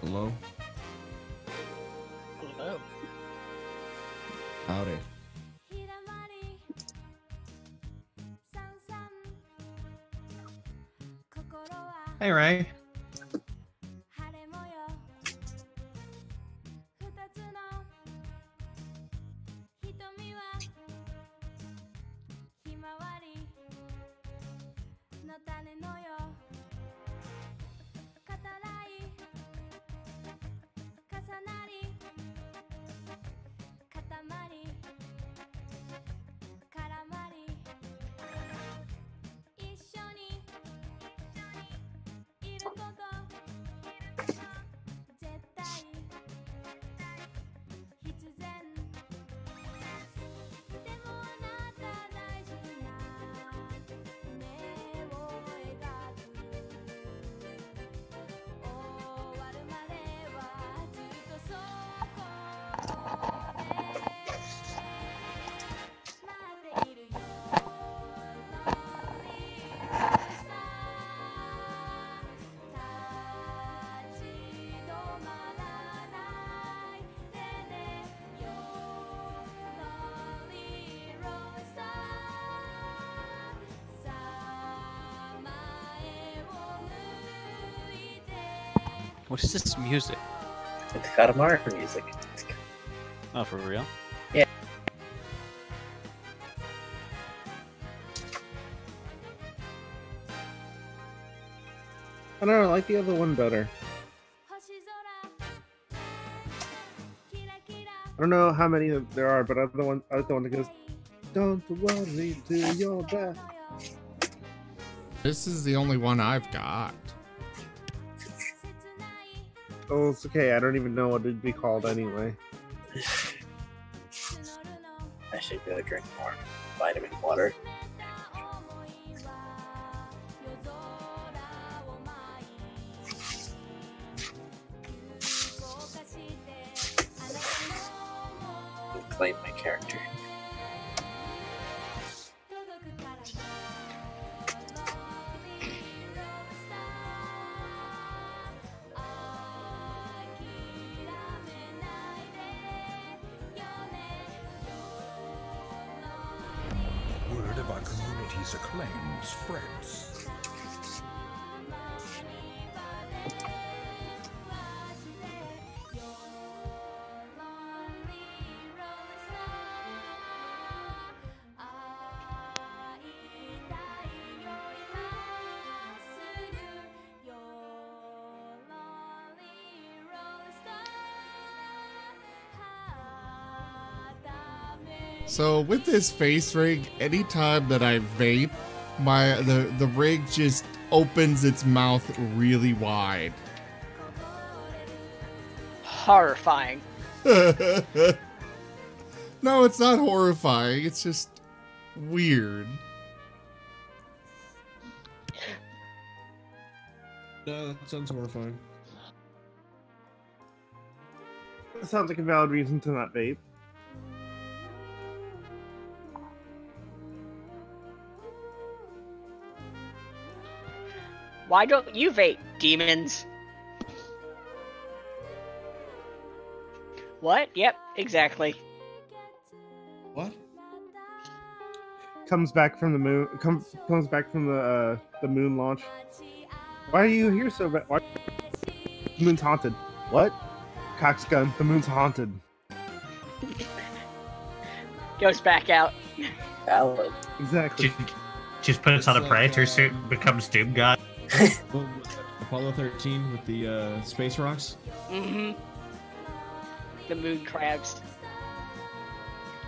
Hello? Hello. Howdy. Hey, Ray. What is this music? It's Katamari music. Oh, for real? Yeah. I don't know, I like the other one better. I don't know how many there are, but I like the one that goes, "Don't worry, do your best." This is the only one I've got. Oh, it's okay. I don't even know what it'd be called anyway. I should go drink more vitamin water. Claim my character. Word of our community's acclaim spreads. So with this face rig, anytime that I vape, the rig just opens its mouth really wide. Horrifying. No, it's not horrifying. It's just weird. No, that sounds horrifying. That sounds like a valid reason to not vape. Why don't you vape, demons? What? Yep, exactly. What? Comes back from the moon. Comes back from the moon launch. Why are you here so bad? Why? The moon's haunted. What? Coxgun. The moon's haunted. Goes back out. Valid. Exactly. Just puts on a It's Predator like, suit and becomes Doom God. Well, Apollo 13 with the space rocks. Mm-hmm. The moon crabs.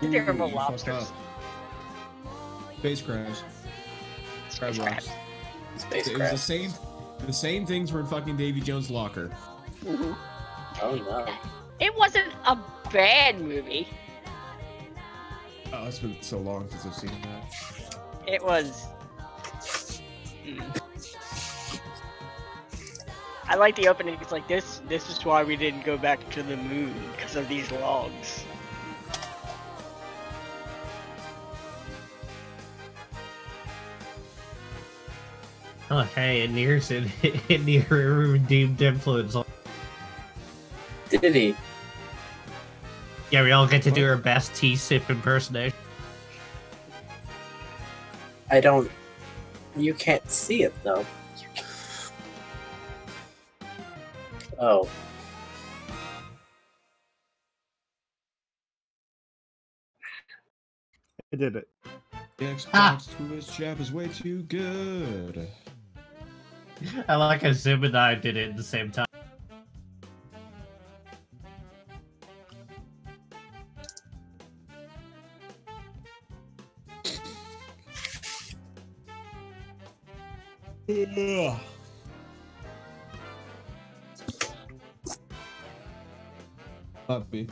Ooh, Terrible you fucked lobsters. up. Space crabs. Crab Space rocks. crabs. Space It was crab. the same things were in fucking Davy Jones' locker. Mm-hmm. Oh no. It wasn't a bad movie. Oh, it's been so long since I've seen that. It was. I like the opening. It's like this. This is why we didn't go back to the moon because of these logs. Oh, hey, it nears it near redeemed influence. Did he? Yeah, we all get to do our best T-Sip impersonation. I don't. You can't see it though. Oh. I did it. The Xbox Twitch chat is way too good. I like how Zim and I did it at the same time. Ugh. Puppy.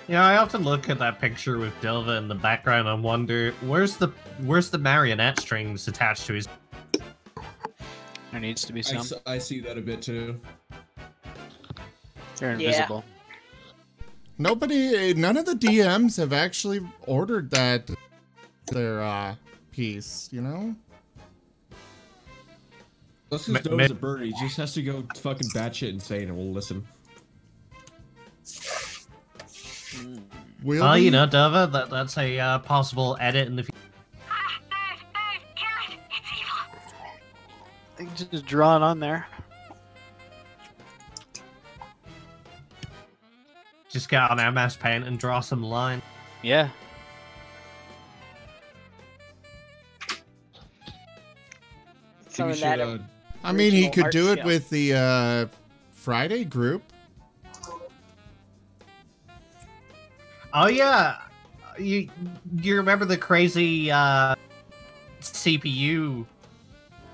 Yeah, I often look at that picture with Dilva in the background and wonder where's the marionette strings attached to his. There needs to be some. I see that a bit too. They're invisible. None of the DMs have actually ordered their piece, you know? That's because Dove's a bird. He just has to go fucking batshit insane and we'll listen. Will You know, Dova, that's a possible edit in the future. They can just draw it on there. Just get on MS Paint and draw some line. Yeah. Some of should, that. I mean, he original could art do it skill. with the Friday group. Oh yeah, you remember the crazy CPU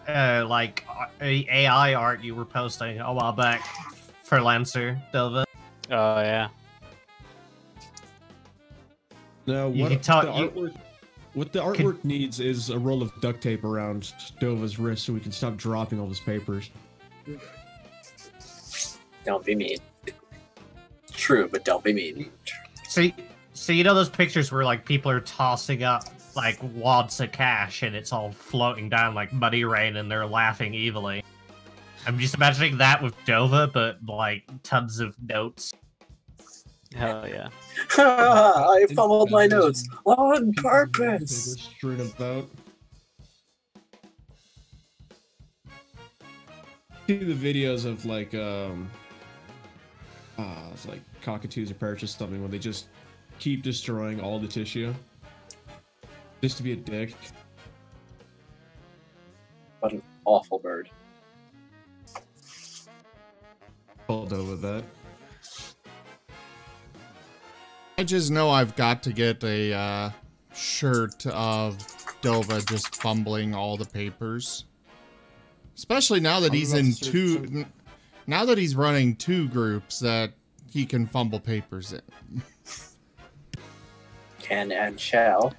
like AI art you were posting a while back for Lancer, Dilva? Oh yeah. Now, You what can tell- the artwork needs is a roll of duct tape around Dova's wrist so we can stop dropping all his papers. Don't be mean. True, but don't be mean. So you know those pictures where like people are tossing up like wads of cash and it's all floating down like muddy rain and they're laughing evilly. I'm just imagining that with Dova, but like tons of notes. Hell yeah. I fumbled my notes on They're purpose. strewn about. See the videos of like it's like cockatoos or parrots or something when they just keep destroying all the tissue just to be a dick. What an awful bird. Pulled over that. I just know I've got to get a shirt of Dova just fumbling all the papers. Especially now that he's in two... Now that he's running two groups that he can fumble papers in. Can and shall.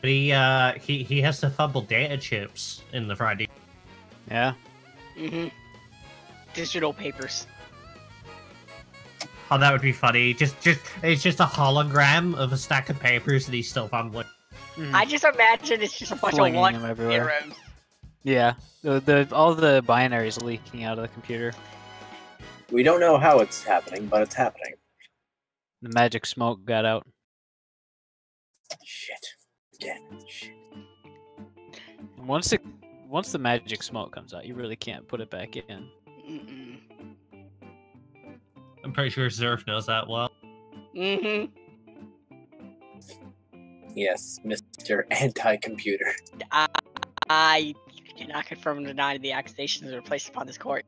But he has to fumble data chips in the Friday. Yeah. Digital papers. Oh, that would be funny. It's just a hologram of a stack of papers that he's still fumbling. I just imagine it's just a bunch Flinging of one them everywhere. arrows. Yeah. All the binaries leaking out of the computer. We don't know how it's happening, but it's happening. The magic smoke got out. Shit. Again. Shit. Once the magic smoke comes out, you really can't put it back in. Mm-mm. I'm pretty sure Zerf knows that well. Mm-hmm. Yes, Mr. Anti-Computer. I cannot confirm or deny the accusations are placed upon this court.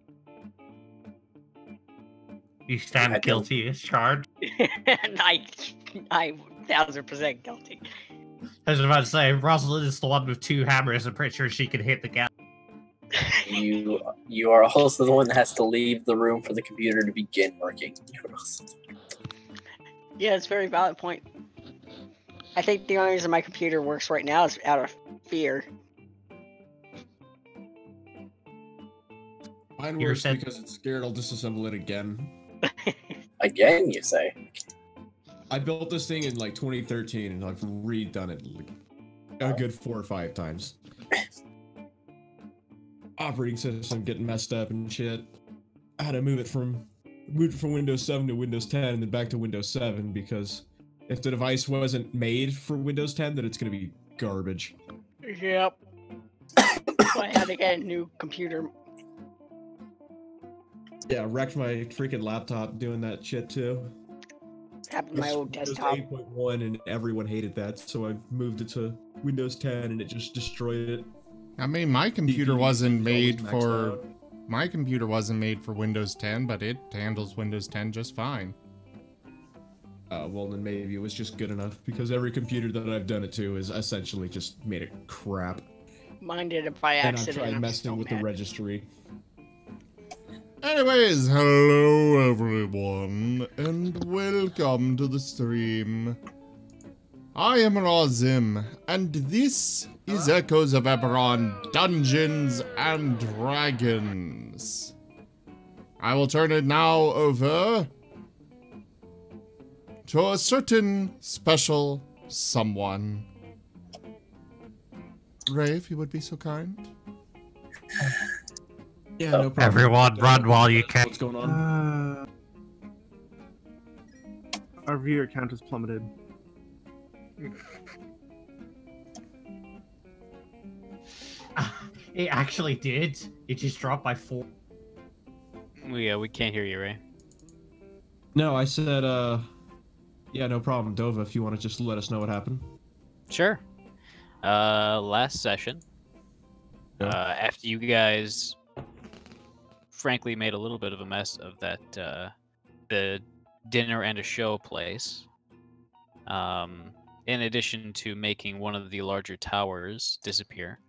You stand guilty as charged. And I 1000% guilty. I was about to say, Rosalind is the one with two hammers. I'm pretty sure she can hit the gas. You are also the one that has to leave the room for the computer to begin working. Yeah, it's a very valid point. I think the only reason my computer works right now is out of fear. Mine You works said- because it's scared I'll disassemble it again. Again, you say? I built this thing in like 2013 and I've redone it like a good 4 or 5 times. Operating system getting messed up and shit. I had to move it from Windows 7 to Windows 10 and then back to Windows 7 because if the device wasn't made for Windows 10, then it's gonna be garbage. Yep. I had to get a new computer. Yeah, wrecked my freaking laptop doing that shit too. Happened to my old Windows desktop. 8.1 and everyone hated that, so I moved it to Windows 10 and it just destroyed it. I mean, my computer CPU wasn't is made always maxed for... out. My computer wasn't made for Windows 10, but it handles Windows 10 just fine. Well, then maybe it was just good enough because every computer that I've done it to is essentially just made it crap. Mine did it by And I've accident. tried I'm messing so with the mad. registry. Anyways, hello everyone, and welcome to the stream. I am Razim, and this is Echoes of Eberron Dungeons and Dragons. I will turn it now over to a certain special someone. Ray, if you would be so kind. Yeah, no problem. Everyone, run while you can. What's going on? Our viewer count has plummeted. It actually did. It just dropped by 4. Yeah, we can't hear you, Ray. No, I said, yeah, no problem. Dova, if you want to just let us know what happened. Sure. Last session, Yeah. after you guys frankly made a little bit of a mess of that, the dinner and a show place, in addition to making one of the larger towers disappear,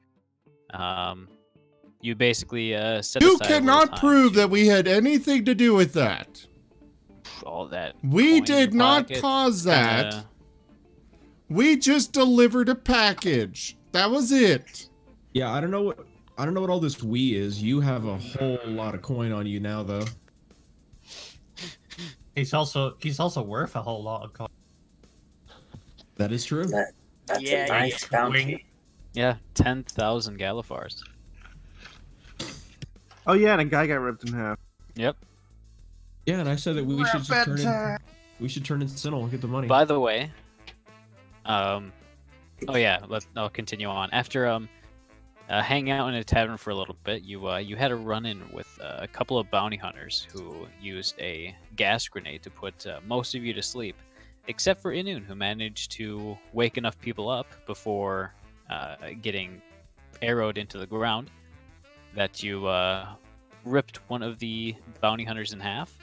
you basically set You aside a little cannot time prove to- that we had anything to do with that. all that. We coin in did your not pocket, cause that. kinda- We just delivered a package. That was it. Yeah, I don't know what all this we is. You have a whole lot of coin on you now, though. He's also worth a whole lot of coin. That is true. That's Yeah, a nice bounty. Yeah, 10,000 Galifars. Oh yeah, and a guy got ripped in half. Yep. Yeah, and I said that we should just turn in Tsinil and get the money. By the way, oh yeah, I'll continue on. After hanging out in a tavern for a little bit, you had a run-in with a couple of bounty hunters who used a gas grenade to put most of you to sleep, except for Inun, who managed to wake enough people up before getting arrowed into the ground that you ripped one of the bounty hunters in half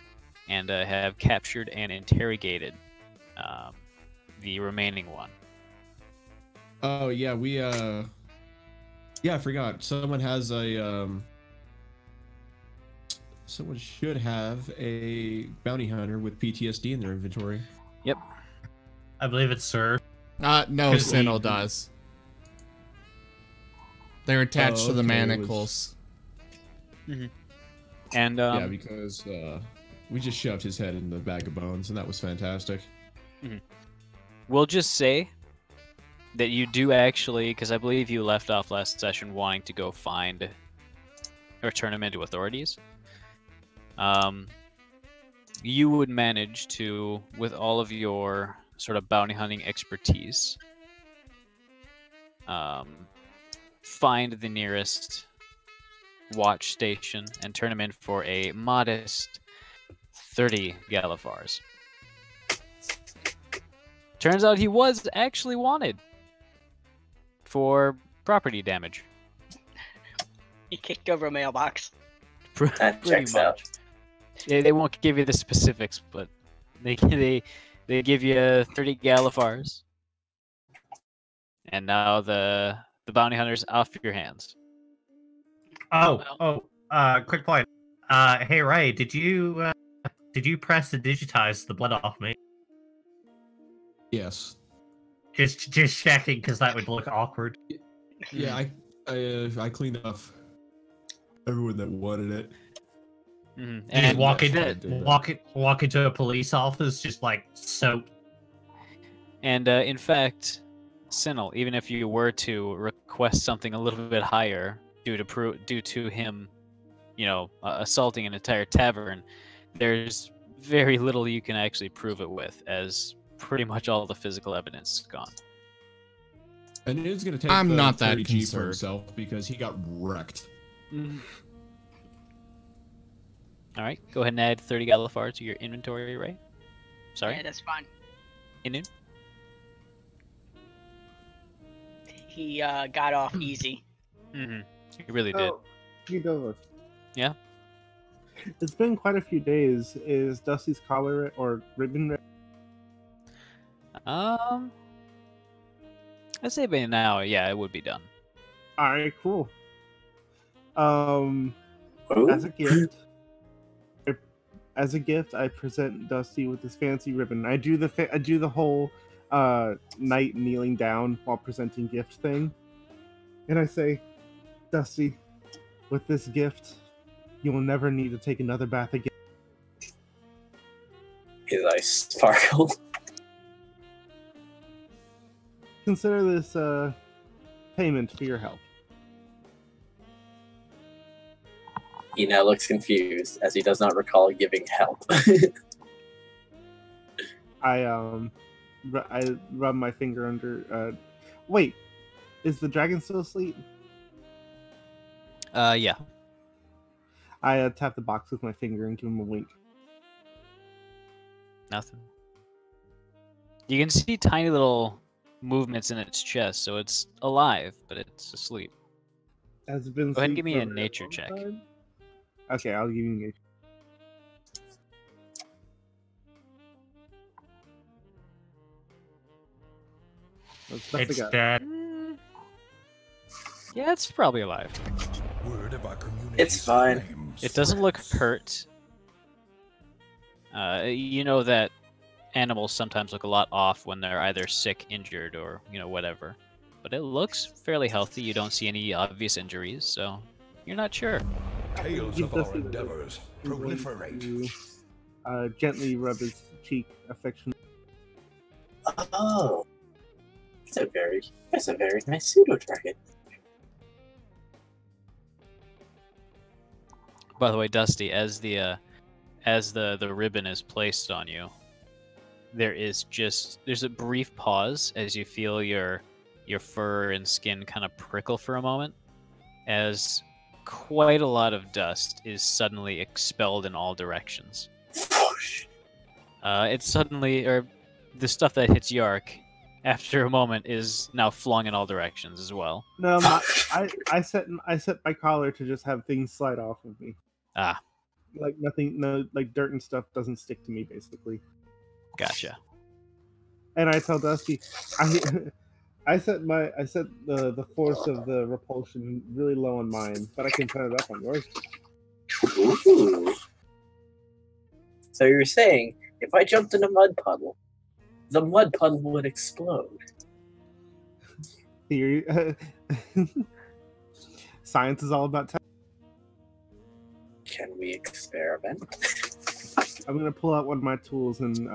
and have captured and interrogated the remaining one. Oh yeah, we yeah, I forgot. Someone has a someone should have a bounty hunter with PTSD in their inventory. Yep. I believe it's Sir. No, 'Cause Sinnoh he- does. They're attached to the okay, it was- manacles. And Yeah, because we just shoved his head in the bag of bones, and that was fantastic. we'll just say that you do actually, because I believe you left off last session wanting to go find or turn him into authorities. You would manage to, with all of your sort of bounty hunting expertise, find the nearest watch station and turn him in for a modest 30 Galifars. Turns out he was actually wanted for property damage. He kicked over a mailbox. That Pretty checks much. out. They won't give you the specifics, but they give you 30 Galifars, and now the bounty hunter's off your hands. Quick point. Hey Ray, did you press to digitize the blood off me? Yes. Just checking because that would look awkward. Yeah, I cleaned off everyone that wanted it. Mhm. You just And walk into a police office, just like soaked. in fact, Tsinil, even if you were to request something a little bit higher due to him, assaulting an entire tavern, there's very little you can actually prove it with, as pretty much all the physical evidence is gone. And it is going to take I'm the not that 30G for concerned. himself because he got wrecked. All right, go ahead and add 30 Galifar to your inventory, Ray. Sorry, Yeah, that's fine. Inu. He got off easy. Mm-hmm. He really did. Oh, Dova. Yeah. It's been quite a few days. Is Dusty's collar or ribbon ready? I'd say by now, yeah, it would be done. All right, cool. Ooh. As a gift, I present Dusty with this fancy ribbon. I do the whole knight kneeling down while presenting gift thing, and I say, Dusty, with this gift, you will never need to take another bath again. His eyes sparkle. Consider this payment for your help. He now looks confused as he does not recall giving help. I rub my finger under. Wait, is the dragon still asleep? Yeah. I tap the box with my finger and give him a wink. Nothing. You can see tiny little movements in its chest, so it's alive, but it's asleep. Has it been Go ahead and asleep give me for a very nature long check. time? Okay, I'll give you nature. That's best I It's got. dead. Yeah, it's probably alive. Word of our community's It's fine. claims It doesn't look spreads. hurt. You know that animals sometimes look a lot off when they're either sick, injured, or whatever. But it looks fairly healthy. You don't see any obvious injuries, so you're not sure. Tales Give of our Dusty the endeavors I'm going proliferate. to, gently rub his cheek affectionately. Oh. That's a very nice pseudo dragon. By the way, Dusty, as the ribbon is placed on you, there's a brief pause as you feel your fur and skin kind of prickle for a moment, as quite a lot of dust is suddenly expelled in all directions. It's suddenly, or the stuff that hits Yark, after a moment, is now flung in all directions as well. No, I set my collar to just have things slide off of me. Ah, Like nothing, no, like dirt and stuff doesn't stick to me, basically. gotcha. And I tell Dusty, I set the force of the repulsion really low on mine, but I can turn it up on yours. Ooh. So you're saying if I jumped in a mud puddle, the mud puddle would explode? Theory. Science is all about. Can we experiment? I'm gonna pull out one of my tools and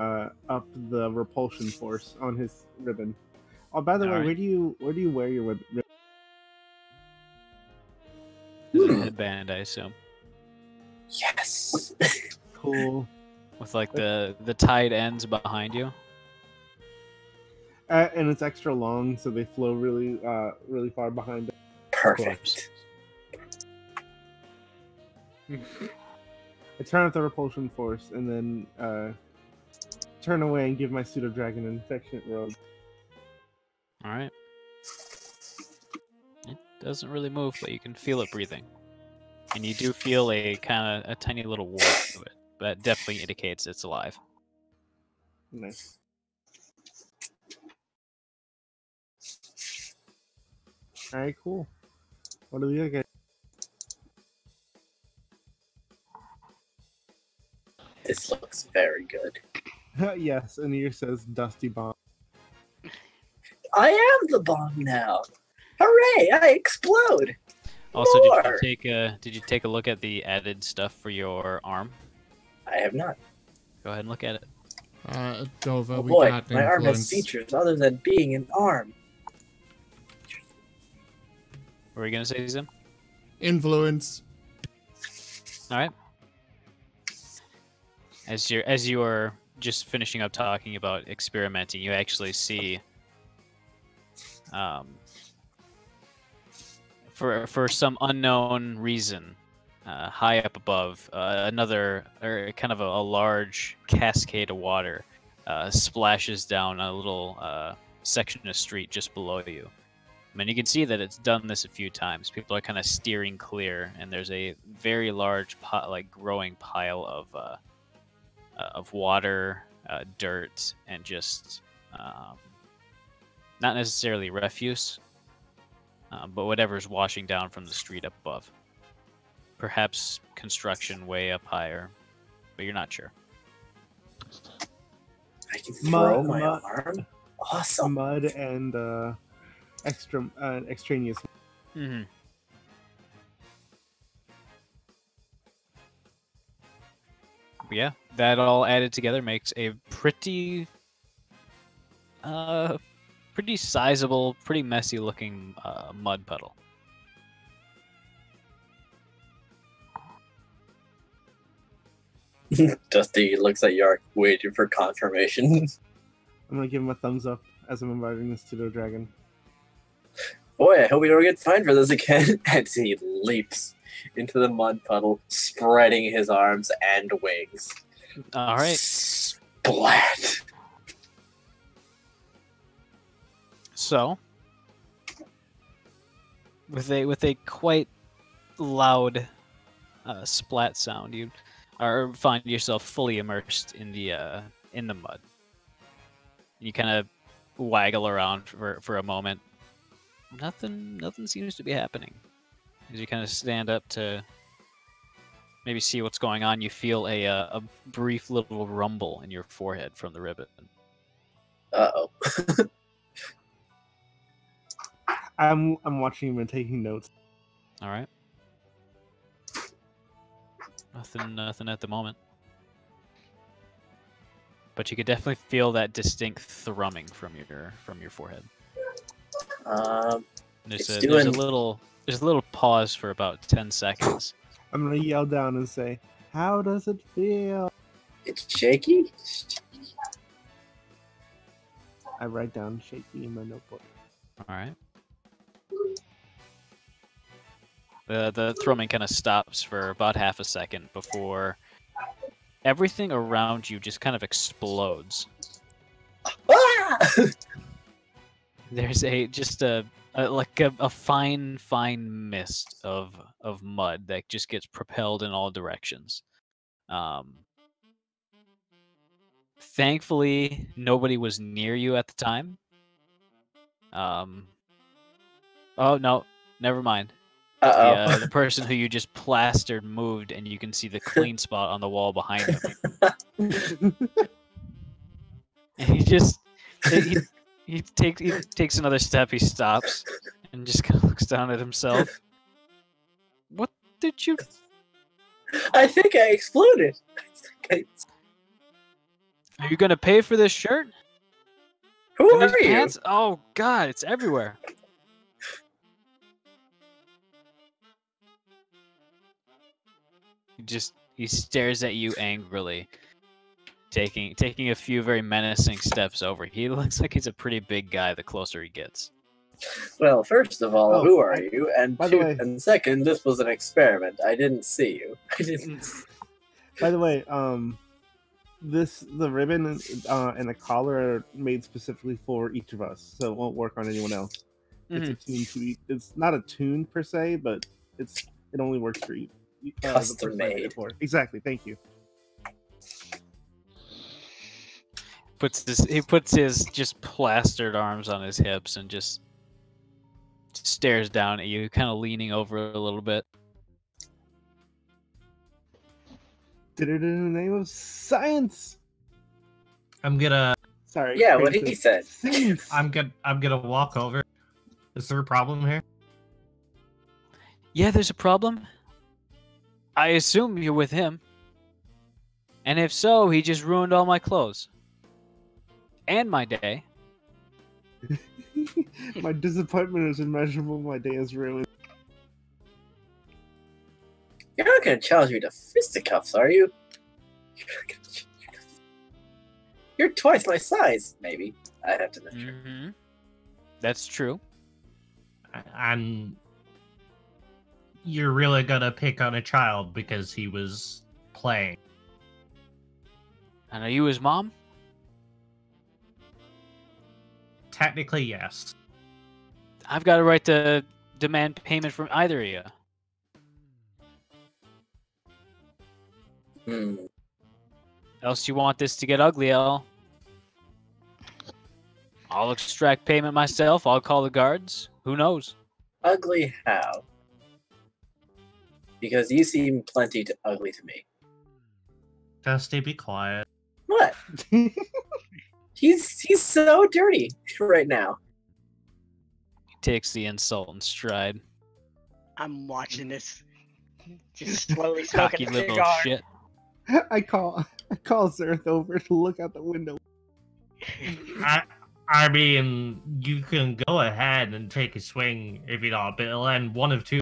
up the repulsion force on his ribbon. Oh, by the way, Alright. where do you wear your ribbon? There's a headband, I assume, Yes. Cool. with like the tied ends behind you. And it's extra long, so they flow really really far behind it. Perfect. I turn up the repulsion force and then turn away and give my pseudo dragon an affectionate rub. All right. It doesn't really move, but you can feel it breathing, and you do feel a tiny little warmth to it. But that definitely indicates it's alive. Nice. All right, cool. What do we get? This looks very good. Yes, and here says Dusty Bomb. I am the bomb now. Hooray! I explode. Also, did More! you take a look at the added stuff for your arm? I have not. Go ahead and look at it. Dova, Oh we boy, got my arm has influence. features other than being an arm. What were you gonna say, Zim? Influence. All right. As you're just finishing up talking about experimenting, you actually see, for some unknown reason, high up above, another or kind of a large cascade of water splashes down a little section of street just below you. I mean, you can see that it's done this a few times. People are kind of steering clear, and there's a very large, growing pile of water, dirt, and just not necessarily refuse, but whatever's washing down from the street up above. Perhaps construction way up higher, but you're not sure. I can throw my arm? Awesome. Mud and extraneous. Mm-hmm. Yeah, that all added together makes a pretty sizable, pretty messy looking mud puddle. Dusty looks at Yark, waiting for confirmation. I'm gonna give him a thumbs up as I'm inviting this pseudo dragon. Boy, I hope we don't get fined for this again. And he leaps into the mud puddle, spreading his arms and wings. All right. Splat. So, with a quite loud splat sound, you find yourself fully immersed in the mud. You kind of waggle around for a moment. Nothing seems to be happening. As you kind of stand up to maybe see what's going on, you feel a brief little rumble in your forehead from the ribbon. Uh-oh. I'm watching him and taking notes. All right. Nothing at the moment. But you could definitely feel that distinct thrumming from your forehead. There's a little pause for about 10 seconds. I'm gonna yell down and say, "How does it feel?" It's shaky? I write down shaky in my notebook. All right. The thrumming kind of stops for about half a second before everything around you just kind of explodes. Ah! There's a fine mist of mud that just gets propelled in all directions. Thankfully, nobody was near you at the time. Oh no, never mind. Uh-oh. The person who you just plastered moved, and you can see the clean spot on the wall behind him. And he takes another step. He stops and just kind of looks down at himself. What did you? I think I exploded. Are you gonna pay for this shirt? Who And are these you? pants? Oh God, it's everywhere. He stares at you angrily, taking a few very menacing steps over. He looks like he's a pretty big guy the closer he gets. Well, first of all, Oh, who are you? And by the way- and second, this was an experiment. I didn't see you. I didn't. By the way, the ribbon and the collar are made specifically for each of us, so it won't work on anyone else. It's attuned to it's not attuned per se, but it only works for each. Custom made. Exactly. Thank you. He puts his just plastered arms on his hips and just stares down at you, kind of leaning over a little bit. Did it in the name of science. I'm gonna Sorry. Yeah, what he said. Science. I'm gonna walk over. Is there a problem here? Yeah, there's a problem. I assume you're with him. And if so, he just ruined all my clothes. And my day. My disappointment is immeasurable. My day is ruined. You're not gonna challenge me to fisticuffs, are you? You're twice my size, maybe. I have to measure. Mm-hmm. That's true. And you're really gonna pick on a child because he was playing. And are you his mom? Technically, yes. I've got a right to demand payment from either of you. Else you want this to get ugly, I'll extract payment myself. I'll call the guards. Who knows? Ugly how? Because you seem plenty ugly to me. Dusty, be quiet. What? He's so dirty right now. He takes the insult in stride. I'm watching this. Just slowly smoking Cocky a little cigar. shit. I call Zerth over to look out the window. I mean, you can go ahead and take a swing if you don't, but it'll end one of two.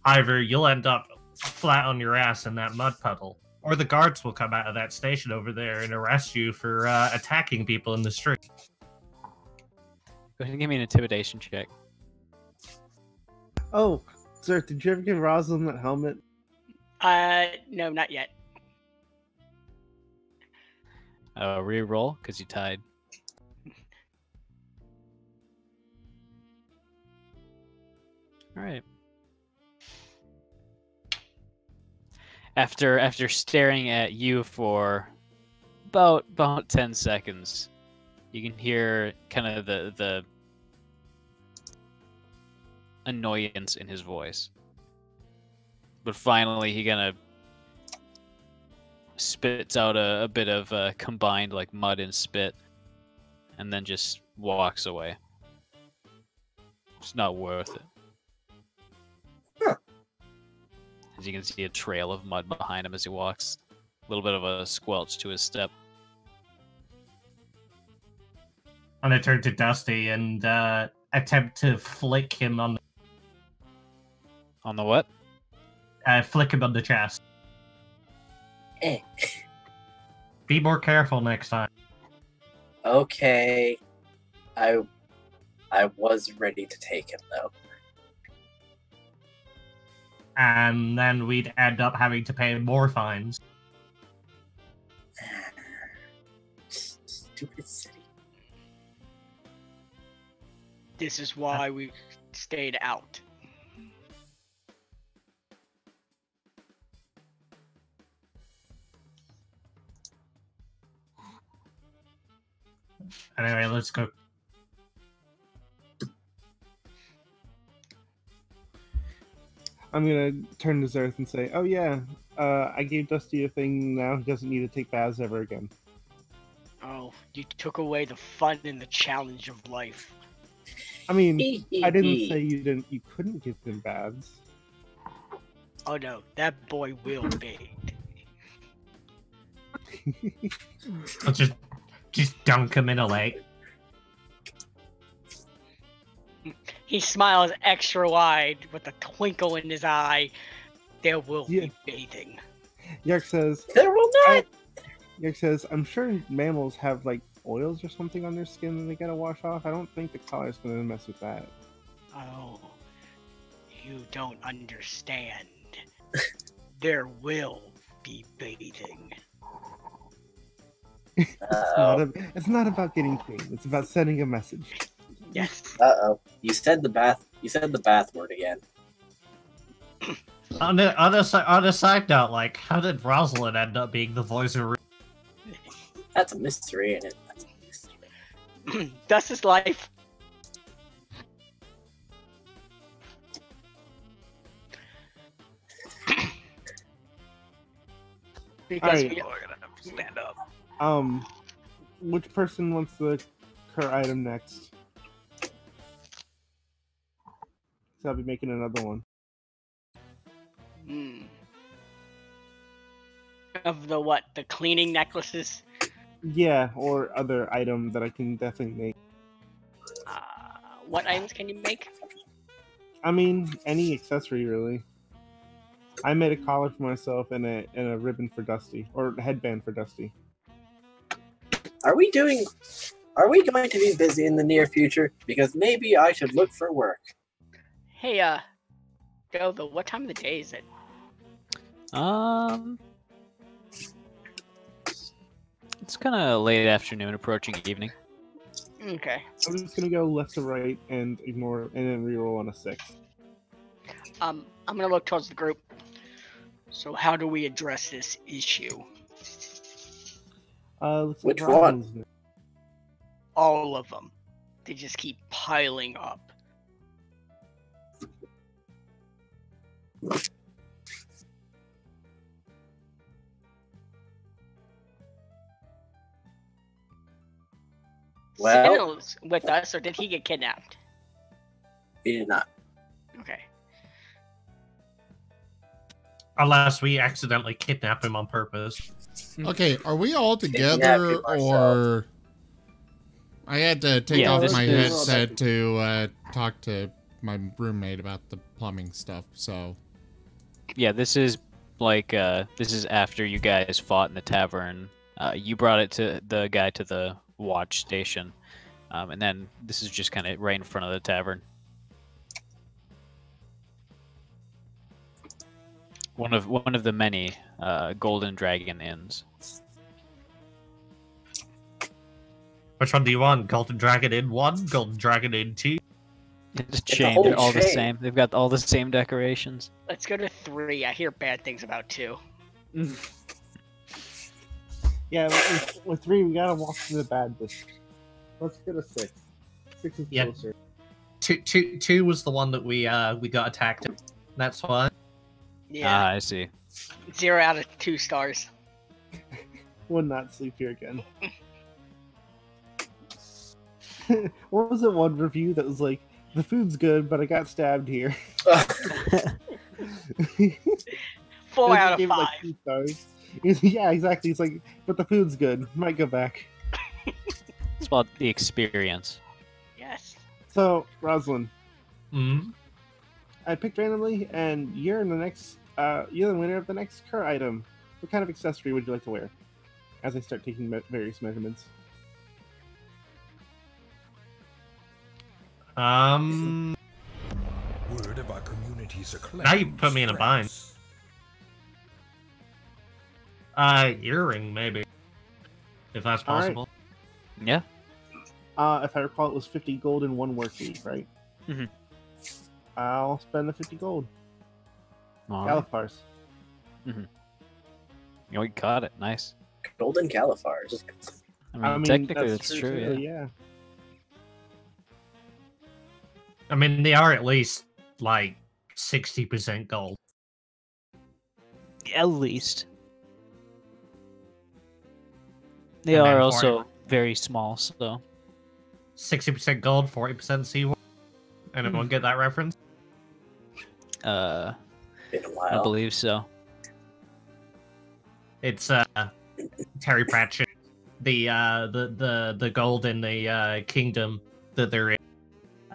Either you'll end up flat on your ass in that mud puddle, or the guards will come out of that station over there and arrest you for attacking people in the street. Go ahead and give me an intimidation check. Oh, Zerth, did you ever give Rosalind that helmet? No, not yet. Re-roll, because you tied. Alright. After staring at you for about 10 seconds, you can hear kind of the annoyance in his voice. But finally, he kind of spits out a bit of combined like mud and spit, and then just walks away. It's not worth it. Huh. As you can see a trail of mud behind him as he walks. A little bit of a squelch to his step. I'm gonna turn to Dusty and attempt to flick him on On the what? flick him on the chest. Eh. Be more careful next time. Okay. I was ready to take him though. And then we'd end up having to pay more fines. Stupid city. This is why we stayed out. Anyway, let's go. I'm gonna turn to Zerth and say, "Oh yeah, I gave Dusty a thing. Now he doesn't need to take baths ever again." Oh, you took away the fun and the challenge of life. I mean, I didn't say you couldn't give him baths. Oh no, that boy will be. Let's just dunk him in a lake. He smiles extra wide with a twinkle in his eye. There will Yeah. be bathing. Yark says, There will not. Yark says, I'm sure mammals have like oils or something on their skin that they gotta wash off. I don't think the collar's gonna mess with that. Oh, you don't understand. There will be bathing. It's not about getting clean. It's about sending a message. Yes. Uh-oh. You said the bath word again. On the side note, like, how did Rosalind end up being the voice of That's a mystery, isn't it? That's a mystery. That's his life. Because Alright. we, We're gonna have to stand up. Which person wants her item next? So I'll be making another one. Hmm. Of the what? The cleaning necklaces? Yeah, or other item that I can definitely make. Uh, what items can you make? I mean, any accessory really. I made a collar for myself and a ribbon for Dusty, or a headband for Dusty. Are we going to be busy in the near future? Because maybe I should look for work. Hey, Dova, what time of the day is it? It's kind of late afternoon, approaching evening. Okay. I'm just gonna go left to right and ignore, and then reroll on a 6. I'm gonna look towards the group. So how do we address this issue? Looks Which like one? Rosalind's new. All of them. They just keep piling up. Well, Tsinil's with us, or did he get kidnapped? he did not. Okay. Unless we accidentally kidnap him on purpose. Okay, are we all Kidnapping together, myself. or I had to take Yeah, off this my is- headset to talk to my roommate about the plumbing stuff. So Yeah, this is like this is after you guys fought in the tavern. You brought it to the guy to the watch station, and then this is just kind of right in front of the tavern. One of the many Golden Dragon inns. Which one do you want? Golden Dragon in 1? Golden Dragon in 2? It's a a chain. whole They're all the chain. same. They've got all the same decorations. Let's go to 3. I hear bad things about 2. Yeah, with 3 we gotta walk through the bad bit. Let's get a 6. 6 is Yeah. closer. Two was the one that we got attacked. That's why. Yeah. I see. 0 out of 2 stars. Would not sleep here again. What was it? One review that was like, "The food's good, but I got stabbed here." 4 out Gave of it, 5. like, 2 stars. Yeah, exactly. It's like, but the food's good. Might go back. It's about the experience. Yes. So, Rosalind, Mm. I picked randomly, and you're in the next. You're the winner of the next cur item. What kind of accessory would you like to wear? As I start taking various measurements. Word of our community's Now you put me in a bind. Earring maybe, if that's All right. possible. Yeah. If I recall, it was 50 gold in 1 work week, right? Mhm. I'll spend the 50 gold. All right. Galifars. You got it. Nice. Golden Califars. I mean, technically that's true. too, Yeah. I mean, they are at least like 60% gold. At least. They And then are 40 also very small, so 60% gold, 40% seawater. Anyone get that reference? Been a while. I believe so. It's Terry Pratchett. The gold in the kingdom that they're in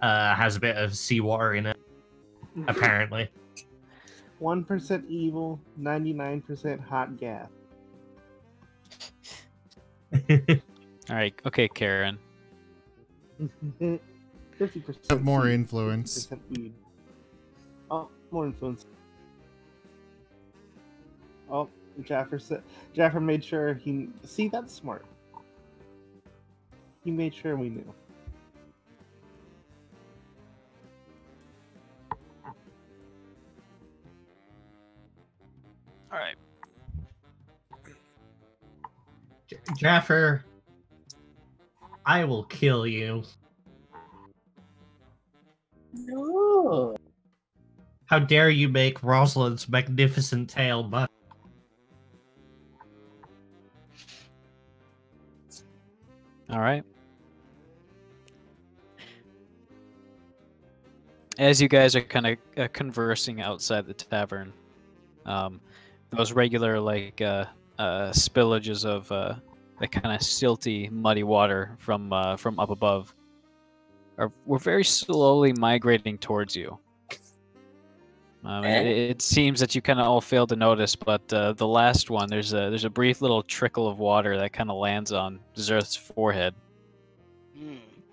has a bit of seawater in it, apparently. 1% evil, 99% hot gas. All right. Okay, Karen. 50% have more seed, influence. 50% weed. Oh, more influence. Oh, Jaffer made sure he... See, that's smart. He made sure we knew. All right. Jaffer, I will kill you. No. How dare you make Rosalind's magnificent tale but All right. As you guys are kind of conversing outside the tavern, Those regular spillages of the kind of silty, muddy water from up above were very slowly migrating towards you. It seems that you kind of all failed to notice, but the last one, there's a brief little trickle of water that kind of lands on Zerth's forehead.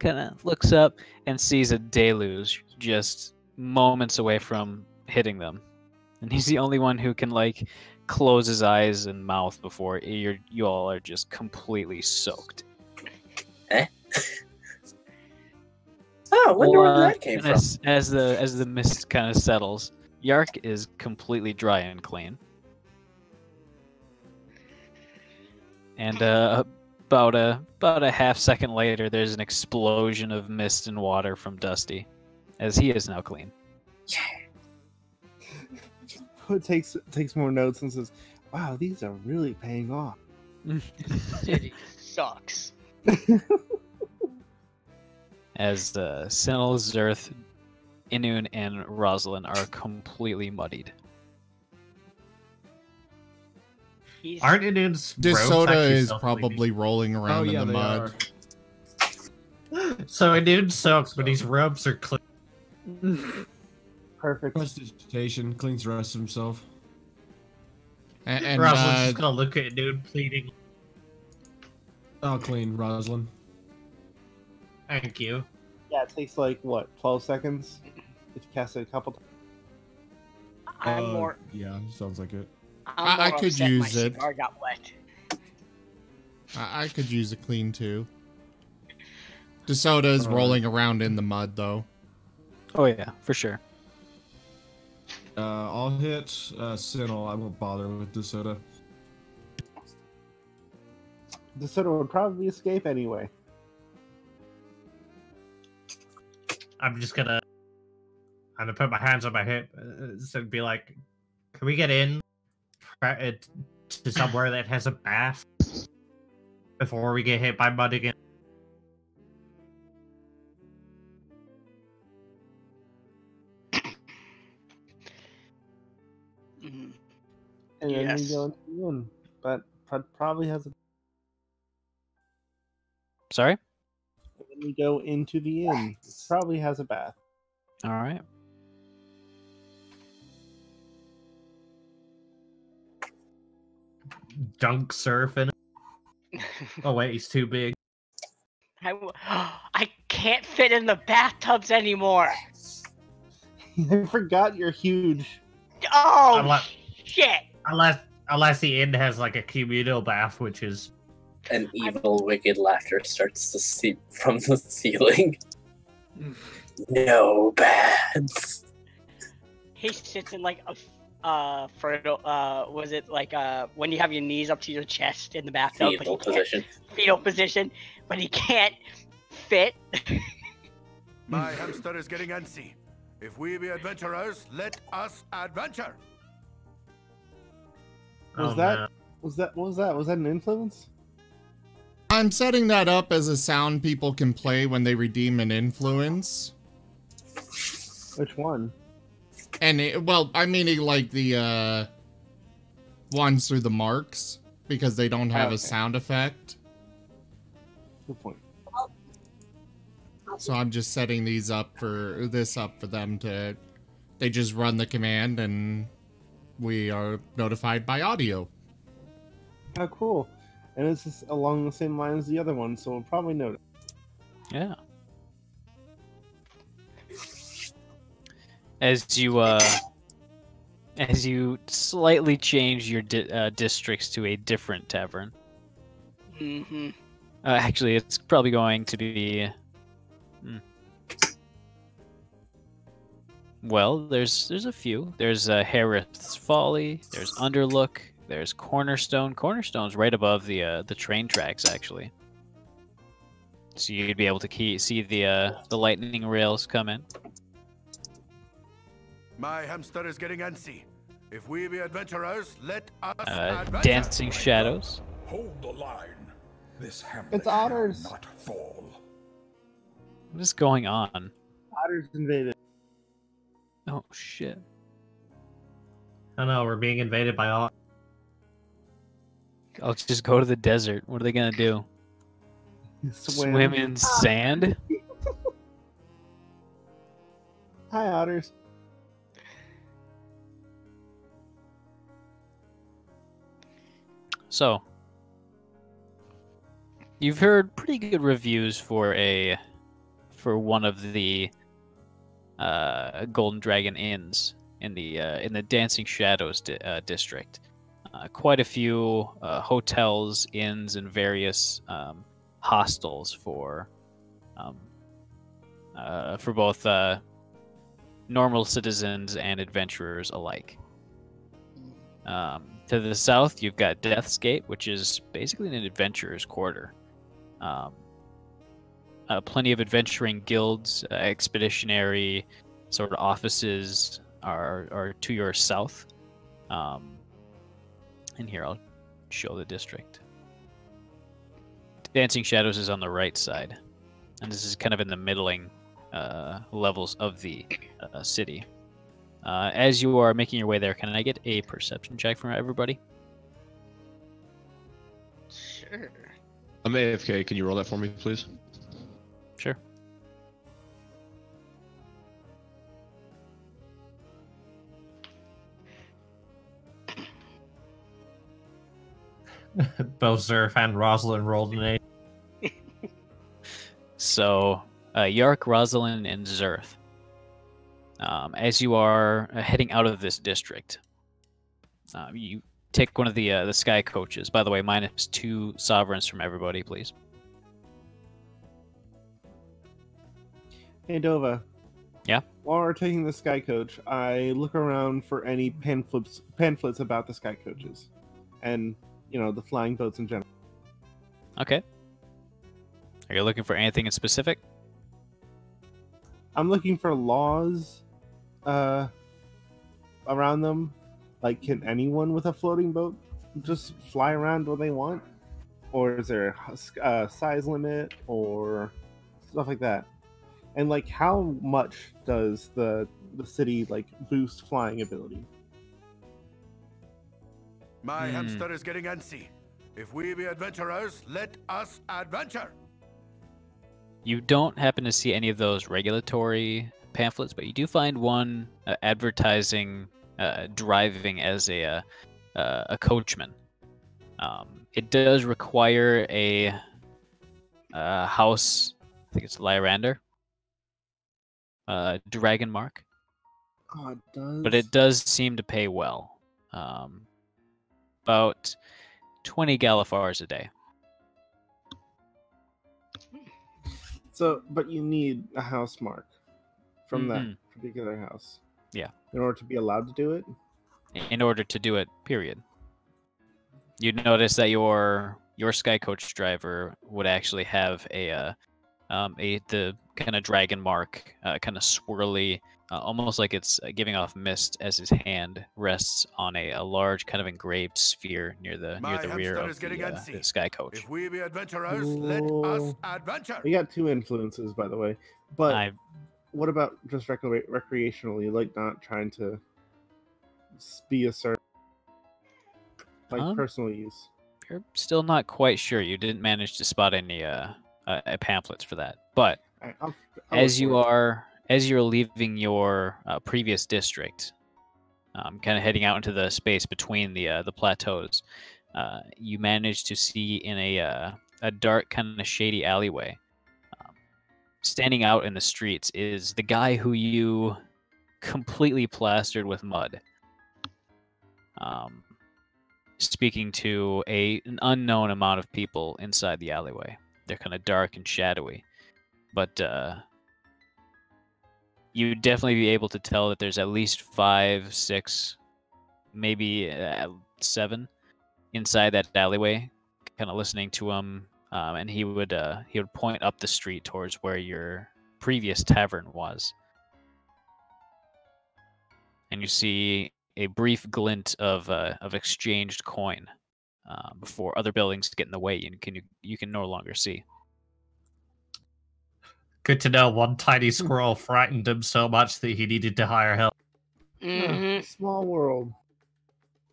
Kind of looks up and sees a deluge just moments away from hitting them, and he's the only one who can close his eyes and mouth before you all are just completely soaked. Oh, I wonder where that came from. As the mist kind of settles, Yark is completely dry and clean. And about a half second later, there's an explosion of mist and water from Dusty, as he is now clean. It takes more notes and says, "Wow, these are really paying off." City sucks. As Tsinil, Zerth, Inun, and Rosalind are completely muddied. Aren't Inun's DeSoda is probably rolling around in the mud. So Inun soaks, but his robes are clean. Perfect. Prestidigitation, cleans the rest of himself. And Rosalind's just gonna look at Inun pleading. I'll clean Rosalind. Thank you. Yeah, it takes 12 seconds if you cast it a couple times. I'm more. Yeah, sounds like it. I could use it. My cigar got wet. I could use a clean too. DeSoda is rolling around in the mud though. Oh yeah, for sure. I'll hit Tsinil. I won't bother with DeSoda. DeSoda would probably escape anyway. I'm gonna put my hands on my hip and be like, "Can we get in to somewhere that has a bath before we get hit by mud again?" And then Yes. we go into the inn, but probably has a. Sorry? And then we go into the inn. It probably has a bath. All right. Dunk surfing. Oh wait, he's too big. I can't fit in the bathtubs anymore. I forgot you're huge. Oh shit! Unless the inn has a communal bath, which is An evil, wicked laughter starts to seep from the ceiling. No bads. He sits in fertile. Was it when you have your knees up to your chest in the bathtub? Fetal position. Fetal position, but he can't fit. My hamster is getting antsy. If we be adventurers, let us adventure. Was that an influence? I'm setting that up as a sound people can play when they redeem an influence. Which one? And I'm meaning the ones through the marks, because they don't have a sound effect. Good point. So I'm just setting these up for them to. They just run the command and we are notified by audio. Oh, cool. And it's just along the same line as the other one, so we'll probably notice. Yeah. As you slightly change your districts to a different tavern. Mm-hmm. Actually, it's probably going to be. Well, there's a few. There's Harith's Folly. There's Underlook. There's Cornerstone. Cornerstone's right above the train tracks, actually. So you'd be able to see the lightning rails come in. My hamster is getting antsy. If we be adventurers, let us adventure. Dancing Shadows. Hold the line. This hamlet It's otters. shall not fall. What is going on? Otters invaded. Oh shit. I know, we're being invaded by all... I'll just go to the desert. What are they gonna do? Swim in sand? Hi, otters. So, you've heard pretty good reviews for one of the Golden Dragon inns in the Dancing Shadows district. Quite a few hotels, inns, and various hostels for both normal citizens and adventurers alike. To the south, you've got Death's Gate, which is basically an adventurer's quarter. Plenty of adventuring guilds, expeditionary sort of offices are to your south. And here, I'll show the district. Dancing Shadows is on the right side, and this is kind of in the middling levels of the city. As you are making your way there, can I get a perception check from everybody? Sure. I'm AFK. Can you roll that for me, please? Sure. Both Zerf and Rosalind rolled an 8. So, Yark, Rosalind, and Zerth. As you are heading out of this district, you take one of the sky coaches. By the way, minus 2 sovereigns from everybody, please. Hey, Dova. Yeah? While we're taking the sky coach, I look around for any pamphlets about the sky coaches. And, you know, the flying boats in general. Okay. Are you looking for anything in specific? I'm looking for laws around them. Like, can anyone with a floating boat just fly around where they want? Or is there a size limit or stuff like that? And, like, how much does the city, like, boost flying ability? My hamster is getting antsy. If we be adventurers, let us adventure. You don't happen to see any of those regulatory pamphlets, but you do find one advertising driving as a coachman. It does require a house, I think it's Lyrander, dragon mark. Oh, it does. But it does seem to pay well. About 20 Galifars a day. So, but you need a house mark from that particular house. Yeah. In order to be allowed to do it? In order to do it, period. You'd notice that your sky coach driver would actually have the kind of dragon mark, kind of swirly, almost like it's giving off mist as his hand rests on a large kind of engraved sphere near the rear of the sky coach. If we be adventurers, let us adventure. We got 2 influences, by the way. But what about just recreationally, like not trying to be a certain, like personal use? You're still not quite sure. You didn't manage to spot any pamphlets for that. But as you're leaving your previous district, kind of heading out into the space between the plateaus, you manage to see in a dark, kind of shady alleyway, standing out in the streets is the guy who you completely plastered with mud. Speaking to an unknown amount of people inside the alleyway. They're kind of dark and shadowy. But you'd definitely be able to tell that there's at least 5, 6, maybe 7 inside that alleyway, kind of listening to him. And he would point up the street towards where your previous tavern was. And you see a brief glint of exchanged coin before other buildings get in the way. You can no longer see. Good to know one tiny squirrel frightened him so much that he needed to hire help. Small world.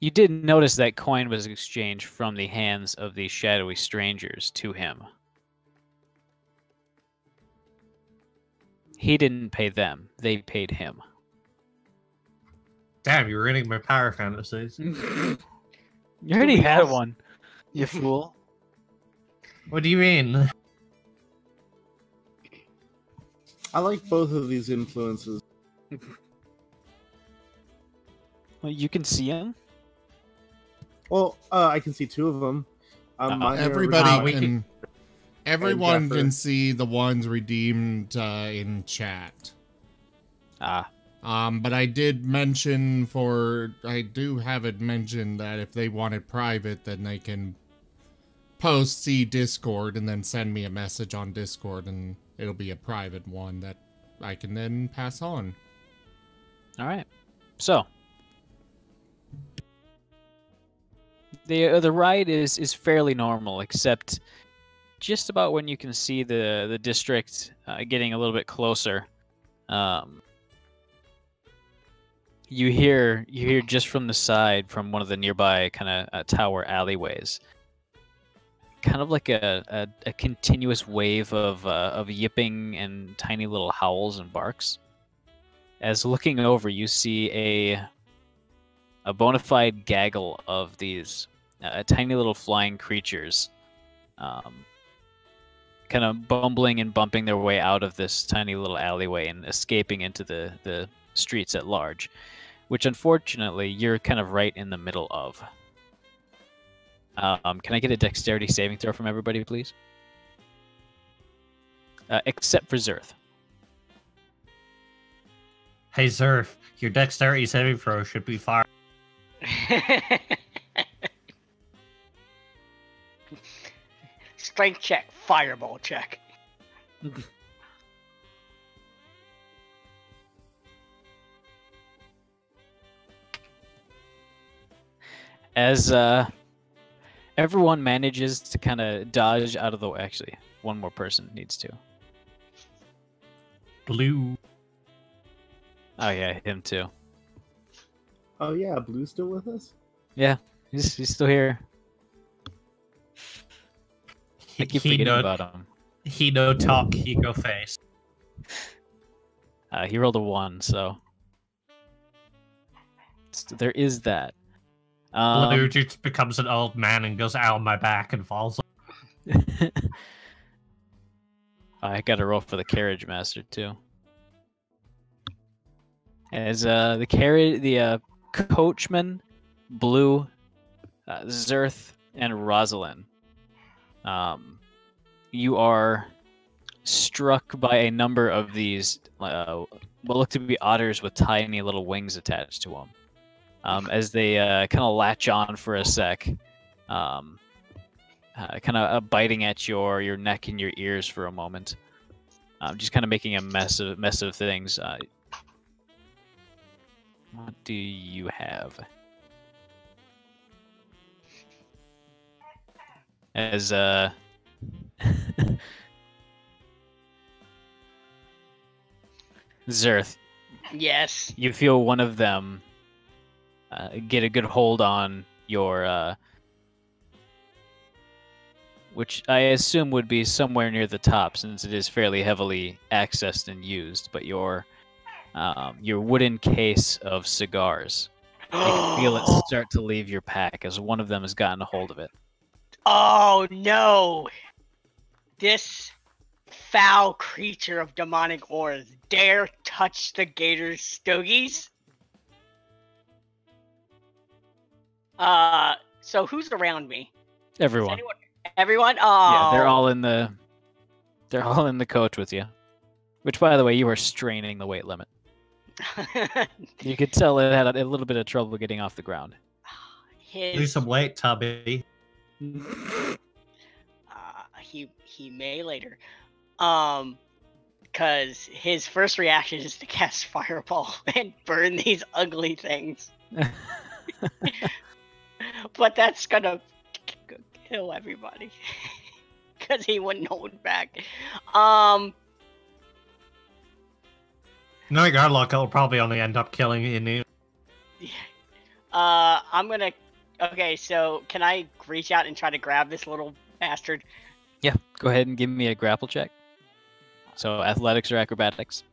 You did notice that coin was exchanged from the hands of these shadowy strangers to him. He didn't pay them. They paid him. Damn, you're reading my power fantasies. You already had one, you fool. What do you mean? I like both of these influences. Well, you can see him. Well, I can see two of them. Everyone Jeffer. can see the ones redeemed in chat. But I did mention I do have it mentioned that if they want it private, then they can post see Discord and then send me a message on Discord, and it'll be a private one that I can then pass on. All right. So the ride is fairly normal, except just about when you can see the district getting a little bit closer. You hear just from the side, from one of the nearby kind of tower alleyways, kind of like a continuous wave of yipping and tiny little howls and barks. As looking over, you see a bona fide gaggle of these tiny little flying creatures, kind of bumbling and bumping their way out of this tiny little alleyway and escaping into the streets at large, which unfortunately you're kind of right in the middle of. Can I get a dexterity saving throw from everybody, please? Except for Zerth. Hey, Zerf, your dexterity saving throw should be fire. Strength check, fireball check. As everyone manages to kind of dodge out of the way. Actually, one more person needs to. Blue. Oh yeah, him too. Oh yeah, Blue's still with us? Yeah, he's still here. I keep forgetting about him. He no talk, he go face. He rolled a 1, so there is that. Blue just becomes an old man and goes out on my back and falls. I got to roll for the carriage master too. As the coachman, Blue, Zerth, and Rosalind, you are struck by a number of these what look to be otters with tiny little wings attached to them. As they kind of latch on for a sec, kind of biting at your neck and your ears for a moment, just kind of making a mess of things. What do you have? As Zerth, Yes. you feel one of them get a good hold on your, which I assume would be somewhere near the top, since it is fairly heavily accessed and used, but your wooden case of cigars. You can feel it start to leave your pack as one of them has gotten a hold of it. Oh no! This foul creature of demonic ores dare touch the gator's stogies? So who's around me? Everyone. Everyone? Oh. Yeah, they're all in the coach with you. Which, by the way, you are straining the weight limit. You could tell it had a little bit of trouble getting off the ground. Lose some weight, Tubby. He may later. Because his first reaction is to cast Fireball and burn these ugly things. But that's gonna kill everybody. Because he wouldn't hold back. No, God luck, it'll probably only end up killing you. I'm gonna. Okay, so can I reach out and try to grab this little bastard? Yeah, go ahead and give me a grapple check. So athletics or acrobatics?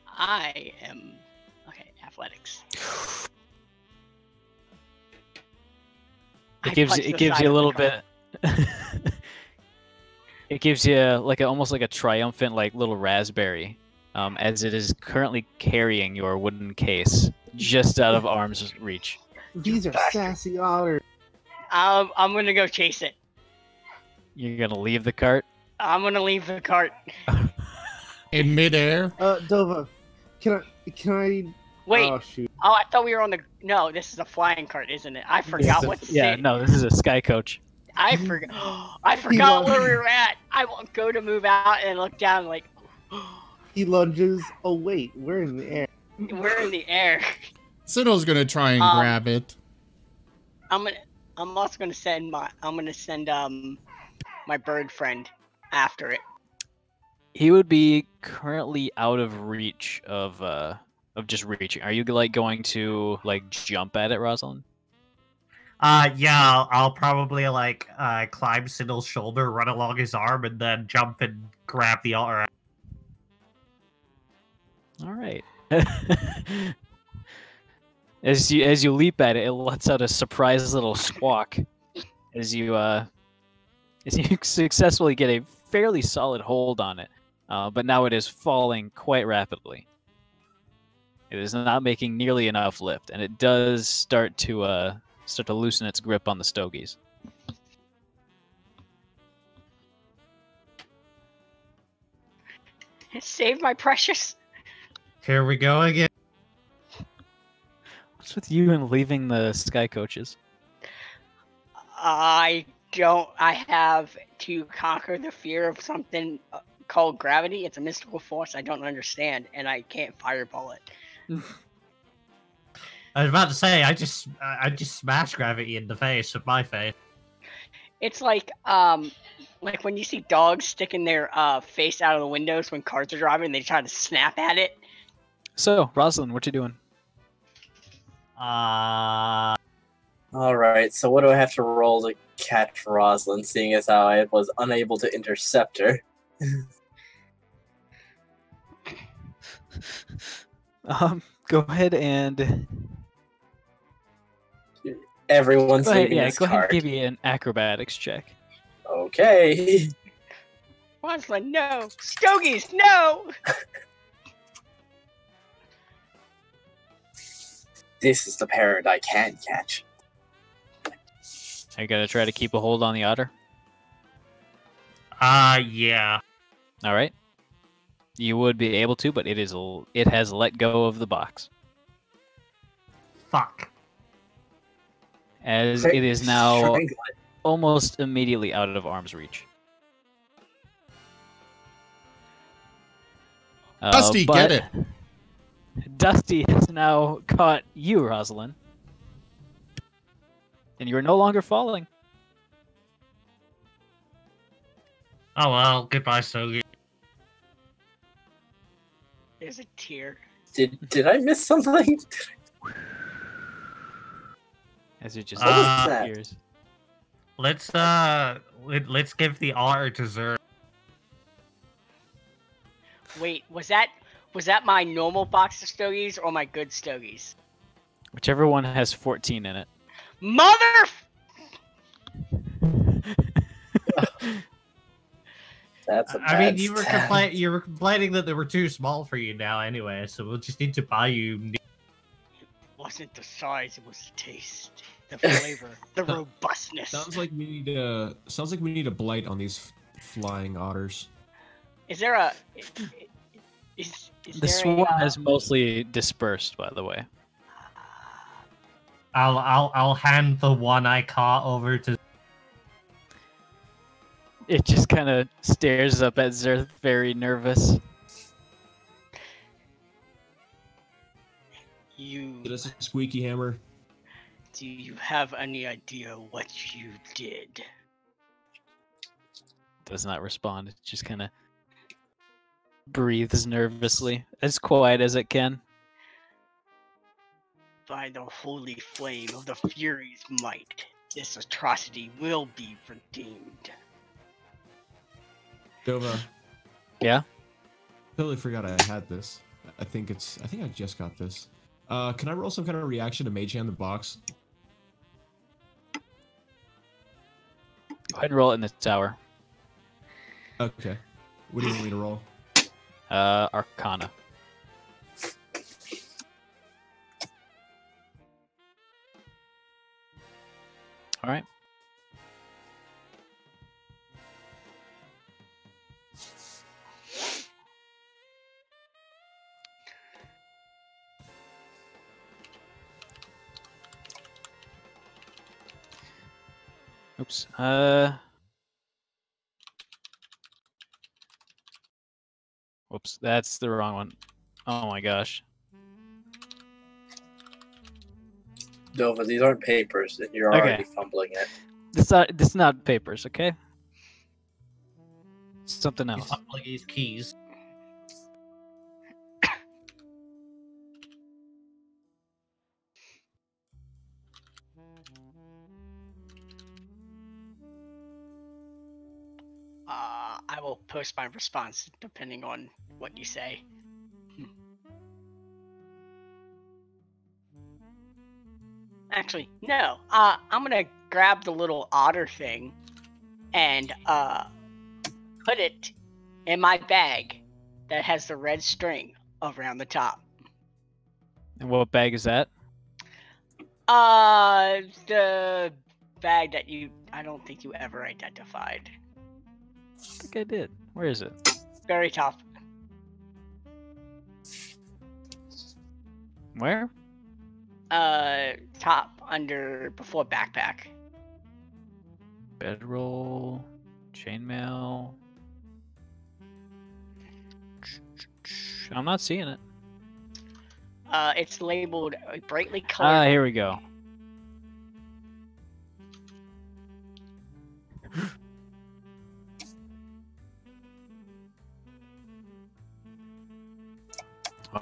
I am. Okay, athletics. It gives you a little bit. It gives you almost like a triumphant little raspberry, as it is currently carrying your wooden case just out of arm's reach. These are sassy otters. I'm gonna go chase it. You're gonna leave the cart? I'm gonna leave the cart. In midair? Dova, can I? Wait. Oh shoot. Oh, I thought we were on the. No, this is a flying cart, isn't it? I forgot what. Yeah, no, this is a sky coach. I forgot. I forgot where we were at. I won't go to move out and look down like. He lunges. Oh wait, we're in the air. We're in the air. Tsinil's gonna try and grab it. I'm also gonna send my bird friend after it. He would be currently out of reach of just reaching. Are you going to jump at it, Rosalind? Yeah, I'll probably climb Tsinil's shoulder, run along his arm, and then jump and grab the altar. All right. As you leap at it, it lets out a surprised little squawk as you successfully get a fairly solid hold on it, but now it is falling quite rapidly. It is not making nearly enough lift, and it does start to loosen its grip on the stogies. Save my precious. Here we go again. What's with you and leaving the sky coaches? I have to conquer the fear of something called gravity. It's a mystical force I don't understand, and I can't fireball it. I was about to say, I just smashed gravity in the face with my face. It's like when you see dogs sticking their face out of the windows when cars are driving and they try to snap at it. So, Rosalind, what you doing? Alright, so what do I have to roll to catch Rosalind, seeing as how I was unable to intercept her? Go ahead and... Everyone's go ahead, leaving this go ahead and cart. give me an acrobatics check. Okay. Rosalind, no! Stogies, no! This is the parrot I can catch. Are you gonna try to keep a hold on the otter? Yeah. All right. You would be able to, but it has let go of the box. Fuck. As it is now almost immediately out of arm's reach. Dusty, get it! Dusty has now caught you, Rosalind. And you are no longer falling. Oh well, goodbye, Stogie. There's a tear. Did I miss something? As it just What was that? appears. Let's give the altar to Zer. Wait, was that my normal box of stogies or my good stogies? Whichever one has 14 in it. Mother! That's a bad I mean, you stat. were complaining that they were too small for you now anyway, so we'll just need to buy you. It wasn't the size, it was the taste, the flavor, the robustness. Sounds like we need a blight on these flying otters. Is there a... Is The there swarm a, has mostly dispersed, by the way. I'll hand the one I caught over to. It just kind of stares up at Zerth, very nervous. Get us a squeaky hammer. Do you have any idea what you did? Does not respond. It just kind of breathes nervously, as quiet as it can. by the holy flame of the Fury's might, this atrocity will be redeemed. Dova. Yeah? Totally forgot I had this. I think I just got this. Can I roll some kind of reaction to Mage Hand the box? Go ahead and roll it in the tower. Okay. What do you want me to roll? Arcana. All right. Oops. Whoops, that's the wrong one. Oh my gosh. Dova, these aren't papers, and you're already fumbling it. This is not papers, okay? Something He's else. fumbling his keys. I will post my response depending on what you say. Actually, no. I'm gonna grab the little otter thing and put it in my bag that has the red string around the top. And what bag is that? The bag that I don't think you ever identified. I think I did. Where is it? Very top. Where? Top under before backpack. Bedroll, chainmail. I'm not seeing it. It's labeled brightly colored. Here we go.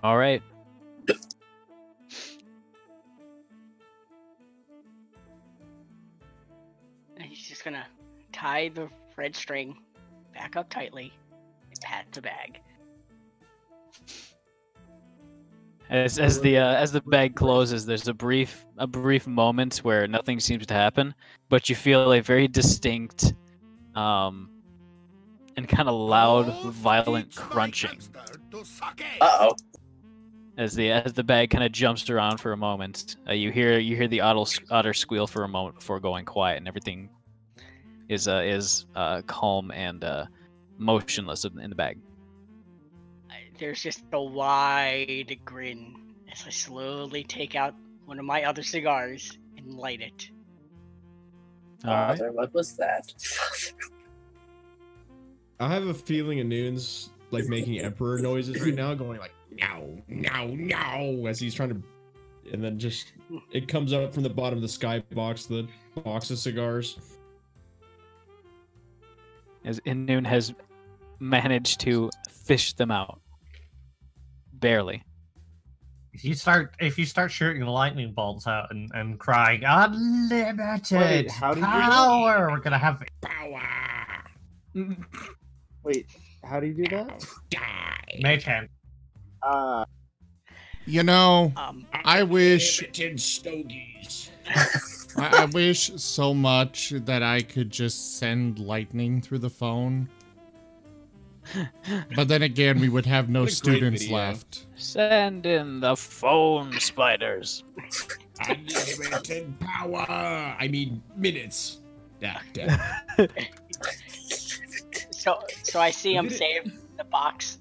All right. And he's just gonna tie the red string back up tightly and pat the bag. As the bag closes, there's a brief moment where nothing seems to happen, but you feel a very distinct, and kind of loud, violent crunching. Uh-oh. As the bag kind of jumps around for a moment, you hear the otter squeal for a moment before going quiet, and everything is calm and motionless in the bag. There's just a wide grin as I slowly take out one of my other cigars and light it. All right. Father, what was that? I have a feeling Anoon's like making emperor noises right now, going like no, no, no, as he's trying to, and then just it comes up from the bottom of the skybox, the box of cigars. As Innoon has managed to fish them out. Barely. If you start shooting lightning bolts out and crying unlimited Wait, how do you do that? power, we're gonna have Power. Wait, how do you do that? Mage Hand. You know, I wish Stogies. I wish so much that I could just send lightning through the phone. But then again, we would have no What a great students video. left. Send in the phone spiders. Unlimited power. I mean minutes. Yeah. So I see him save the box.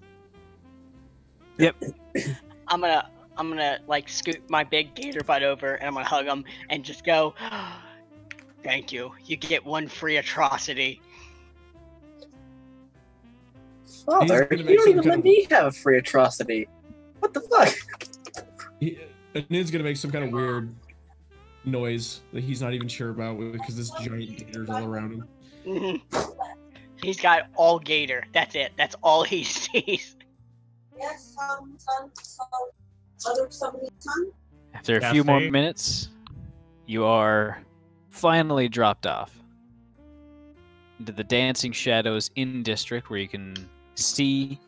Yep. I'm gonna like scoot my big gator butt over and I'm gonna hug him and just go, thank you. You get one free atrocity. Father, He's you gonna make don't some even kind let of- me have a free atrocity. What the fuck? Anoon's gonna make some kind of weird noise that he's not even sure about because this giant gator's all around him. Mhm. He's got all gator. That's it. That's all he sees. Yes, son. Other somebody's son? After a few more minutes, you are finally dropped off into the Dancing Shadows Inn district, where you can see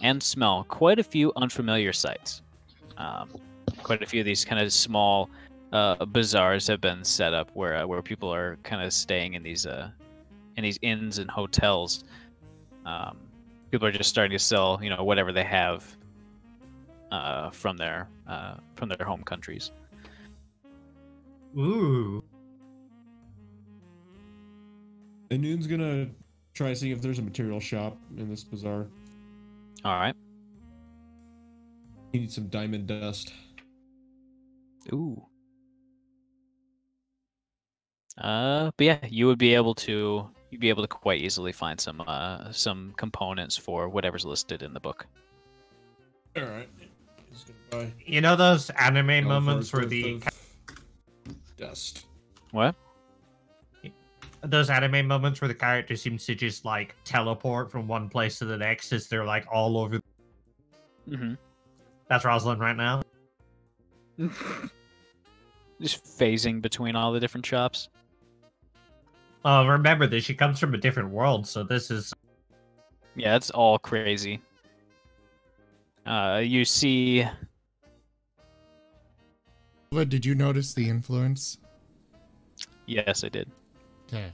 and smell quite a few unfamiliar sights. Quite a few of these kind of small bazaars have been set up where people are kind of staying in these inns and hotels. People are just starting to sell, whatever they have from their home countries. Ooh. And Noon's gonna try seeing if there's a material shop in this bazaar. All right. He needs some diamond dust. Ooh. But yeah, you'd be able to quite easily find some components for whatever's listed in the book. All right. He's gonna buy. You know those anime moments where dust. What? Those anime moments where the character seems to just like teleport from one place to the next as they're like all over. Mm-hmm. That's Rosalind right now. Just phasing between all the different shops. Remember that she comes from a different world, so this is... Yeah, it's all crazy. You see... Did you notice the influence? Yes, I did. Okay.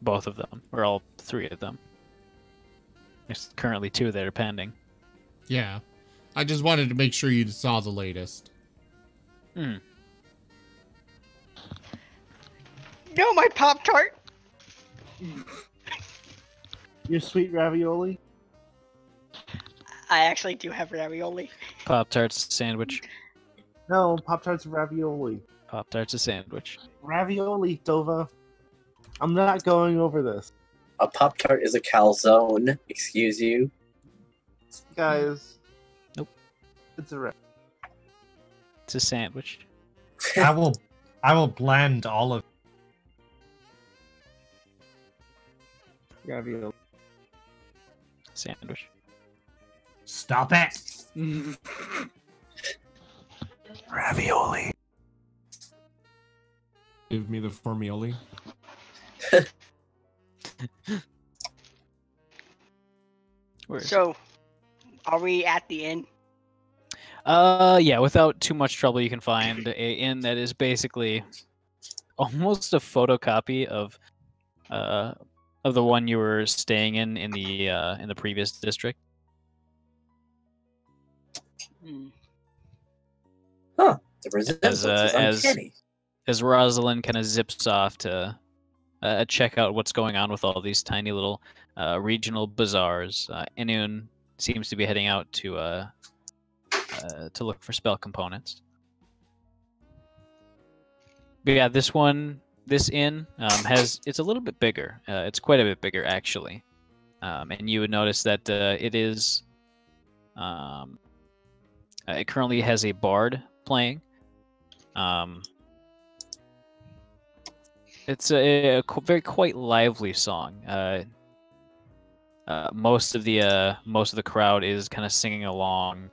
Both of them, or all three of them. There's currently 2 that are pending. Yeah. I just wanted to make sure you saw the latest. Hmm. No, my Pop-Tart! Your sweet ravioli? I actually do have ravioli. Pop-Tart's a sandwich. No, Pop-Tarts are ravioli. Pop-Tart's a sandwich. Ravioli, Dova. I'm not going over this. A Pop-Tart is a calzone. Excuse you. Guys. Nope. It's a It's a sandwich. I will blend all of... ravioli. Sandwich. Stop it! Ravioli. Give me the formioli. So, are we at the inn? Yeah, without too much trouble, you can find a inn that is basically almost a photocopy of the one you were staying in the previous district. Huh. The resemblance is uncanny. As Rosalind kind of zips off to check out what's going on with all these tiny little regional bazaars, Inun seems to be heading out to look for spell components. But yeah, this inn it's a little bit bigger. It's quite a bit bigger actually, and you would notice that it currently has a bard playing. It's a very quite lively song. Most of the crowd is kind of singing along,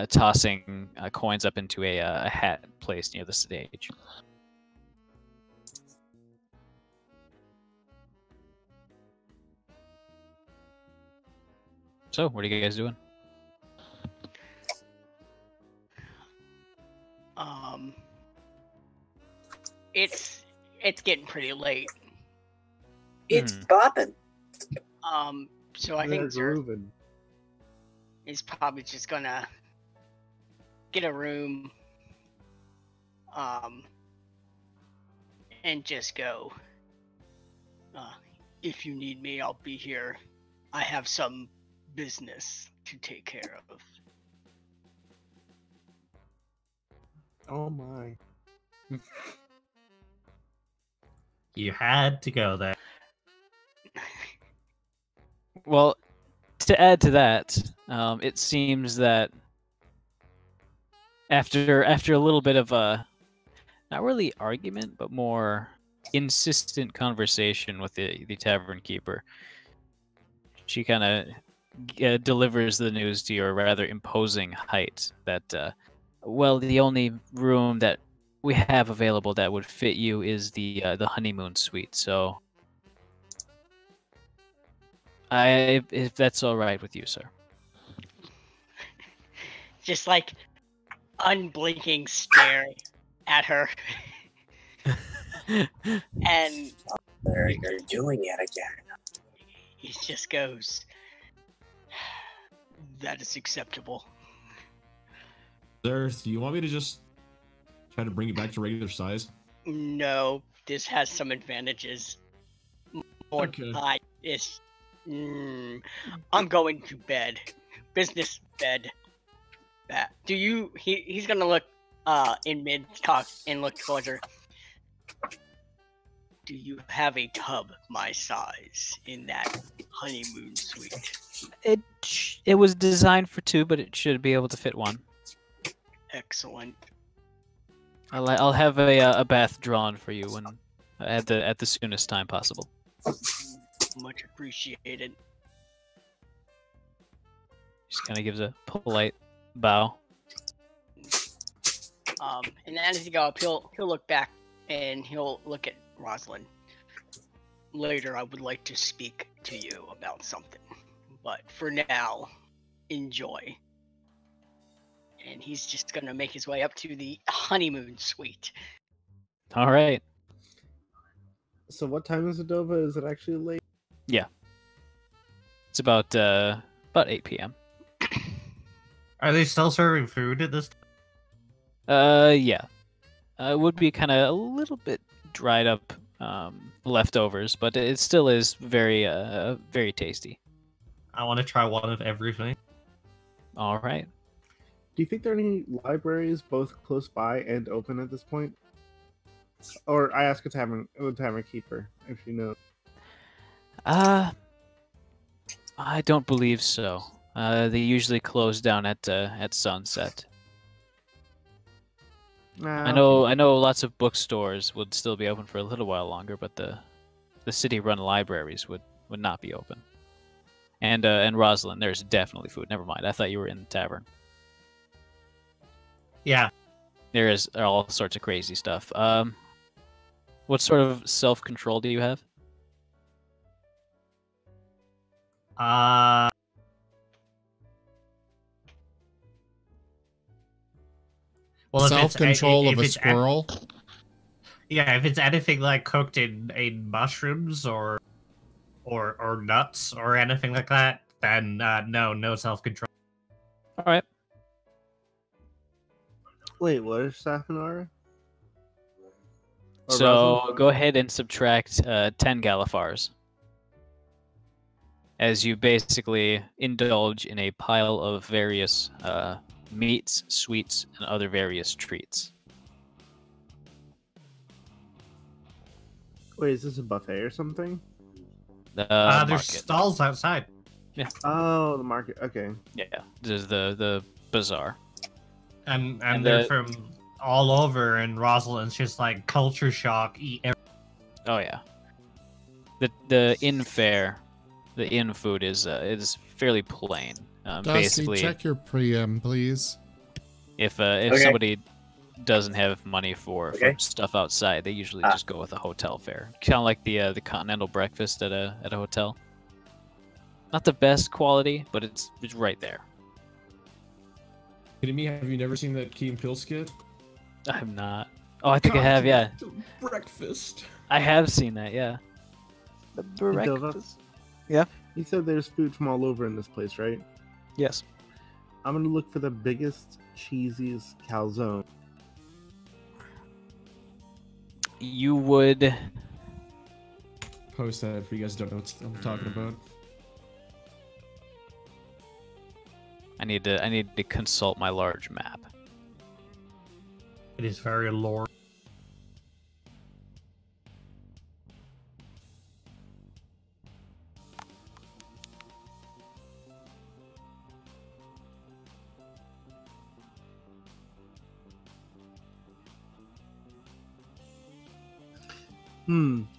tossing coins up into a hat placed near the stage. So, what are you guys doing? It's getting pretty late. It's bopping. So I think Zerth is probably just gonna get a room, and just go. If you need me, I'll be here. I have some business to take care of. Oh my. You had to go there. Well, to add to that, it seems that after a little bit of a, not really argument, but more insistent conversation with the tavern keeper, she kind of delivers the news to your rather imposing height that, well, the only room that we have available that would fit you is the honeymoon suite. So, if that's all right with you, sir. Just like unblinking stare at her. And There, you're doing it again. he just goes, that is acceptable. Sir, do you want me to just try to bring it back to regular size? No, this has some advantages. More Okay. I'm going to bed. Business bed. Do you? He's gonna look in mid talk and look towards her. Do you have a tub my size in that honeymoon suite? It was designed for 2, but it should be able to fit 1. Excellent. I'll have a bath drawn for you when at the soonest time possible. Much appreciated. Just kind of gives a polite bow. And then as you go up, he'll look back and he'll look at Rosalind. Later, I would like to speak to you about something, but for now, enjoy. And he's just gonna make his way up to the honeymoon suite. All right. So what time is it, Dova? Is it actually late? Yeah. It's about 8 p.m. Are they still serving food at this? Yeah. It would be kind of a little bit dried up leftovers, but it still is very very tasty. I want to try one of everything. All right. Do you think there are any libraries both close by and open at this point? Or I ask the tavern keeper if you know. I don't believe so. They usually close down at sunset. I know lots of bookstores would still be open for a little while longer, but the city-run libraries would not be open. And Rosalind, there's definitely food. Never mind. I thought you were in the tavern. Yeah. There is all sorts of crazy stuff. What sort of self-control do you have? Well, Self-control of a squirrel. Yeah, if it's anything like cooked in mushrooms or nuts or anything like that, then no self-control. All right. Wait, what is Safinara? So go ahead and subtract 10 Galifars. As you basically indulge in a pile of various meats, sweets, and other various treats. Wait, is this a buffet or something? There's Market. stalls outside. Yeah. Oh, the market. Okay. Yeah. There's the bazaar. And they're from all over, and Rosalind's just like culture shock. Oh yeah. The inn fare, the inn food is fairly plain. Dusty, Basically, check your preem, please. if Okay. somebody doesn't have money for Okay. stuff outside, they usually just go with a hotel fare. Kind of like the continental breakfast at a hotel. Not the best quality, but it's right there. Kidding me? Have you never seen that Key and Peele skit? I have not. Oh, I think I have. Yeah, Breakfast. I have seen that. Yeah. The Dova? breakfast. Yeah. You said there's food from all over in this place, right? Yes. I'm gonna look for the biggest, cheesiest calzone. You would. Post that if you guys don't know what I'm talking about. I need to consult my large map. It is very lore.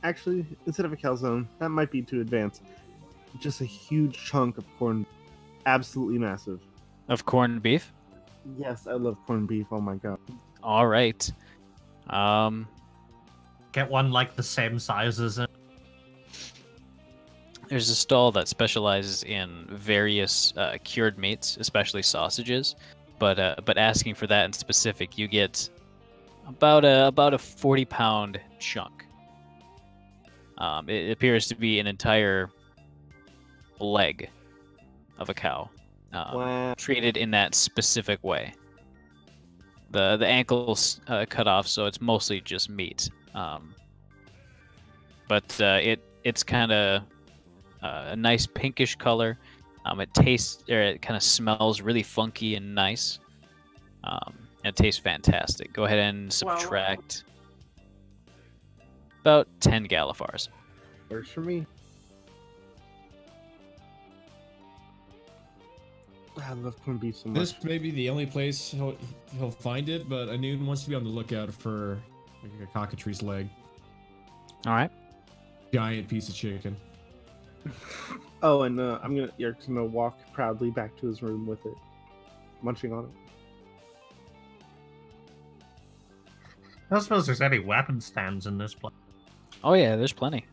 Actually, instead of a calzone, that might be too advanced. Just a huge chunk of corn. absolutely massive. Of corned beef? Yes, I love corned beef. Oh my god. All right. Get one like the same size as it. There's a stall that specializes in various cured meats, especially sausages. But asking for that in specific, you get about a 40-pound chunk. It appears to be an entire leg of a cow, Wow. treated in that specific way. The ankle's cut off, so it's mostly just meat. But it's kind of a nice pinkish color. It tastes, or it kind of smells really funky and nice. And it tastes fantastic. Go ahead and subtract about 10 Galifars. Works for me. I love corned beef so much. This may be the only place he'll find it, but Anun wants to be on the lookout for like a cockatrice leg. All right. Giant piece of chicken. Oh, and Yerk's gonna walk proudly back to his room with it, munching on it. I don't suppose there's any weapon stands in this place. Oh yeah, there's plenty.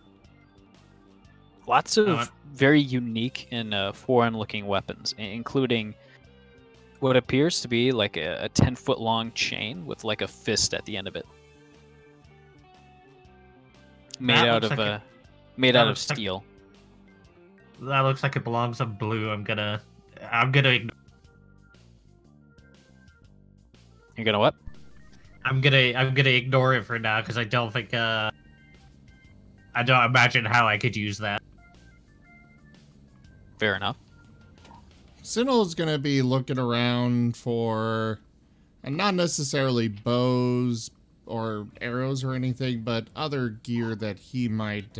Lots of very unique and foreign-looking weapons, including what appears to be like a 10-foot long chain with like a fist at the end of it, made out of steel. That looks like it belongs in blue. I'm gonna ignore. You're gonna what? I'm gonna ignore it for now because I don't think I don't imagine how I could use that. Fair enough. Tsinil's gonna be looking around for, and not necessarily bows or arrows or anything, but other gear that he might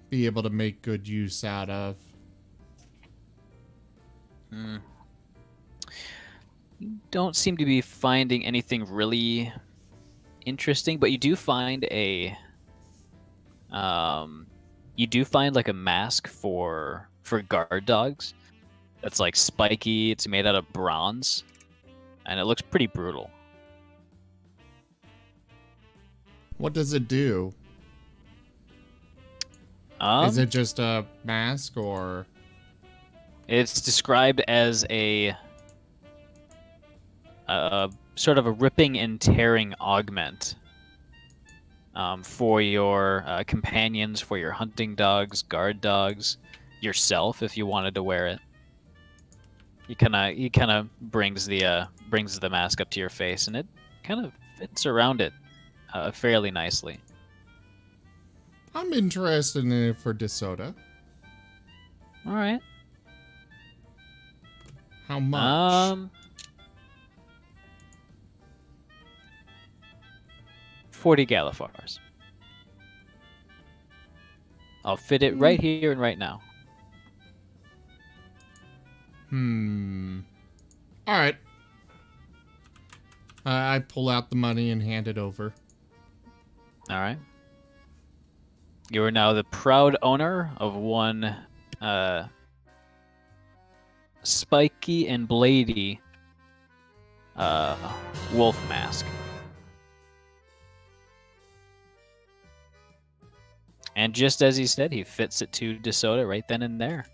be able to make good use out of. You don't seem to be finding anything really interesting, but you do find like a mask for guard dogs. That's like spiky. It's made out of bronze, and it looks pretty brutal. What does it do? Is it just a mask, or? It's described as a sort of a ripping and tearing augment for your companions, for your hunting dogs, guard dogs, yourself if you wanted to wear it. He kind of brings the mask up to your face, and it kind of fits around it fairly nicely. I'm interested in it for DeSoto. All right. How much? 40 Galifars. I'll fit it right here and right now. All right. I pull out the money and hand it over. All right. You are now the proud owner of one spiky and blady wolf mask. And just as he said, he fits it to DeSoto right then and there.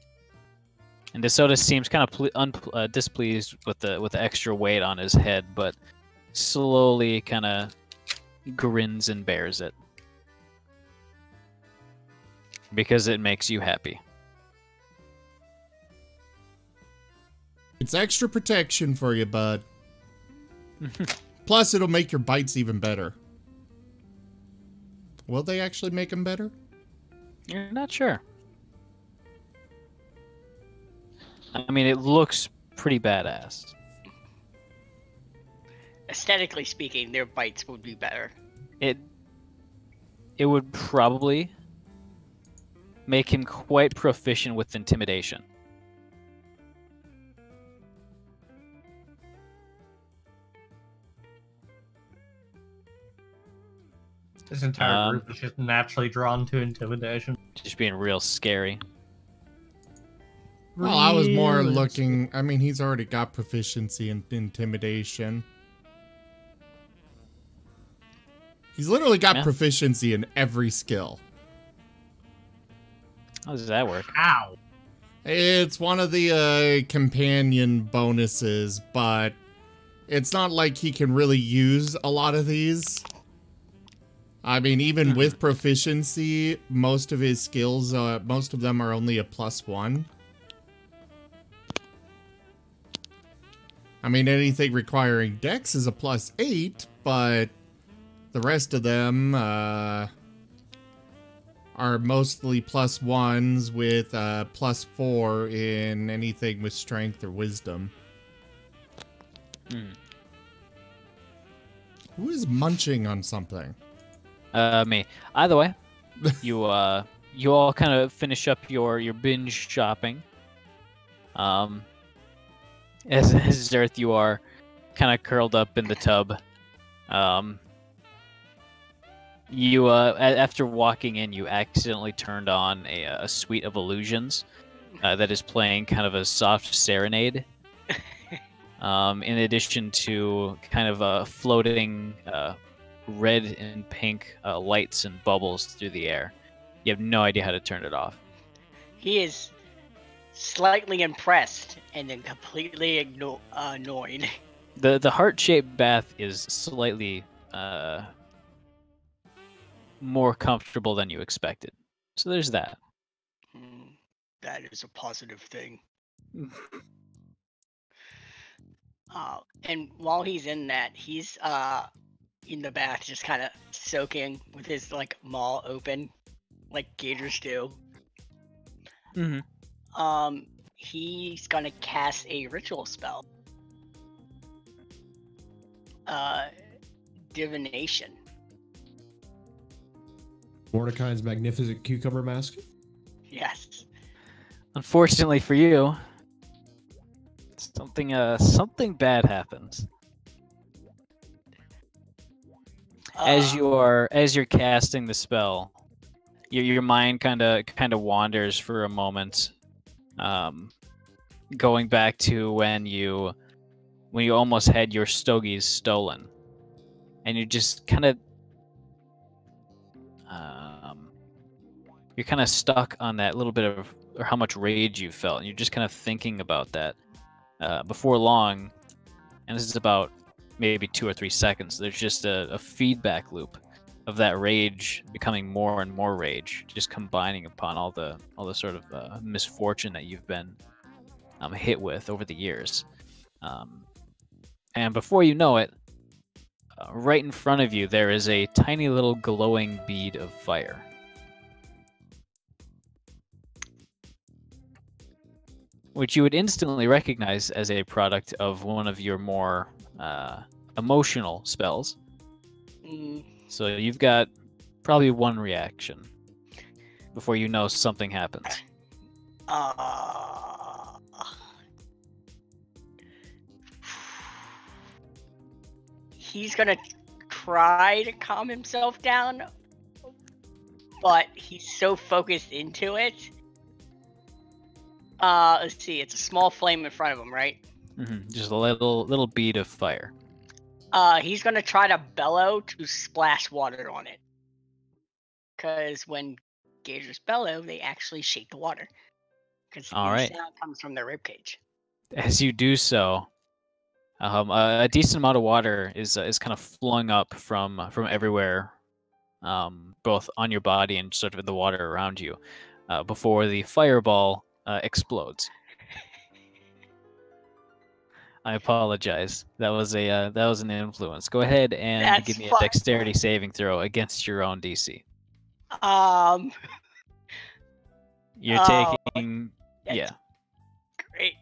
And DeSoto seems kind of displeased with the extra weight on his head, but slowly kind of grins and bears it. Because it makes you happy. It's extra protection for you, bud. Plus, it'll make your bites even better. Will they actually make them better? You're not sure. I mean, it looks pretty badass. Aesthetically speaking, their bites would be better. It would probably make him quite proficient with intimidation. This entire group is just naturally drawn to intimidation. Just being real scary. Well, I was more looking. I mean, he's already got proficiency in intimidation. He's literally got proficiency in every skill. How does that work? Ow. It's one of the companion bonuses, but it's not like he can really use a lot of these. I mean, even with proficiency, most of his skills, most of them are only a +1. I mean, anything requiring dex is a +8, but the rest of them are mostly +1s with +4 in anything with strength or wisdom. Who is munching on something? Me. Either way, you all kind of finish up your binge shopping. As Zerth, you are kind of curled up in the tub. You after walking in, you accidentally turned on a suite of illusions that is playing kind of a soft serenade. In addition to kind of floating red and pink lights and bubbles through the air. You have no idea how to turn it off. He is slightly impressed and then completely annoyed. The heart-shaped bath is slightly more comfortable than you expected. So there's that. That is a positive thing. And while he's in that, he's in the bath just kind of soaking with his like maw open like gators do. He's gonna cast a ritual spell. Divination. Mordecai's magnificent cucumber mask. Yes. Unfortunately for you, something bad happens. As you're casting the spell, your mind kind of wanders for a moment, going back to when you almost had your stogies stolen, and you just kind of you're kind of stuck on that little bit of or how much rage you felt, and you're just kind of thinking about that. Before long, and this is about maybe 2 or 3 seconds, there's just a feedback loop of that rage becoming more and more rage, just combining upon all the sort of misfortune that you've been hit with over the years. And before you know it, right in front of you, there is a tiny little glowing bead of fire. Which you would instantly recognize as a product of one of your more emotional spells. So you've got probably one reaction before you know something happens. He's gonna try to calm himself down, but he's so focused into it. Let's see, it's a small flame in front of him, right? Just a little bead of fire. He's gonna try to bellow to splash water on it. Because when gators bellow, they actually shake the water. Because the sound comes from their ribcage. As you do so, a decent amount of water is kind of flowing up from everywhere, both on your body and sort of in the water around you, before the fireball explodes. I apologize. That was an influence. Go ahead and give me a dexterity saving throw against your own DC. You're taking great.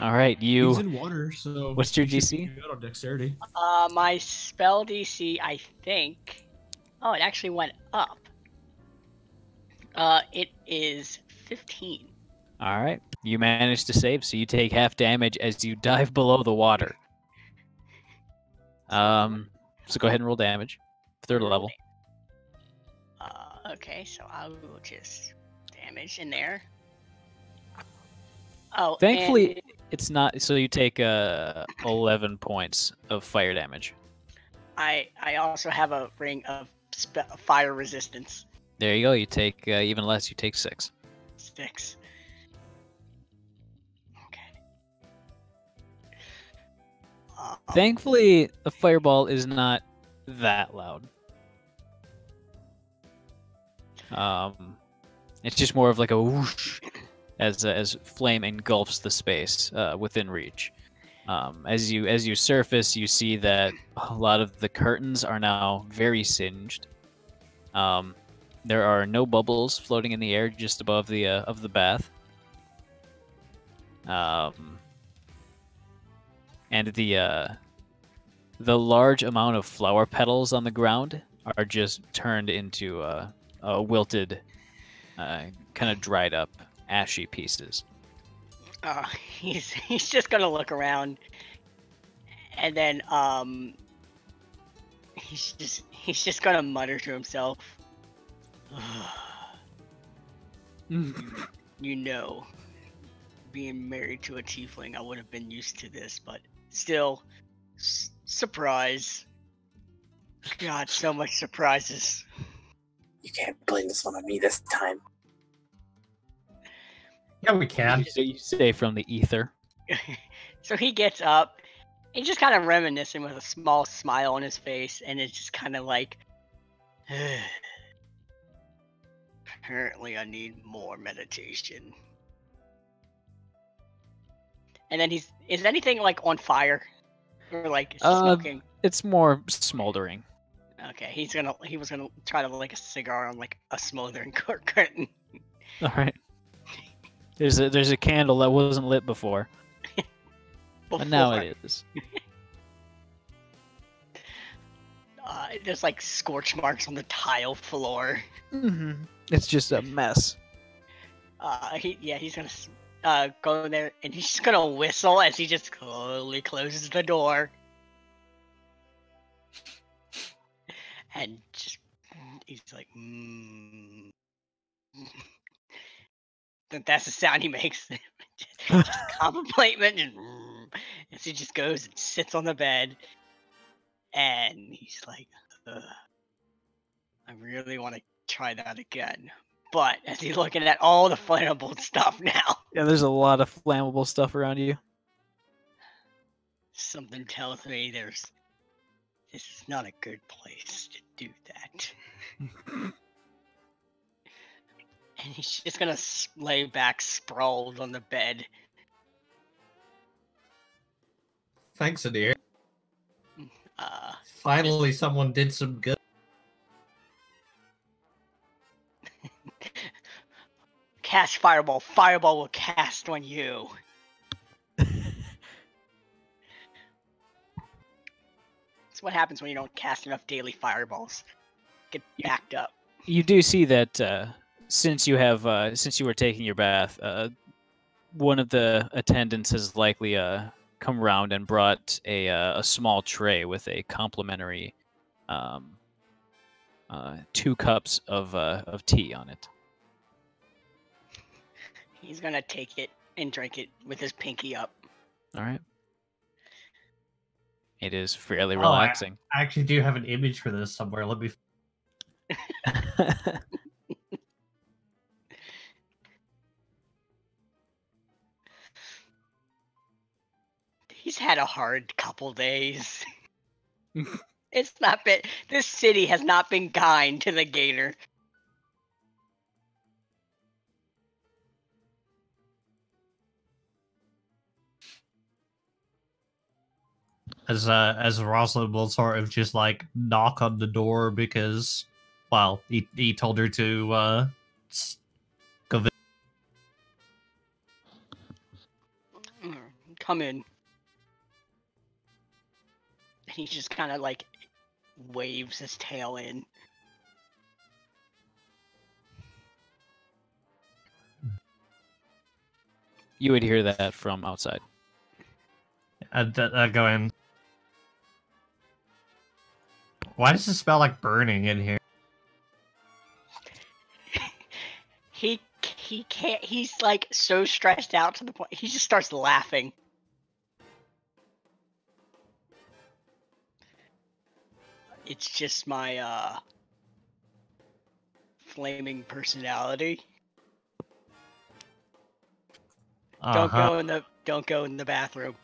All right, He's in water, so what's your DC? Good on dexterity. My spell DC, I think. Oh, it actually went up. It is 15. All right, you managed to save, so you take half damage as you dive below the water. So go ahead and roll damage, 3rd level. Okay, so I will just damage in there. Oh, Thankfully, and it's not. So you take 11 points of fire damage. I also have a ring of fire resistance. There you go. You take even less. You take 6. 6. Okay. Thankfully, the fireball is not that loud. It's just more of like a whoosh as flame engulfs the space within reach. As you surface, you see that a lot of the curtains are now very singed. There are no bubbles floating in the air just above the of the bath. And the large amount of flower petals on the ground are just turned into wilted, kind of dried up, ashy pieces. He's just gonna look around, and then he's just gonna mutter to himself. You know, being married to a tiefling, I would have been used to this, but still, surprise. God, so much surprises. You can't blame this one on me this time. Yeah, we can. So you say from the ether. So he gets up, and just kind of reminiscing with a small smile on his face, and it's just kind of like, apparently I need more meditation. And then is anything like on fire? Or like smoking? It's more smoldering. Okay, he was gonna try to light a cigar on like a smoldering curtain. All right. There's a candle that wasn't lit before. But now it is. There's like scorch marks on the tile floor. Mm-hmm. It's just a mess. He's gonna go in there and he's just gonna whistle as he just slowly closes the door. And just he's like, That's the sound he makes. just contemplation, and as he just goes and sits on the bed, and he's like, I really want to try that again. But as he's looking at all the flammable stuff now, Yeah, there's a lot of flammable stuff around you. something tells me this is not a good place to do that. And he's just gonna lay back sprawled on the bed. Thanks, Adir. Uh, Finally, someone did some good. Cast fireball. Fireball will cast on you. That's what happens when you don't cast enough daily fireballs. Get backed up. You do see that since you were taking your bath, one of the attendants has likely come around and brought a small tray with a complimentary 2 cups of tea on it. He's gonna take it and drink it with his pinky up. All right. It is fairly relaxing. I actually do have an image for this somewhere. Let me. He's had a hard couple days. It's not been. This city has not been kind to the gator. As Rosalind will sort of just like knock on the door because, well, he told her to go. Come in. And he just kind of like waves his tail in. You would hear that from outside. I'd go in. Why does it smell like burning in here? he can't. He's like so stressed out to the point he just starts laughing. It's just my flaming personality. Don't go in the bathroom.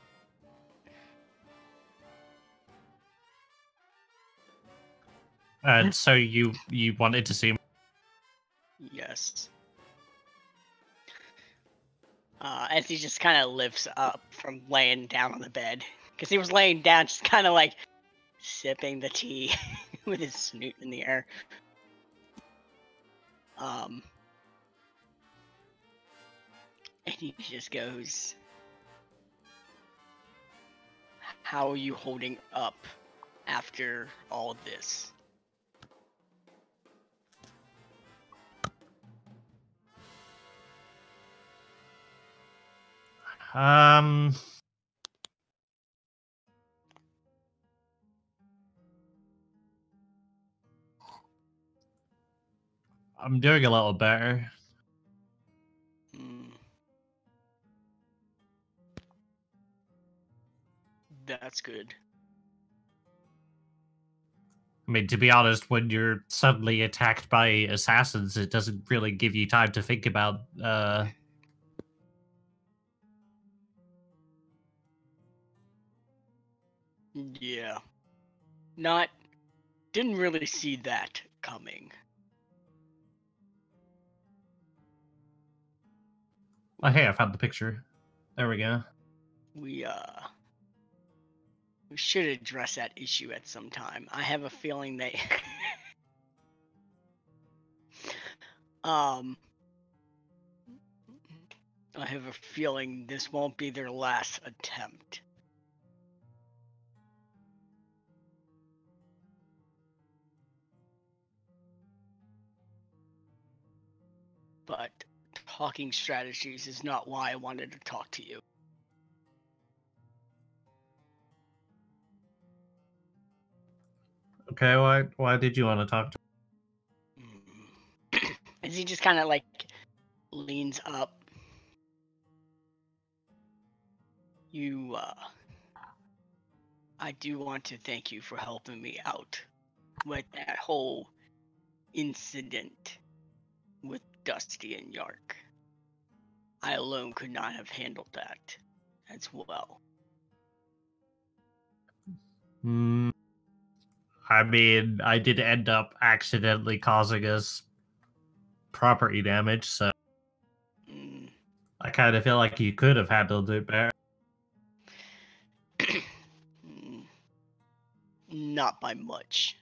And so you wanted to see him? Yes. As he just kind of lifts up from laying down on the bed, because he was laying down, just kind of like sipping the tea with his snoot in the air. And he just goes, "How are you holding up after all of this?" I'm doing a little better. That's good. I mean, to be honest, when you're suddenly attacked by assassins, it doesn't really give you time to think about, Yeah. Didn't really see that coming. Oh, hey, I found the picture. There we go. We should address that issue at some time. I have a feeling they I have a feeling this won't be their last attempt. But talking strategies is not why I wanted to talk to you. Okay, why did you want to talk to As he just kind of like leans up. I do want to thank you for helping me out with that whole incident with Dusty and Yark. I alone could not have handled that as well. I mean, I did end up accidentally causing us property damage, so I kind of feel like you could have handled it better. Not by much.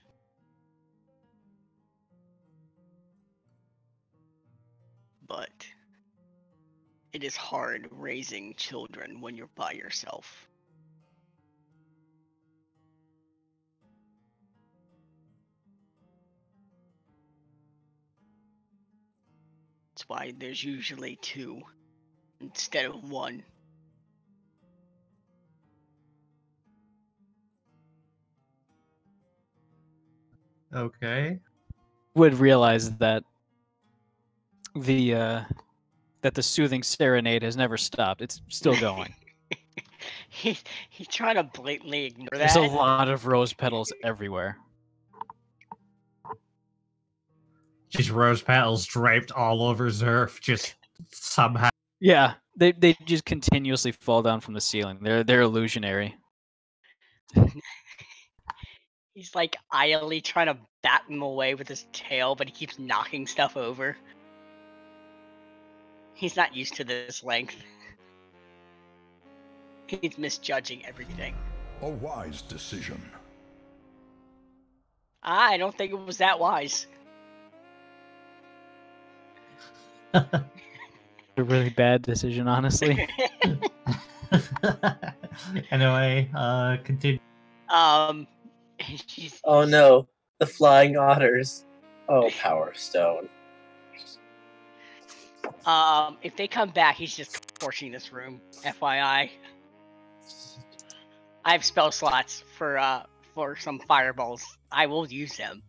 But it is hard raising children when you're by yourself. That's why there's usually 2 instead of 1. Okay. Would realize that the soothing serenade has never stopped. It's still going. He's trying to blatantly ignore There's that. a lot of rose petals everywhere. Just rose petals draped all over Zerf, just somehow. Yeah, they just continuously fall down from the ceiling. They're illusionary. He's like idly trying to bat him away with his tail, but he keeps knocking stuff over. He's not used to this length. He's misjudging everything. A wise decision. I don't think it was that wise. A really bad decision, honestly. Anyway, continue. Oh no, the flying otters. Oh, Power Stone. If they come back, he's just torching this room. FYI. I have spell slots for some fireballs. I will use them.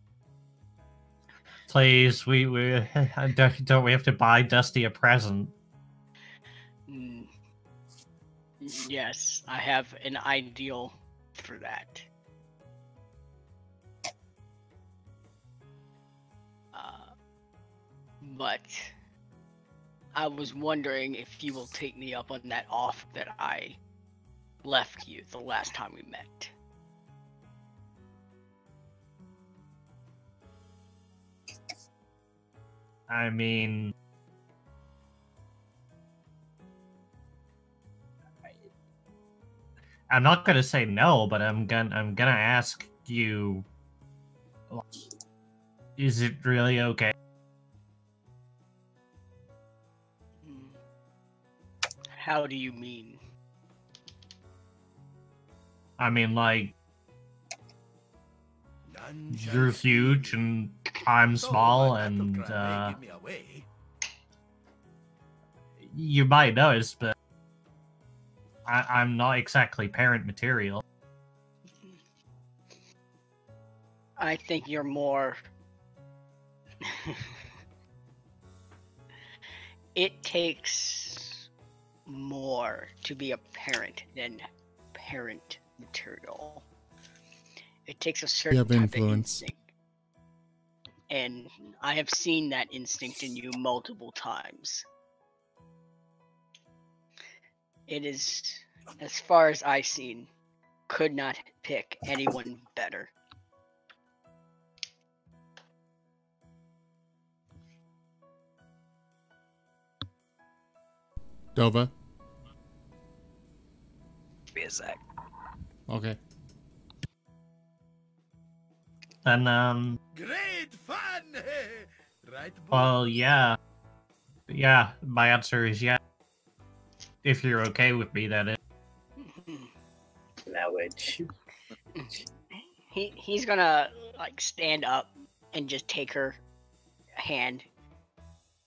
Please, we don't we have to buy Dusty a present? Mm, yes, I have an ideal for that. But I was wondering if you will take me up on that offer that I left you the last time we met. I mean, I'm not gonna say no, but I'm gonna ask you, is it really okay? How do you mean? I mean, like, None shall you're see huge you. and I'm So small, my and battlecry may give me away. you might notice, but I'm not exactly parent material. I think you're more... It takes more to be a parent than parent material. It takes a certain have type influence. of instinct. And I have seen that instinct in you multiple times. It is, as far as I've seen, could not pick anyone better. Dova. Be a sec. Okay. Then, Great fun! Right, boys? well, yeah. Yeah, my answer is yeah. If you're okay with me, that is. Now which? He's gonna like stand up and just take her hand.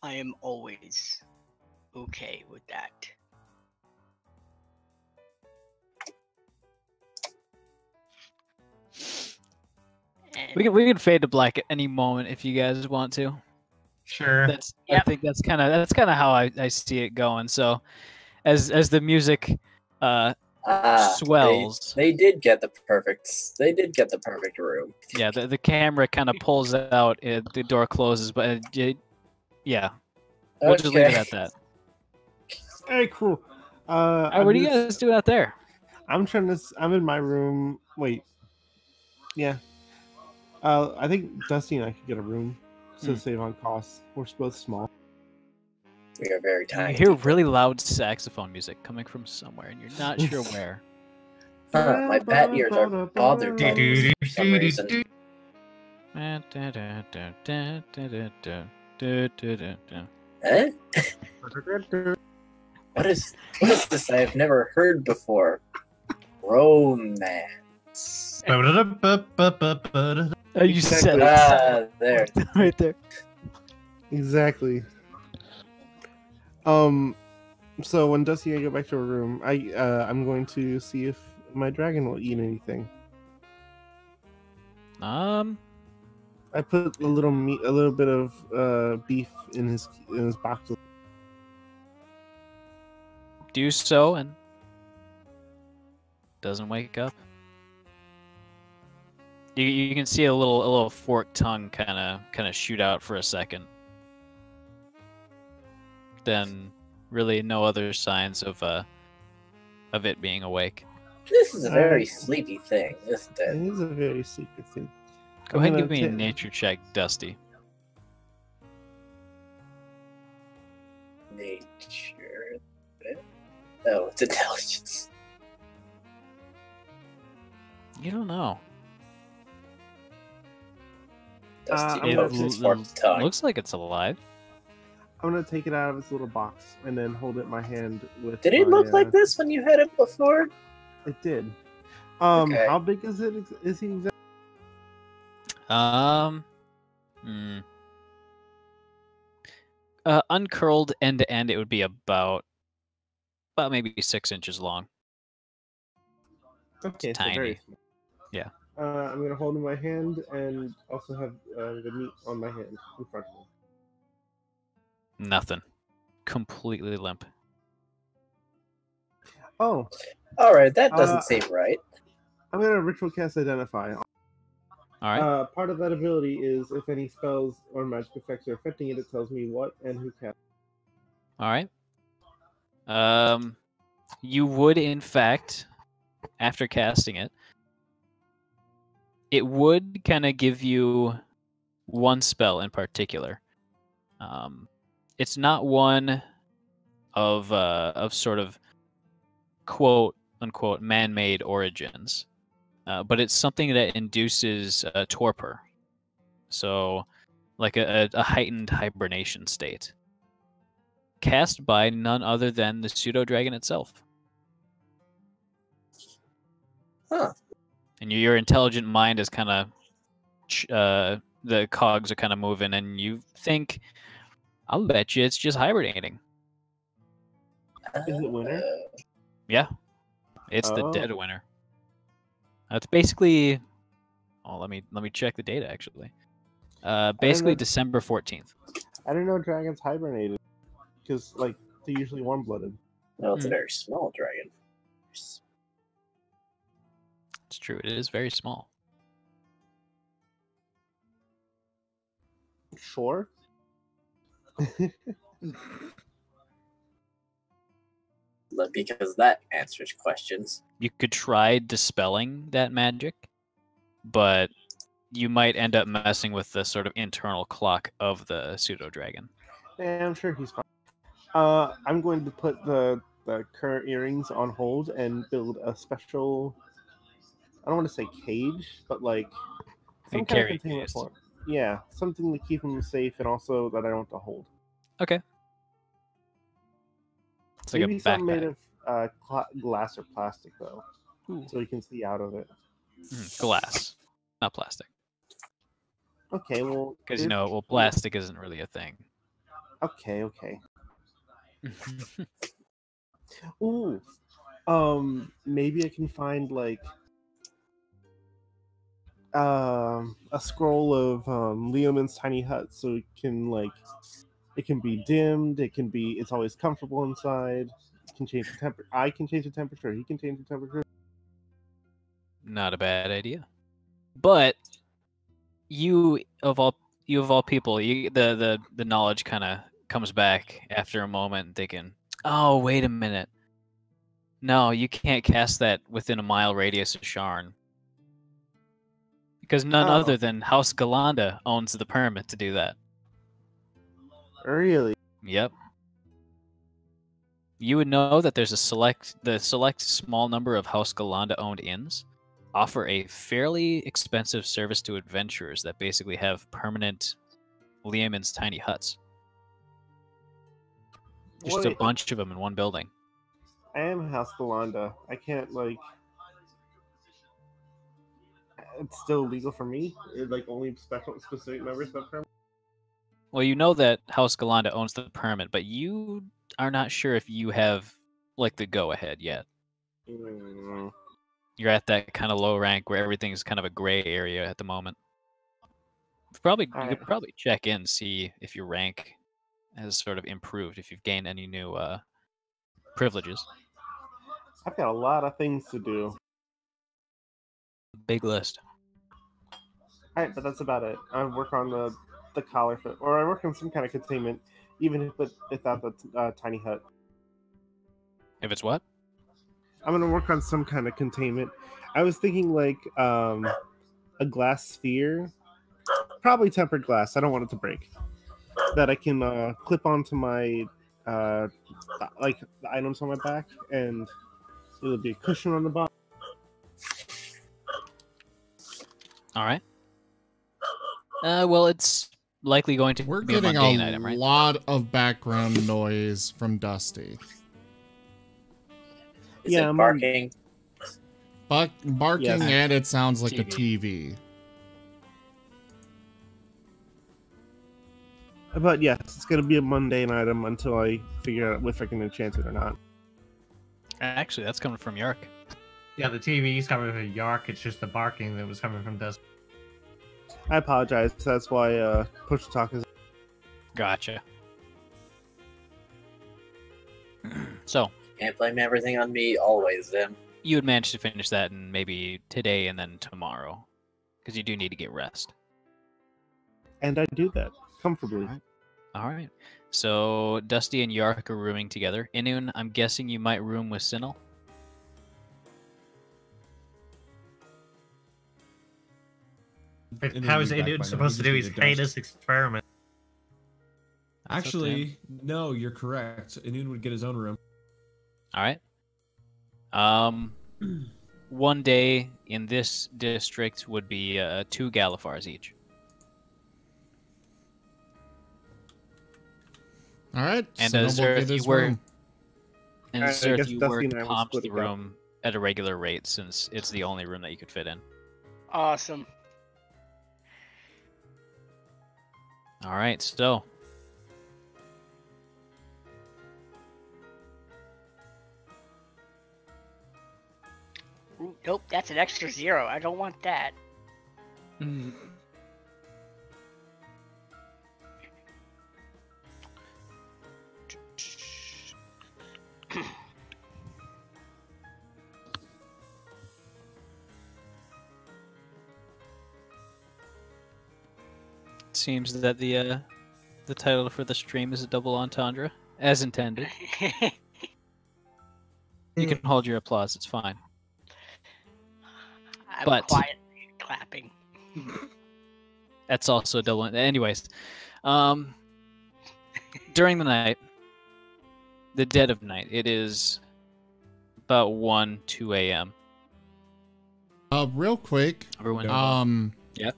I am always okay with that. And We can fade to black at any moment if you guys want to. Sure. That's Yep. I think that's kind of how I see it going. So, as the music swells, They did get the perfect. They did get the perfect room. yeah, the camera kind of pulls out, the door closes, but yeah, we'll just leave it at that. Hey, cool. Alright, what are you guys doing out there? I'm in my room. Wait. Yeah. I think Dusty and I could get a room to save on costs. We're both small. We are very You tiny. hear really loud saxophone music coming from somewhere, and you're not sure where. My bat ears are bothered by this for some reason. Eh? What is this I have never heard before? Romance. You said Ah, it there. right there. Exactly. So when Dusty and I go back to her room, I'm going to see if my dragon will eat anything. I put a little bit of beef in his box. Do so, and doesn't wake up. You can see a little forked tongue kind of shoot out for a second. Then really no other signs of it being awake. This is a very sleepy thing, isn't It it? is a very sleepy thing. Go ahead and give me a nature check, Dusty. Nature. Oh, it's intelligence. You don't know. Dusty It pokes his forked tongue. looks like it's alive. I'm gonna take it out of its little box and then hold it in my hand with. Did it my, look like this when you had it before? It did. Okay. How big is it? Is he exactly? Uncurled end to end, it would be about maybe 6 inches long. Okay, It's so tiny. very small. Yeah. I'm gonna hold in my hand and also have the meat on my hand in front of me. Nothing. Completely limp. Oh, Alright, that Uh, doesn't seem right. I'm gonna ritual cast Identify. All right. Part of that ability is if any spells or magic effects are affecting it, it tells me what and who cast. All right. You would, in fact, after casting it, it would kind of give you one spell in particular. It's not one of sort of quote unquote man-made origins, but it's something that induces torpor, so like a heightened hibernation state, cast by none other than the pseudo dragon itself. Huh. And your intelligent mind is kind of the cogs are kind of moving, and you think, I'll bet you it's just hibernating. Is it winter? Yeah, it's the dead Oh. winter. It's basically. Oh, let me check the data actually. Basically know. December 14th. I didn't know dragons hibernated because like they're usually warm-blooded. No, it's a very small dragon. It's true. It is very small. Sure. Because that answers questions. You could try dispelling that magic, but you might end up messing with the sort of internal clock of the pseudo dragon. Yeah, I'm sure he's fine. I'm going to put the current earrings on hold and build a special. I don't want to say cage, but like some kind of carry containment case. for him. Yeah, something to keep him safe and also that I don't have to hold. Okay. It's like Maybe a something made backpack. of glass or plastic though, so you can see out of it. Glass, not plastic. Okay, well, Because plastic isn't really a thing. Okay. Ooh, maybe I can find like a scroll of Leoman's tiny hut, so it can be dimmed. It's always comfortable inside. It can change the temperature. I can change the temperature. He can change the temperature. Not a bad idea. But you of all people, the knowledge kind of comes back after a moment, thinking, "Oh, wait a minute. No, you can't cast that within a mile radius of Sharn, because none other than House Galanda owns the permit to do that." Really? Yep. You would know that there's the select small number of House Galanda owned inns offer a fairly expensive service to adventurers that basically have permanent Leoman's tiny huts. Just a bunch of them in one building. I am House Galanda. I can't it's still illegal for me? Only specific members of permit? Well, you know that House Galanda owns the permit, but you are not sure if you have the go-ahead yet. Mm. You're at that kind of low rank where everything's kind of a gray area at the moment. You could probably check in, see if your rank has sort of improved, if you've gained any new privileges. I've got a lot of things to do. Big list. Alright, but that's about it. I work on the collar or I work on some kind of containment, even if without the tiny hut. If it's what? I'm gonna work on some kind of containment. I was thinking a glass sphere, probably tempered glass. I don't want it to break. That I can clip onto my the items on my back, and it'll be a cushion on the bottom. All right. Well, it's likely going to We're be a getting mundane item, right? lot of background noise from Dusty. Is it barking? Barking, Yes. and it sounds like a TV. But yes, it's gonna be a mundane item until I figure out if I can enchant it or not. Actually, that's coming from Yark. Yeah, the TV's coming from York. It's just the barking that was coming from Dusty. I apologize. That's why push to talk is. Gotcha. So Can't blame everything on me always, then. you would manage to finish that in maybe today and then tomorrow, because you do need to get rest. And I do that comfortably. All right. So Dusty and Yark are rooming together. Inun, I'm guessing you might room with Tsinil. And then How is be back Inun by supposed to now. do He his just need to dust. heinous experiment? Actually, no, you're correct. Inun would get his own room. All right. One day in this district would be 2 Galifars each. All right. And Tsinil will Zerth, get his you were room. and Alright, I Zerth, guess you Dusty were and I will comp split the it up. room at a regular rate since it's the only room that you could fit in. Awesome. All right, so Ooh, nope, that's an extra 0. I don't want that. it seems that the title for the stream is a double entendre, as intended. You can hold your applause; it's fine. I'm But- quietly clapping. That's also a double. Anyways, during the night, the dead of night, it is about 2 a.m. Real quick, Everyone, Yep.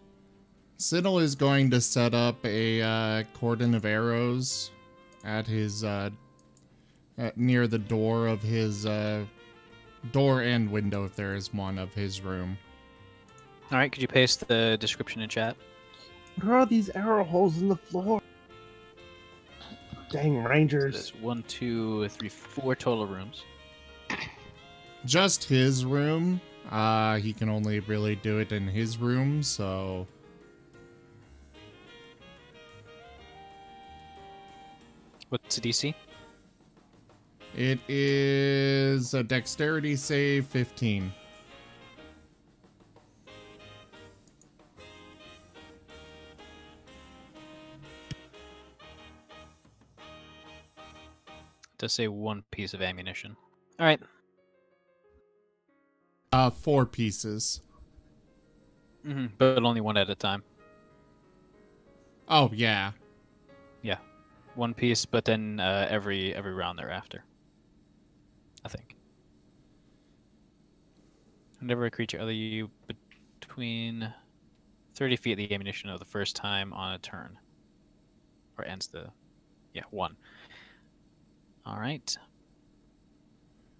Tsinil is going to set up a cordon of arrows at his near the door of his door and window, if there is one, of his room. all right. Could you paste the description in chat? What are all these arrow holes in the floor? Dang So rangers. there's 1, 2, 3, 4 total rooms. Just his room. He can only really do it in his room, so What's the DC? it is a dexterity save 15. To say 1 piece of ammunition. All right. 4 pieces. But only 1 at a time. Oh yeah. 1 piece, but then every round thereafter. I think. Whenever a creature other you between 30 feet of the ammunition of the first time on a turn. Or ends the 1. Alright.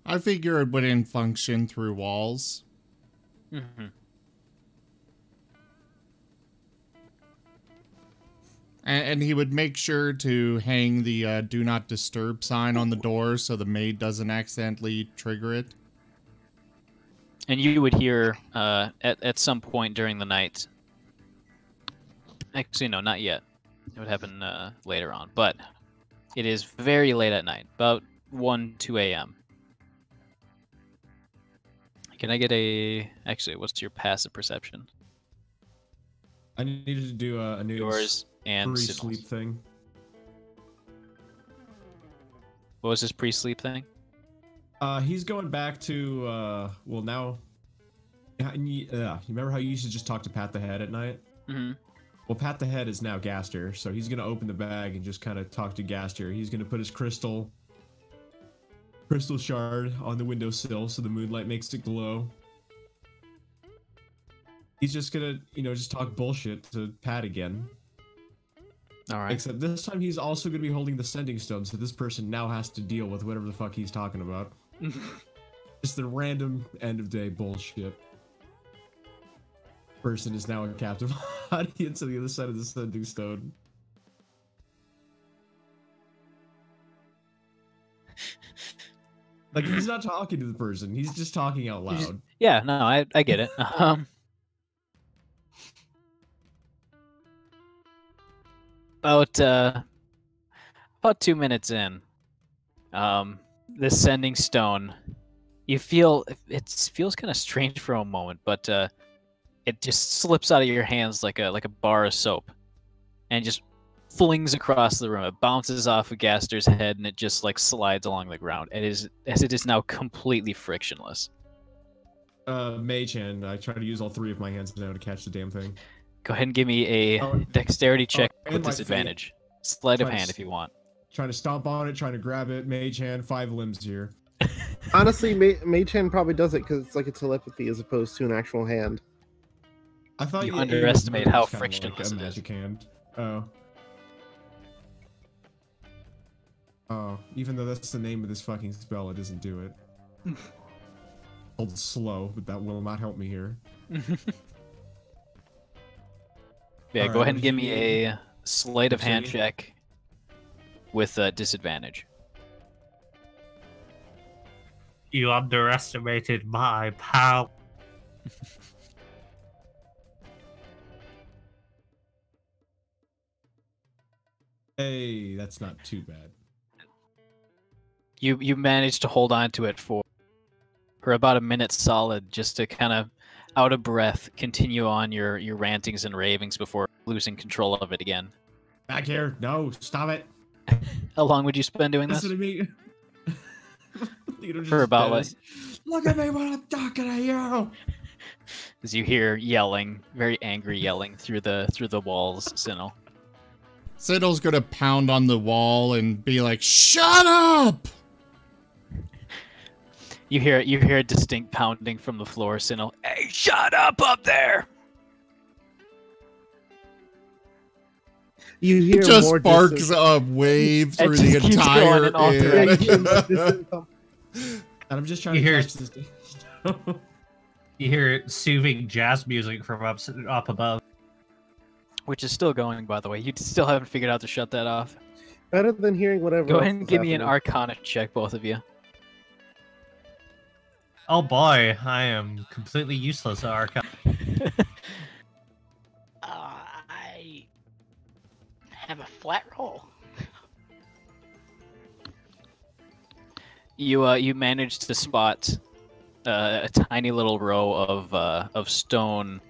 I figure it wouldn't function through walls. And he would make sure to hang the do not disturb sign on the door so the maid doesn't accidentally trigger it. And you would hear at some point during the night. Actually, no, not yet. It would happen later on. But it is very late at night, about 1, 2 a.m. Can I get a... Actually, what's your passive perception? I needed to do a new Yours and pre-sleep Tsinil's. thing. What was his pre-sleep thing? He's going back to well now. You remember how you used to just talk to Pat the Head at night? Mm-hmm. Well, Pat the Head is now Gaster, so he's gonna open the bag and just kind of talk to Gaster. He's gonna put his crystal shard on the windowsill so the moonlight makes it glow. He's just gonna, just talk bullshit to Pat again. All right. Except this time he's also gonna be holding the sending stone, so this person now has to deal with whatever the fuck he's talking about. Just the random end of day bullshit. Person is now a captive audience on the other side of the sending stone. Like he's not talking to the person; he's just talking out loud. Yeah, no, I get it. About 2 minutes in, this sending stone, you feel it feels kind of strange for a moment, but it just slips out of your hands like a bar of soap, and just flings across the room. It bounces off of Gaster's head, and it just like slides along the ground. It is now completely frictionless. Mei-chan, I try to use all 3 of my hands now to catch the damn thing. Go ahead and give me a dexterity check and with my disadvantage. Sleight of Try to hand if you want. Trying to stomp on it, trying to grab it. Mei-chan, 5 limbs here. Honestly, Mei-chan probably does it because it's like a telepathy as opposed to an actual hand. I thought You you underestimate how kinda frictionless like a it is. magic hand. Oh. Oh, even though that's the name of this fucking spell, it doesn't do it. Hold slow, but that will not help me here. Yeah, Alright, go ahead what and did give you me need? a sleight of hand Dexterity? check with disadvantage. You underestimated my power. Hey, that's not too bad. You managed to hold on to it for about a minute solid, just to kind of, out of breath, continue on your rantings and ravings before losing control of it again. Back here. No, stop it. How long would you spend doing this? Listen to me. Theodore For just about like, says, look at me when I'm talking to you. as you hear yelling, very angry yelling through the walls, Tsinil. Sinil's gonna pound on the wall and be like, "Shut up!" You hear a distinct pounding from the floor, Tsinil. Hey, shut up there! You hear It just more sparks a wave through just the keeps entire going in all inn. Yeah, you hear more distant And I'm just trying You to hear- catch this. You hear soothing jazz music from up above. Which is still going, by the way. You still haven't figured out to shut that off. better than hearing whatever. Go else ahead and is give me an happening. Arcana check, both of you. Oh boy, I am completely useless at Arcana. I have a flat roll. You managed to spot a tiny little row of stone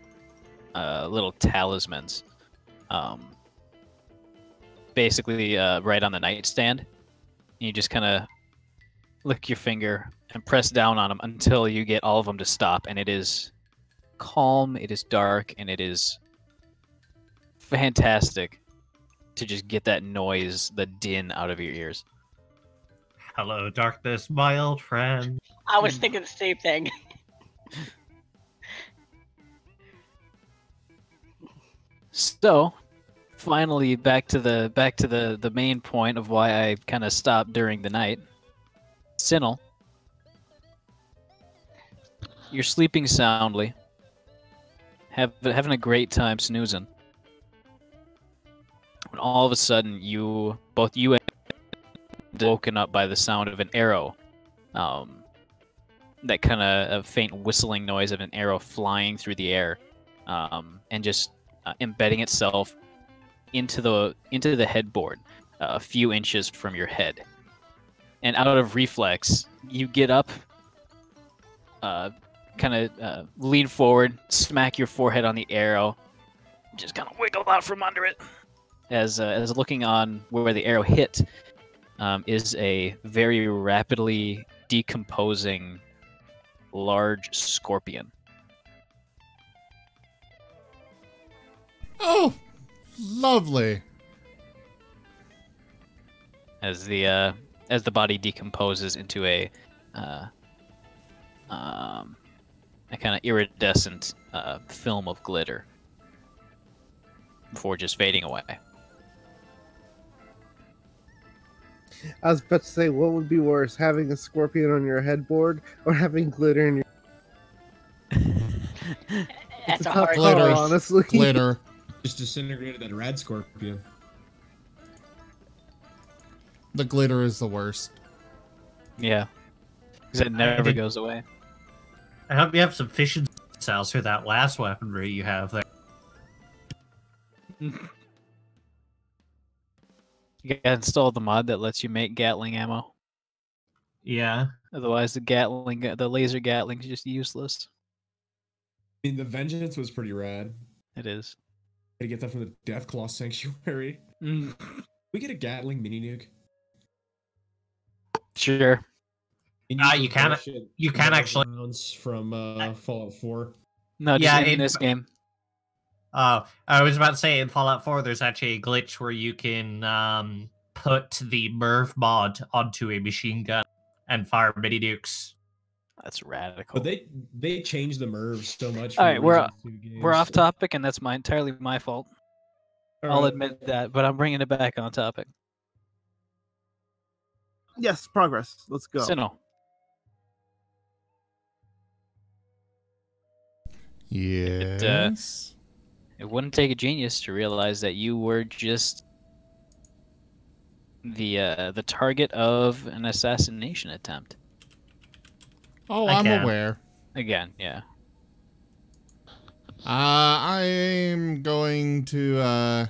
little talismans, basically right on the nightstand. And you just kind of lick your finger and press down on them until you get all of them to stop, and it is calm, it is dark, and it is fantastic to just get that noise, the din out of your ears. Hello, darkness, my old friend. I was thinking the same thing. So, finally, back to the main point of why I kind of stopped during the night. Tsinil, you're sleeping soundly, having a great time snoozing. When all of a sudden, both you and woken up by the sound of an arrow. That kind of faint whistling noise of an arrow flying through the air, and just embedding itself into the headboard, a few inches from your head. And out of reflex, you get up, kind of lean forward, smack your forehead on the arrow, just kind of wiggle out from under it. As looking on where the arrow hit, is a very rapidly decomposing large scorpion. Oh, lovely. As the body decomposes into a kind of iridescent film of glitter before just fading away. I was about to say, what would be worse, having a scorpion on your headboard or having glitter in your? That's It's a a tough hard Glitter. call, choice. honestly. Glitter. Just disintegrated that rad scorpion. The glitter is the worst. Yeah. Because it never goes away. I hope you have sufficient cells for that last weaponry you have there. You gotta install the mod that lets you make Gatling ammo. Yeah. Otherwise, the laser Gatling's just useless. I mean, the Vengeance was pretty rad. It is. Gotta get that from the Deathclaw Sanctuary. We get a Gatling mini nuke. Sure. You can actually from Fallout 4. No, just Yeah, in this game. I was about to say in Fallout 4, there's actually a glitch where you can put the MIRV mod onto a machine gun and fire mini nukes. That's radical. But they changed the MIRV so much. All right, we're off topic, and that's entirely my fault. I'll admit that, but I'm bringing it back on topic. Yes, progress. Let's go. Tsinil. Yes. It wouldn't take a genius to realize that you were just the target of an assassination attempt. Oh, I'm aware. Again, yeah. I'm going to,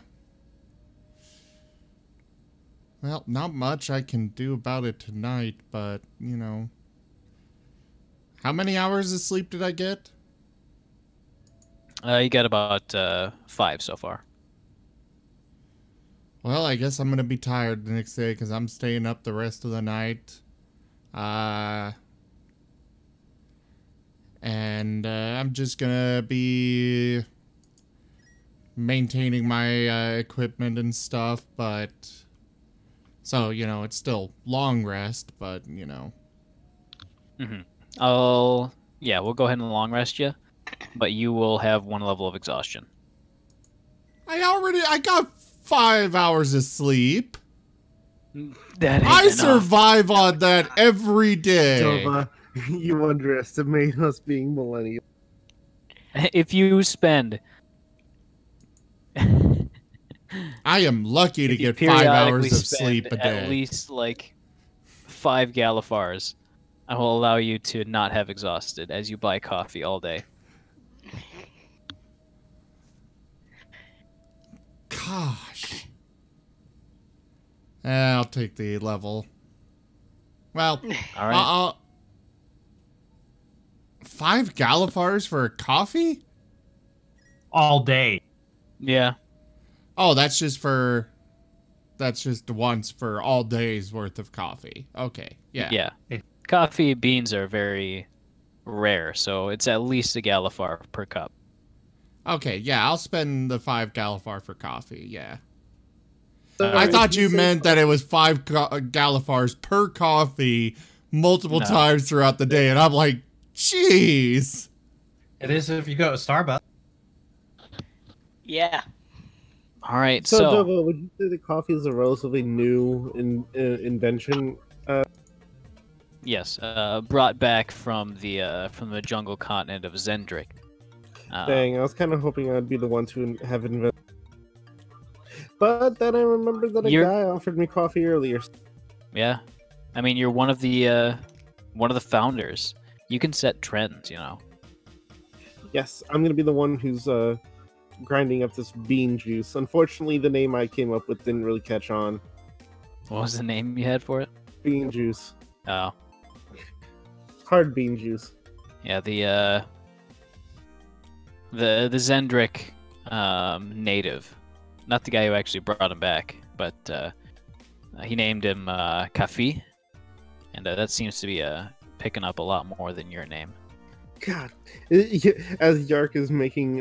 well, not much I can do about it tonight, but, you know. How many hours of sleep did I get? You got about 5 so far. Well, I guess I'm going to be tired the next day because I'm staying up the rest of the night. And I'm just gonna be maintaining my equipment and stuff, but so, you know, it's still long rest, but, you know. Yeah, we'll go ahead and long rest you, but you will have 1 level of exhaustion. I got 5 hours of sleep. That I survive on that every day. Tova, you underestimate us being millennials. If you spend... I am lucky to get 5 hours of sleep a day. At least, like, 5 Galifars. I will allow you to not have exhausted as you buy coffee all day. Gosh. I'll take the level. Well, all right. 5 Galifars for a coffee? All day. Yeah. Oh, that's just once for all days worth of coffee. Okay, yeah. Yeah. Coffee beans are very rare, so it's at least a Galifar per cup. Okay, yeah, I'll spend the 5 Galifar for coffee, yeah. I thought you meant that it was 5 Galifars per coffee multiple times throughout the day, and I'm like, jeez. It is if you go to Starbucks. Yeah. All right, so Dova, would you say that coffee is a relatively new invention? Yes, brought back from the jungle continent of Zendrick. Dang, I was kind of hoping I'd be the one to have invented. But then I remembered that a guy offered me coffee earlier. Yeah, I mean, you're one of the founders. You can set trends, you know. Yes, I'm gonna be the one who's grinding up this bean juice. Unfortunately, the name I came up with didn't really catch on. What was the name you had for it? Bean juice. Oh. Hard bean juice. Yeah, the Zendrick native. Not the guy who actually brought him back, but he named him Kafi, and that seems to be picking up a lot more than your name. God, as Yark is making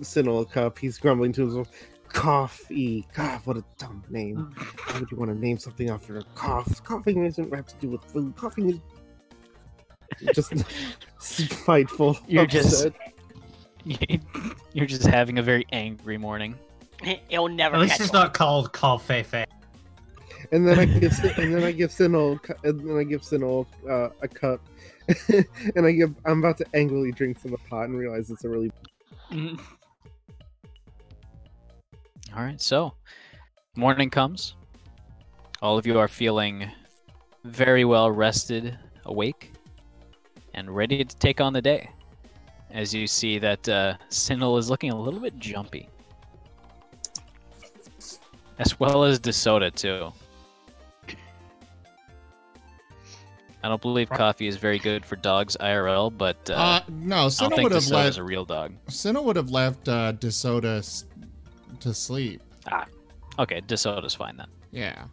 Tsinil a cup, he's grumbling to himself, "Coffee. God, what a dumb name. Why would you want to name something after a cough? Coughing doesn't have to do with food. Coughing is just spiteful. You're upset. You're just having a very angry morning. It'll never. At least it's not called Fefe. And then I give Tsinil a cup, and I'm about to angrily drink from the pot and realize it's a really. All right, so morning comes. All of you are feeling very well rested, awake and ready to take on the day. As you see that Tsinil is looking a little bit jumpy. As well as DeSoda, too. I don't believe coffee is very good for dogs IRL, but no, I don't Sinnoh think would have DeSoda's let a real dog. Sinnoh would have left DeSoda to sleep. Ah, okay, DeSoda's fine then. Yeah.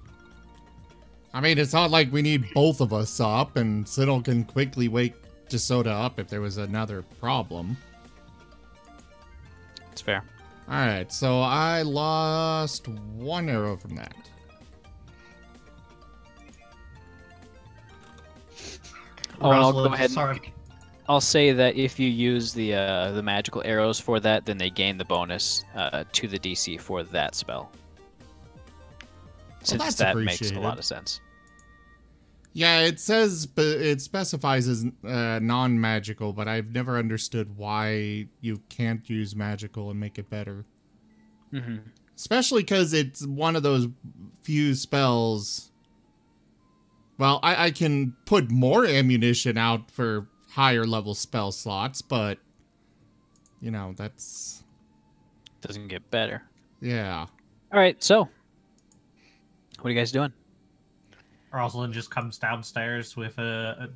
I mean, it's not like we need both of us up, and Sinnoh can quickly wake DeSoda up if there was another problem. It's fair. Alright, so I lost 1 arrow from that. Oh, and I'll Rosalind, go ahead. sorry. I'll say that if you use the magical arrows for that, then they gain the bonus to the DC for that spell. Since that's that makes a appreciated. lot of sense. Yeah, it says, but it specifies as non-magical, but I've never understood why you can't use magical and make it better. Mm-hmm. Especially because it's one of those few spells. Well, I can put more ammunition out for higher level spell slots, but, you know, that's... Doesn't get better. Yeah. All right, so what are you guys doing? Rosalind just comes downstairs with a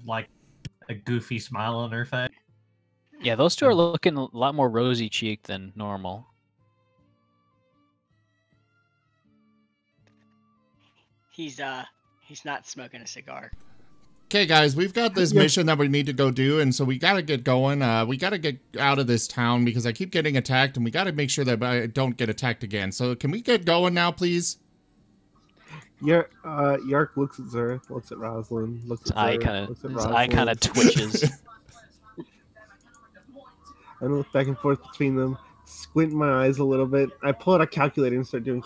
goofy smile on her face. Yeah, those two are looking a lot more rosy cheeked than normal. He's not smoking a cigar. Okay, guys, we've got this mission that we need to go do, and so we gotta get going. We gotta get out of this town because I keep getting attacked, and we gotta make sure that I don't get attacked again. So can we get going now, please? Yark looks at Zerth, looks at Rosalind, looks at Zerth, looks at His eye kind of Rosalind. twitches. I look back and forth between them, squint my eyes a little bit. I pull out a calculator and start doing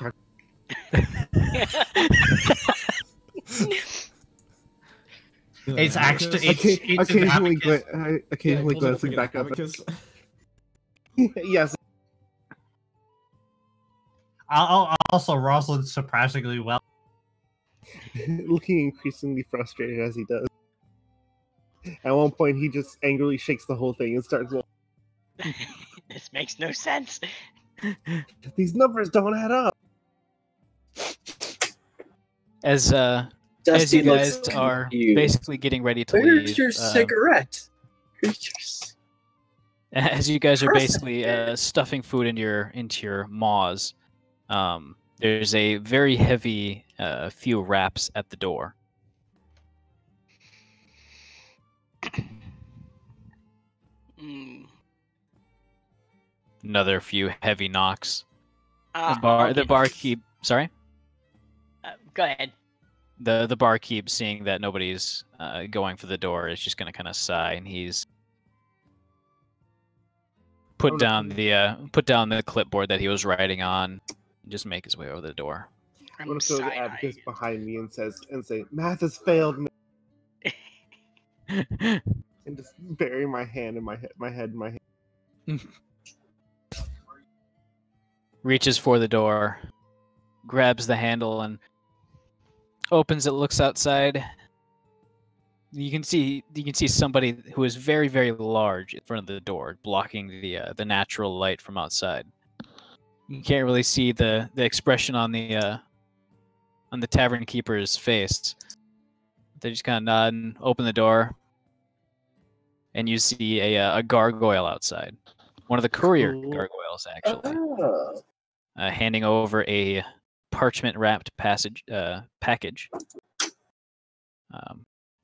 It's actually it's occasionally an occasionally glancing back up. Yes. I'll also Rosalind's surprisingly well. Looking increasingly frustrated as he does. At one point, he just angrily shakes the whole thing and starts. This makes no sense. These numbers don't add up. As Dusty you looks guys are confused. basically getting ready to Where's leave, your cigarette? as you guys are basically stuffing food into your maws, there's a very heavy few raps at the door. Another few heavy knocks. The barkeep. Sorry. Go ahead. The barkeep, seeing that nobody's going for the door, is just gonna kind of sigh, and he's put down the clipboard that he was writing on, and just make his way over the door. I'm gonna throw the abacus behind me and say, "Math has failed me," and just bury my hand in my head in my hand. Reaches for the door, grabs the handle, and opens it. Looks outside. You can see somebody who is very, very large in front of the door, blocking the natural light from outside. You can't really see the expression on the tavern keeper's face. They just kind of nod and open the door, and you see a gargoyle outside. One of the courier gargoyles, actually. Oh. Handing over a parchment-wrapped package.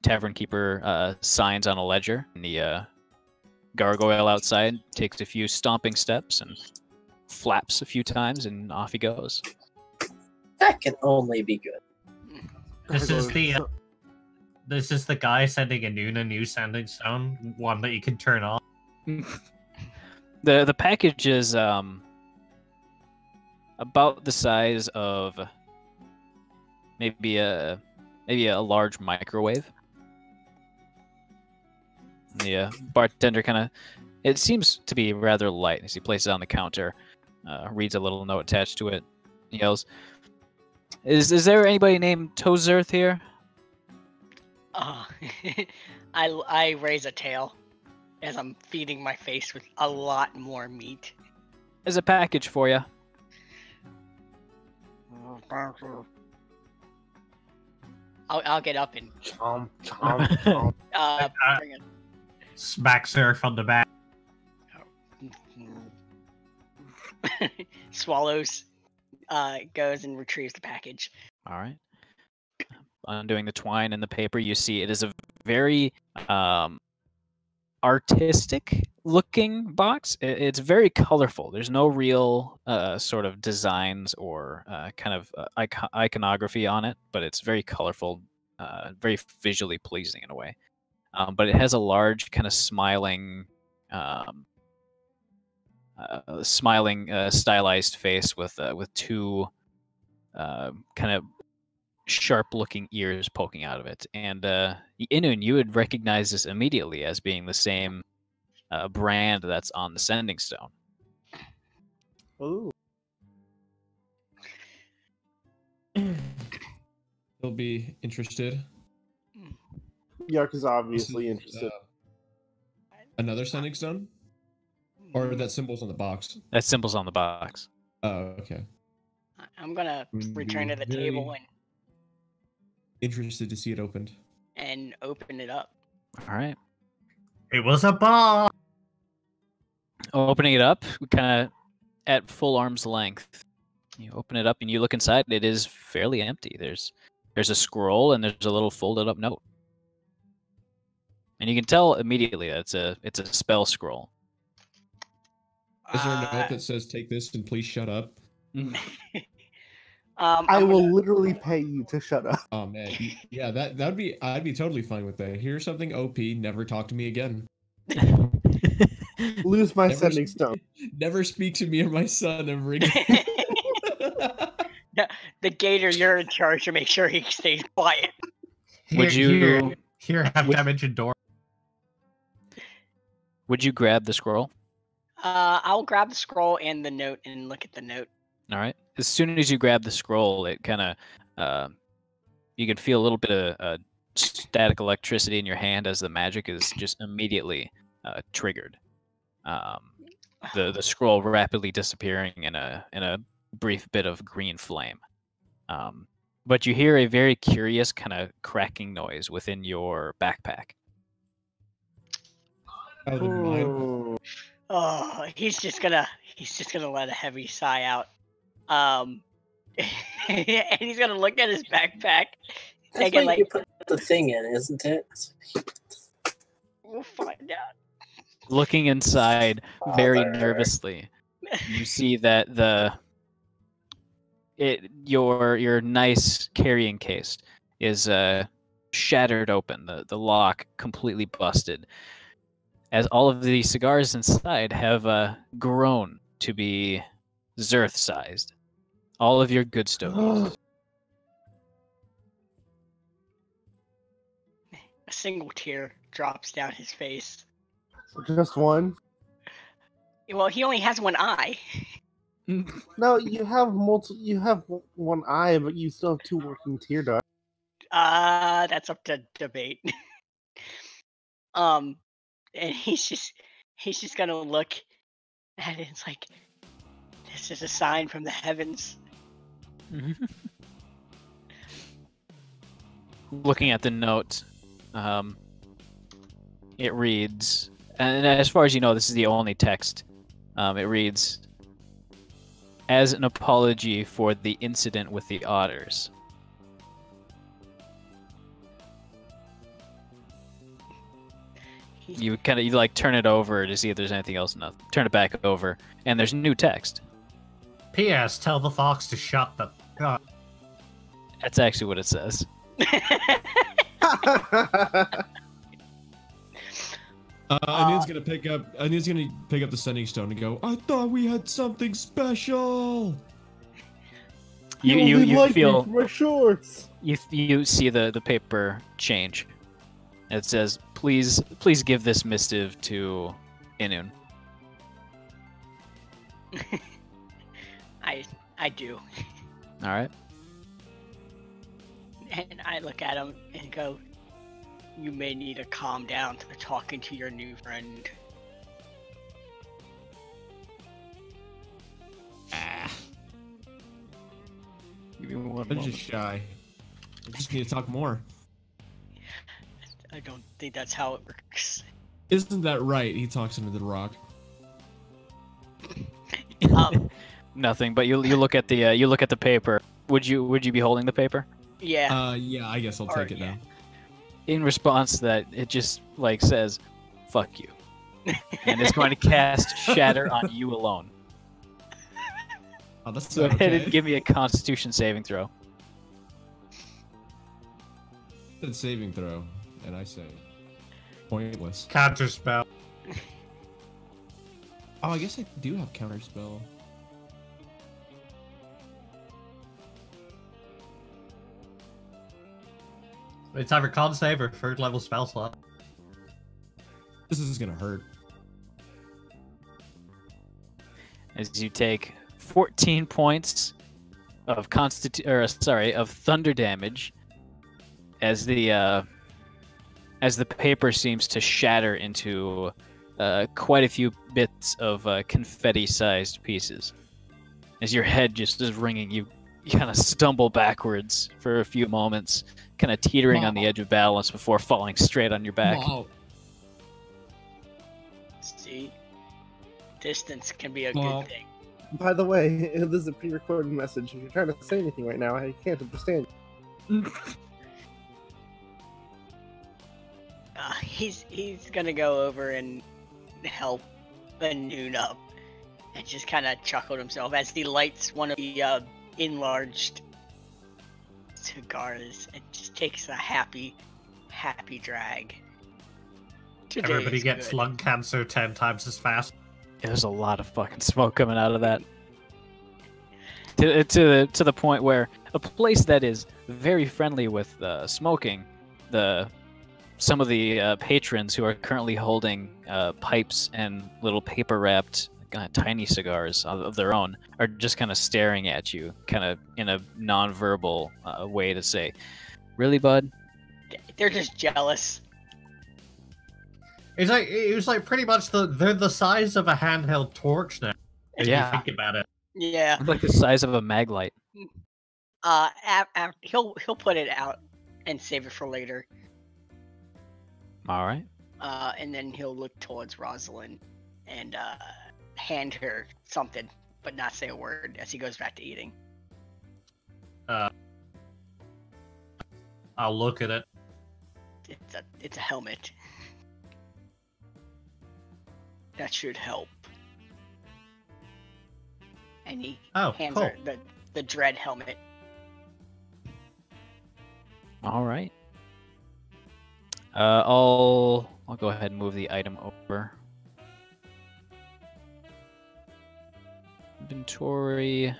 Tavern keeper signs on a ledger, and the gargoyle outside takes a few stomping steps and flaps a few times, and off he goes. That can only be good. This is the guy sending a new sending stone, one that you can turn off. The package is about the size of maybe a large microwave. The bartender it seems to be rather light as he places it on the counter, reads a little note attached to it, yells, "Is there anybody named Tozerth here?" I raise a tail as I'm feeding my face with a lot more meat. There's a package for you. I'll get up and Chomp, chomp, chomp. bring it. Smack Surf on the back. Swallows, goes and retrieves the package. All right. Undoing the twine and the paper, you see it is a very artistic looking box. It's very colorful. There's no real sort of designs or kind of iconography on it, but it's very colorful, very visually pleasing in a way. But it has a large kind of smiling stylized face with two kind of sharp-looking ears poking out of it. And Inun, you would recognize this immediately as being the same brand that's on the sending stone. Ooh. He'll be interested. Yark is obviously interested. Another sending stone? Or that symbol's on the box? That symbol's on the box. Oh, okay. I'm gonna return to the table Interested to see it opened. and open it up. All right. It was a bomb. Opening it up, kind of at full arm's length. You open it up and you look inside. It is fairly empty. There's a scroll and there's a little folded up note. And you can tell immediately that it's a spell scroll. Is there a note that says, "Take this and please shut up"? I will literally pay you to shut up. Oh man, yeah, that'd be. I'd be totally fine with that. Here's something OP. Never talk to me again. Lose my sending stone. Never speak to me or my son ever again. The gator, you're in charge to make sure he stays quiet. Would you here have dimension door? Would you grab the scroll? I'll grab the scroll and the note and look at the note. All right. As soon as you grab the scroll, it kind of you can feel a little bit of static electricity in your hand as the magic is just immediately triggered. The scroll rapidly disappearing in a brief bit of green flame. But you hear a very curious kind of cracking noise within your backpack. Oh, the mine. Oh, he's just gonna let a heavy sigh out. And he's gonna look at his backpack. That's why you put the thing in, isn't it? We'll find out. Looking inside very nervously, you see that your nice carrying case is shattered open. The lock completely busted, as all of the cigars inside have grown to be Zerth-sized. All of your good stogies. A single tear drops down his face. Just one? Well, he only has one eye. No, you have You have one eye, but you still have two working tear ducts. That's up to debate. And he's just gonna look at it. It's like, this is a sign from the heavens. Looking at the note, it reads, and as far as you know, this is the only text. It reads, "As an apology for the incident with the otters." You like turn it over to see if there's anything else. No, turn it back over, and there's new text. P.S. Tell the fox to shut the up. That's actually what it says. Anun's gonna pick up the sending stone and go, "I thought we had something special." You feel my shorts. you see the paper change. It says, please give this missive to Inun. I do. All right. And I look at him and go, you may need to calm down to talking to your new friend. Give me one I'm moment. just shy. I just need to talk more. I don't think that's how it works. Isn't that right? He talks into the rock. Nothing, but you look at the paper. Would you be holding the paper? Yeah. Yeah, I guess I'll Or, take it yeah. now. In response to that, it just like says, "Fuck you," and it's going to cast Shatter on you alone. Oh, that's Go not ahead okay. and give me a Constitution saving throw. It's saving throw, and I say pointless. Counter spell. Oh, I guess I do have counter spell. It's either con save or third level spell slot. This is gonna hurt. As you take 14 points of of thunder damage, as the paper seems to shatter into quite a few bits of confetti-sized pieces. As your head just is ringing, you kind of stumble backwards for a few moments, kind of teetering on the edge of balance before falling straight on your back. Wow. See? Distance can be a Well, good thing. By the way, this is a pre-recorded message. If you're trying to say anything right now, I can't understand. He's gonna go over and help Noon up, and just kind of chuckle to himself as he lights one of the enlarged cigars and just takes a happy drag. Today Everybody is gets good. lung cancer 10 times as fast. There's a lot of fucking smoke coming out of that. To the point where a place that is very friendly with smoking, some of the patrons who are currently holding pipes and little paper wrapped tiny cigars of their own are just kind of staring at you, kind of in a non-verbal way to say, "Really, bud?" They're just jealous. It was like pretty much they're the size of a handheld torch now. If Yeah. you think about it. Yeah. Like the size of a mag light. He'll put it out and save it for later. All right. And then he'll look towards Rosalind and hand her something, but not say a word as he goes back to eating. I'll look at it. It's a helmet. That should help. And he hands cool. her the dread helmet. All right. I'll go ahead and move the item over. Inventory.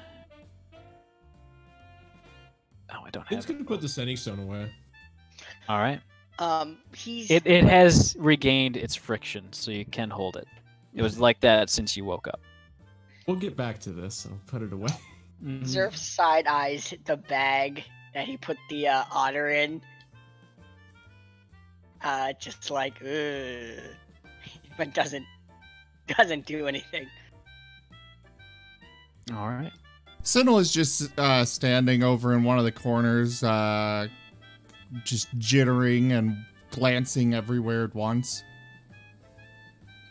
Oh, I don't have He's it. gonna put the sending stone away. All right. It has regained its friction, so you can hold it. It was like that since you woke up. We'll get back to this. I'll put it away. Zerf side eyes the bag that he put the otter in. Just like, ugh. But doesn't do anything. All right. Tsinil is just standing over in one of the corners, just jittering and glancing everywhere at once.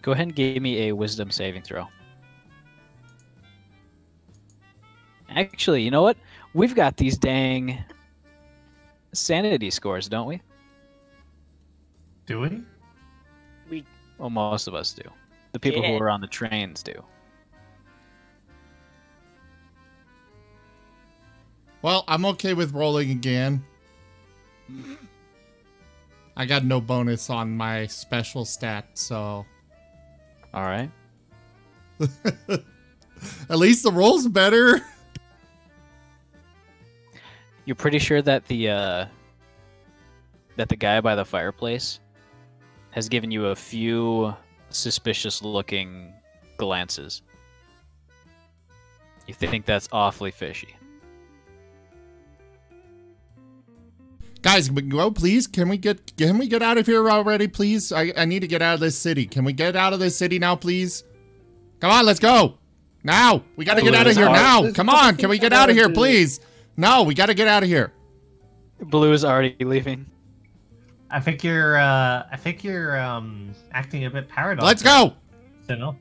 Go ahead and give me a wisdom saving throw. Actually, you know what? We've got these dang sanity scores, don't we? Do we? Well, most of us do. The people who Yeah. are on the trains do. Well, I'm okay with rolling again. I got no bonus on my special stat, so... All right. At least the roll's better. You're pretty sure that the guy by the fireplace has given you a few suspicious-looking glances. You think that's awfully fishy. Guys, can we go, please? Can we get out of here already, please? I need to get out of this city. Can we get out of this city now, please? Come on, let's go. Now. We got to get out of here now. Come on, can we get out of here, please? No, we got to get out of here. Blue is already leaving. I think you're acting a bit paranoid. Let's go. Tsinil.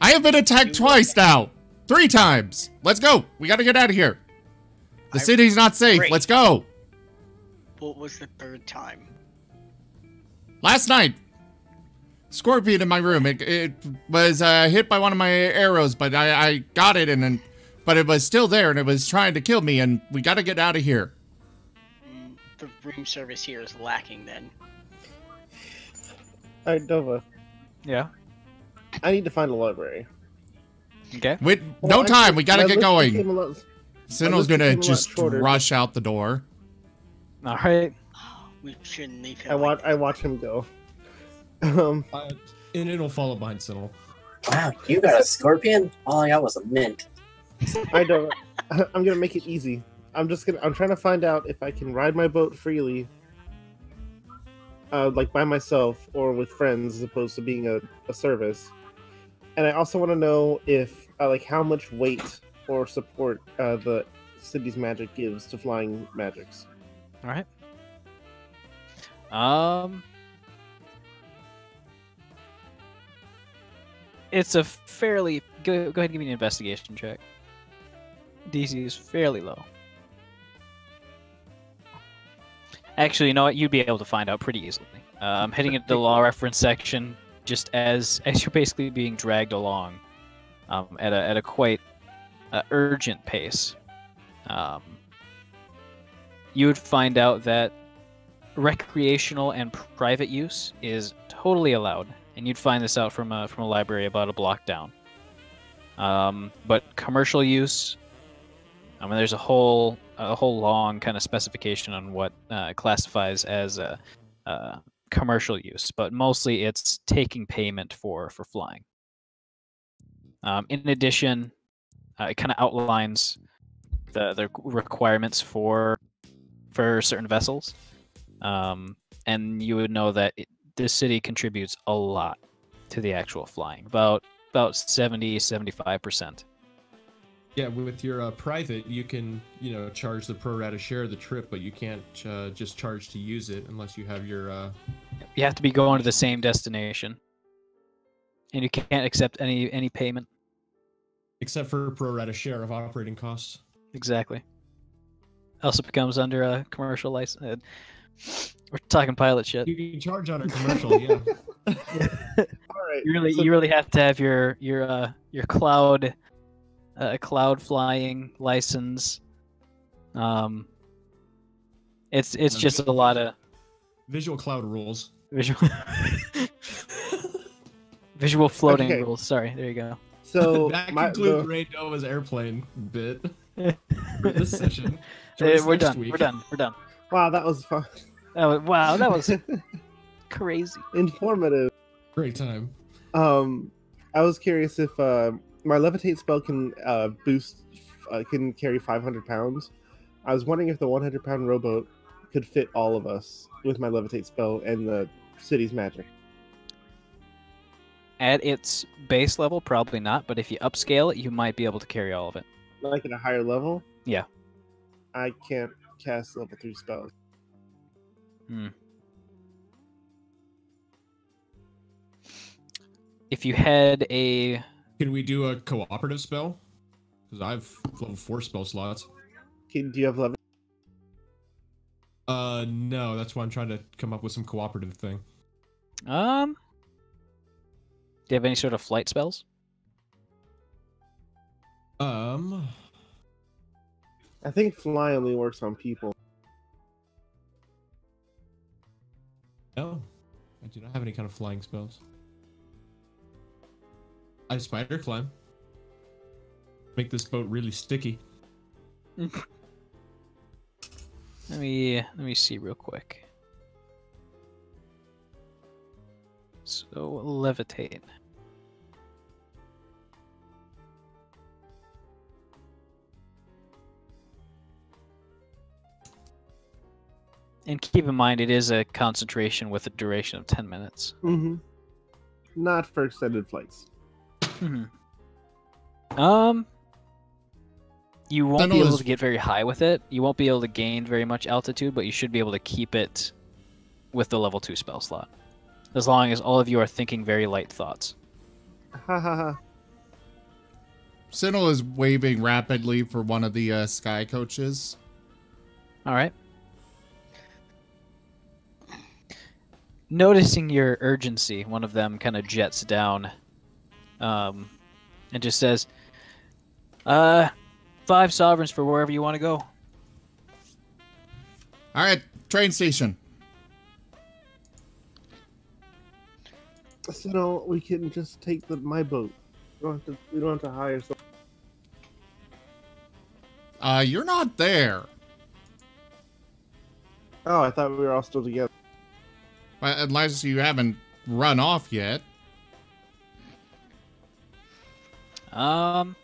I have been attacked twice now. 3 times. Let's go. We got to get out of here. The city's not safe. Great. Let's go. What was the 3rd time? Last night. Scorpion in my room. It was hit by one of my arrows, but I got it, but it was still there, and it was trying to kill me, and we got to get out of here. The room service here is lacking then. Alright, Dova. Yeah. I need to find a library. Okay. Wait, no time. We got to get going. Tsinil's going to just rush out the door. All right. We shouldn't leave him. I watch him go. And it'll follow behind Tsinil. Wow, you got a scorpion? All I got was a mint. I don't. I'm gonna make it easy. I'm trying to find out if I can ride my boat freely, like by myself or with friends, as opposed to being a service. And I also want to know if like how much weight or support the city's magic gives to flying magics. All right. It's a fairly... Go ahead and give me an investigation check. DC is fairly low. Actually, you know what? You'd be able to find out pretty easily. I'm heading into the law reference section just as you're basically being dragged along at a quite urgent pace. You would find out that recreational and private use is totally allowed, and you'd find this out from a library about a block down. But commercial use, I mean, there's a whole long kind of specification on what classifies as a commercial use, but mostly it's taking payment for flying. In addition, it kind of outlines the requirements for certain vessels, and you would know that this city contributes a lot to the actual flying, about 70-75%. Yeah, with your private, you can charge the pro rata share of the trip, but you can't just charge to use it unless you have your. You have to be going to the same destination, and you can't accept any payment except for pro rata share of operating costs. Exactly. Also becomes under a commercial license. We're talking pilot shit. You can charge on a commercial, yeah. All right. You really have to have your cloud flying license. It's just a lot of visual cloud rules. Visual floating rules. Sorry, there you go. So that concludes Ray Nova's airplane bit for this session. We're done. We're done. Wow, that was fun. Wow, that was crazy. Informative. Great time. I was curious if my levitate spell can can carry 500 pounds. I was wondering if the 100-pound rowboat could fit all of us with my levitate spell and the city's magic. At its base level, probably not, but if you upscale it, you might be able to carry all of it. Like at a higher level? Yeah. I can't cast level 3 spells. If you had a... Can we do a cooperative spell? Because I have level 4 spell slots. Do you have level? No, that's why I'm trying to come up with some cooperative thing. Do you have any sort of flight spells? I think fly only works on people. No, I do not have any kind of flying spells. I have spider climb. Make this boat really sticky. Let me see real quick. So levitate. And keep in mind, it is a concentration with a duration of 10 minutes. Mm-hmm. Not for extended flights. You won't be able to get very high with it. You won't be able to gain very much altitude, but you should be able to keep it with the level 2 spell slot. As long as all of you are thinking very light thoughts. Ha ha ha. Tsinil is waving rapidly for one of the sky coaches. Alright. Noticing your urgency, one of them kind of jets down and just says, 5 sovereigns for wherever you want to go. Alright, train station. So no, we can just take my boat. We don't have to hire someone. You're not there. Oh, I thought we were all still together. Unless you haven't run off yet. So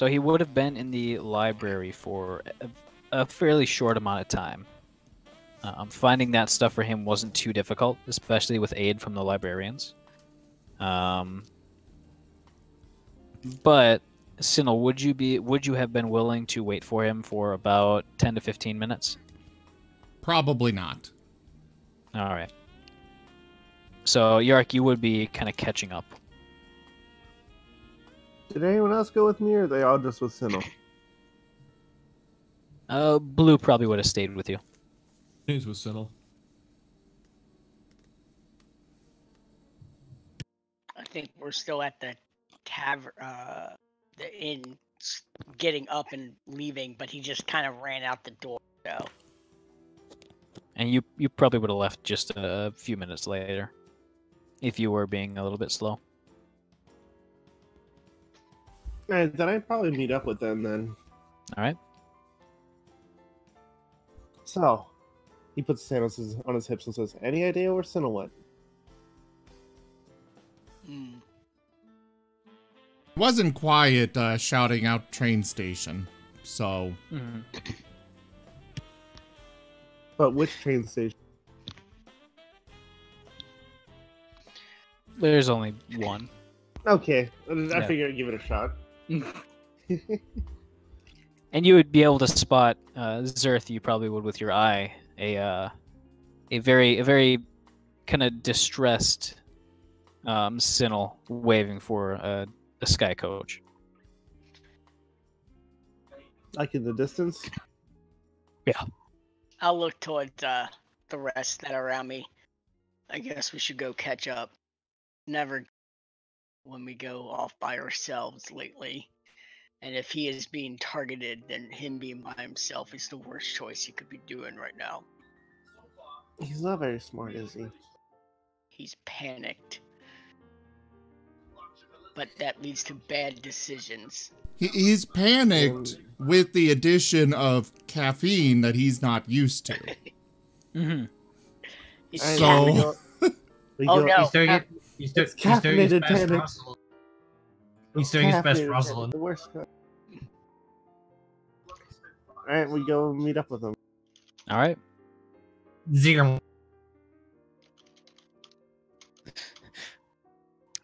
he would have been in the library for a fairly short amount of time. Finding that stuff for him wasn't too difficult, especially with aid from the librarians. But Tsinil, would you have been willing to wait for him for about 10 to 15 minutes? Probably not. All right. So Yark, you would be kind of catching up. Did anyone else go with me, or are they all just with Tsinil? Blue probably would have stayed with you. News with Tsinil. I think we're still at the tavern, the inn, getting up and leaving, but he just kind of ran out the door. So. And you probably would have left just a few minutes later, if you were being a little bit slow. Alright, then I'd probably meet up with them then. Alright. So, he puts his hand on his hips and says, "Any idea where Tsinil went?" Wasn't quiet shouting out train station, so... But which train station? There's only one. Okay, I figured I'd give it a shot. And you would be able to spot Zerth. You probably would with your eye. A very kind of distressed Tsinil waving for a sky coach. Like in the distance? Yeah. I'll look towards the rest that are around me. I guess we should go catch up. Never when we go off by ourselves lately. And if he is being targeted, then him being by himself is the worst choice he could be doing right now. He's not very smart, is he? He's panicked. But that leads to bad decisions. He's panicked with the addition of caffeine that he's not used to. Mm-hmm. So... Oh no! He's doing his best Russell. He's doing his best rustling. Alright, we go meet up with him. Alright. Zero.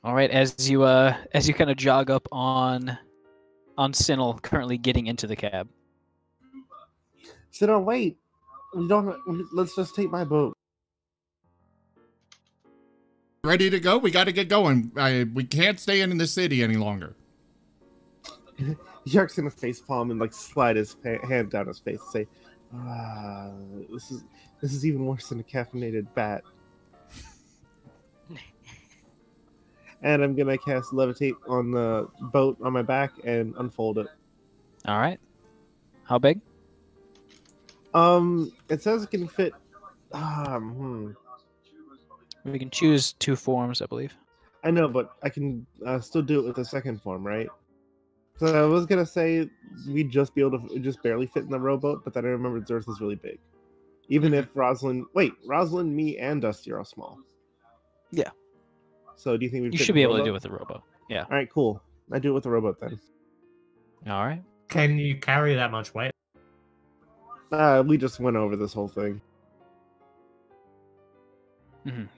Alright, as you kind of jog up on Tsinil currently getting into the cab. Tsinil, wait. Let's just take my boat. Ready to go? We got to get going. We can't stay in the city any longer. Yark's gonna facepalm and like slide his hand down his face and say, this is even worse than a caffeinated bat." And I'm gonna cast levitate on the boat on my back and unfold it. All right. How big? It says it can fit. We can choose 2 forms, I believe. I know, but I can still do it with the second form, right? So I was gonna say we'd just be able to just barely fit in the rowboat, but then I remembered Zerth is really big. Even if Rosalind, me, and Dusty are all small. Yeah. So do you think you should be able to do it with the rowboat? Yeah. All right, cool. I do it with the rowboat then. All right. Can you carry that much weight? We just went over this whole thing.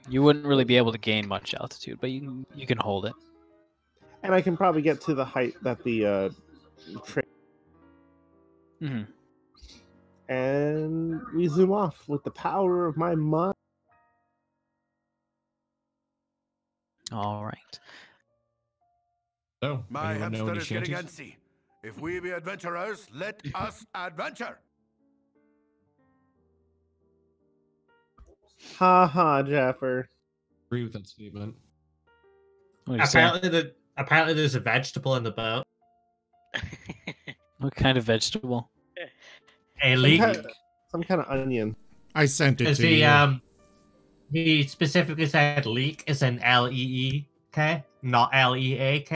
You wouldn't really be able to gain much altitude, but you can hold it. And I can probably get to the height that the train. And we zoom off with the power of my mind. All right. So, My anyone know hamster any is getting shanties? antsy. If we be adventurers, let us adventure. Ha ha, Jaffer. Agree with that statement. What do you say? Apparently there's a vegetable in the boat. What kind of vegetable? A leek. Some kind of onion. I sent it Because to you. he specifically said leek is an L-E-E-K, not L-E-A-K.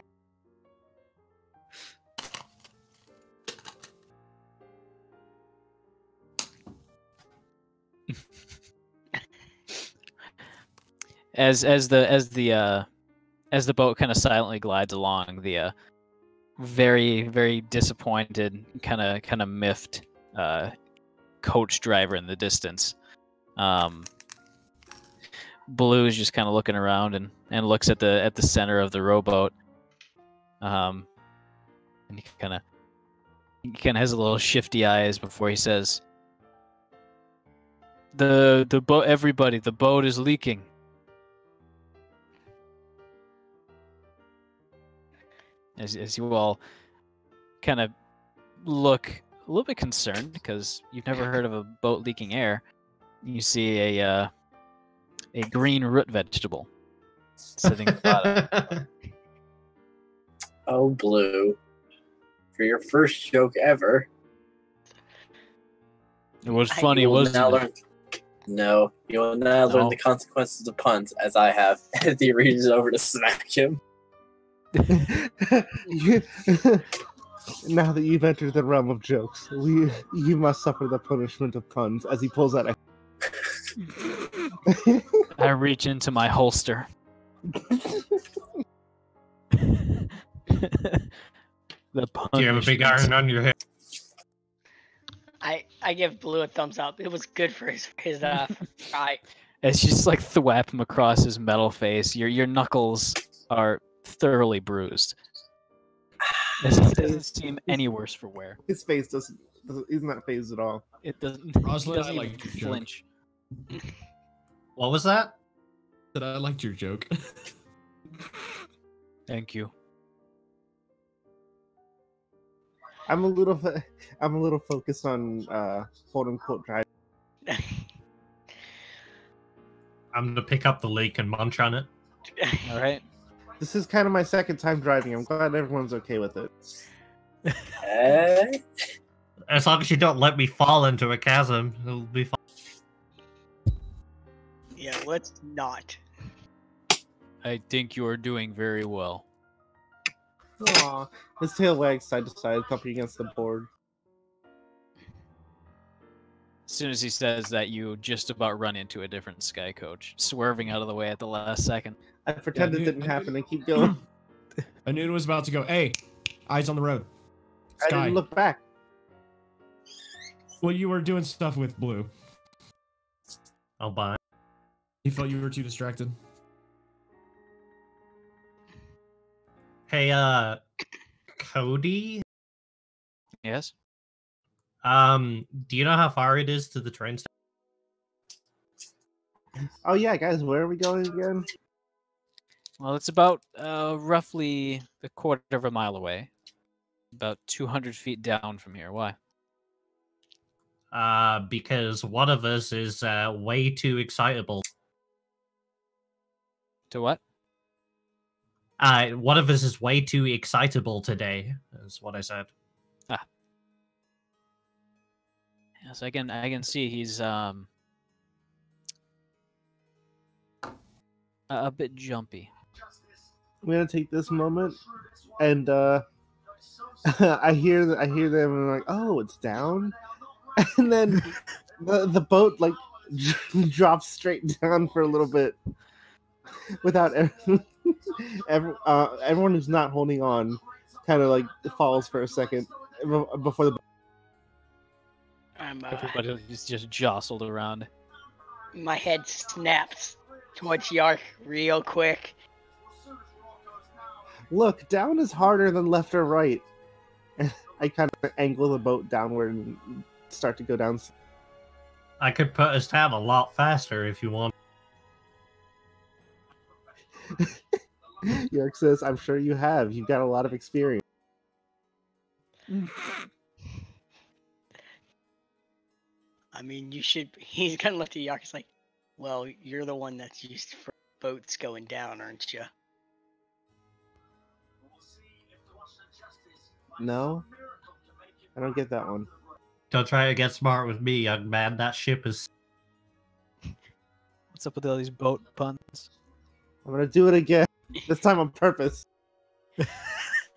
As the boat kind of silently glides along, the very, very disappointed, kind of miffed coach driver in the distance, Blue is just kind of looking around and looks at the center of the rowboat, and he kind of has a little shifty eyes before he says, "The boat, everybody, the boat is leaking." As you all kind of look a little bit concerned because you've never heard of a boat leaking air, you see a green root vegetable sitting at the bottom. Oh, Blue. For your first joke ever. It was funny, wasn't it? No, you will now learn No. the consequences of puns, as I have. As he reaches over to smack him. Now that you've entered the realm of jokes, you must suffer the punishment of puns. As he pulls out I reach into my holster. The Do you have a big iron on your head? I give Blue a thumbs up. It was good for his eye. It's just like thwap him across his metal face. Your knuckles are thoroughly bruised. It doesn't seem any worse for wear. his face doesn't. He's not phased at all. It doesn't. Rosalind, He doesn't I even liked your joke. flinch. What was that? Said I liked your joke. Thank you. I'm a little focused on quote unquote driving. I'm gonna pick up the leek and munch on it. All right. This is kind of my second time driving. I'm glad everyone's okay with it. Eh? As long as you don't let me fall into a chasm, it'll be fine. Yeah, let's not. I think you are doing very well. Aw, his tail wags side to side, thumping against the board. As soon as he says that, you just about run into a different sky coach, swerving out of the way at the last second. I pretend Yeah, it dude, didn't I happen did- and keep going. I knew it was about to go. Hey, eyes on the road. I Sky. didn't look back. Well, you were doing stuff with Blue. I'll buy. He felt you were too distracted. Hey, Cody. Yes. Do you know how far it is to the train station? Oh yeah, guys, where are we going again? Well, it's about roughly a quarter of a mile away. About 200 feet down from here. Why? Because one of us is way too excitable. To what? One of us is way too excitable today, is what I said. Yes, I can see he's a bit jumpy. I'm gonna take this moment, and I hear them, and I'm like, oh, it's down, and then the boat like drops straight down for a little bit, without everyone who's not holding on, kind of like falls for a second before the. Everybody is just jostled around. My head snaps towards Yark real quick. Look, down is harder than left or right. I kind of angle the boat downward and start to go down. I could put us down a lot faster if you want. York says, I'm sure you have. You've got a lot of experience. I mean, you should. He's gonna look at Yark. He's like, well, you're the one that's used for boats going down, aren't you? No? I don't get that one. Don't try to get smart with me, young man. That ship is... What's up with all these boat puns? I'm gonna do it again. This time on purpose.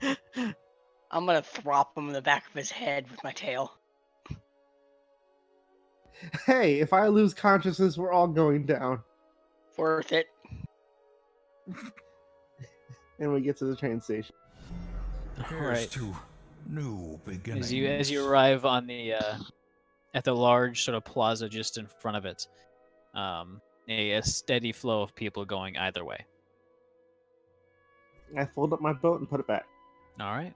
I'm gonna throp him in the back of his head with my tail. Hey, if I lose consciousness, we're all going down. Worth it. And we get to the train station. All right. to new beginnings. As you arrive on the at the large sort of plaza just in front of it, a steady flow of people going either way. I fold up my boat and put it back. All right.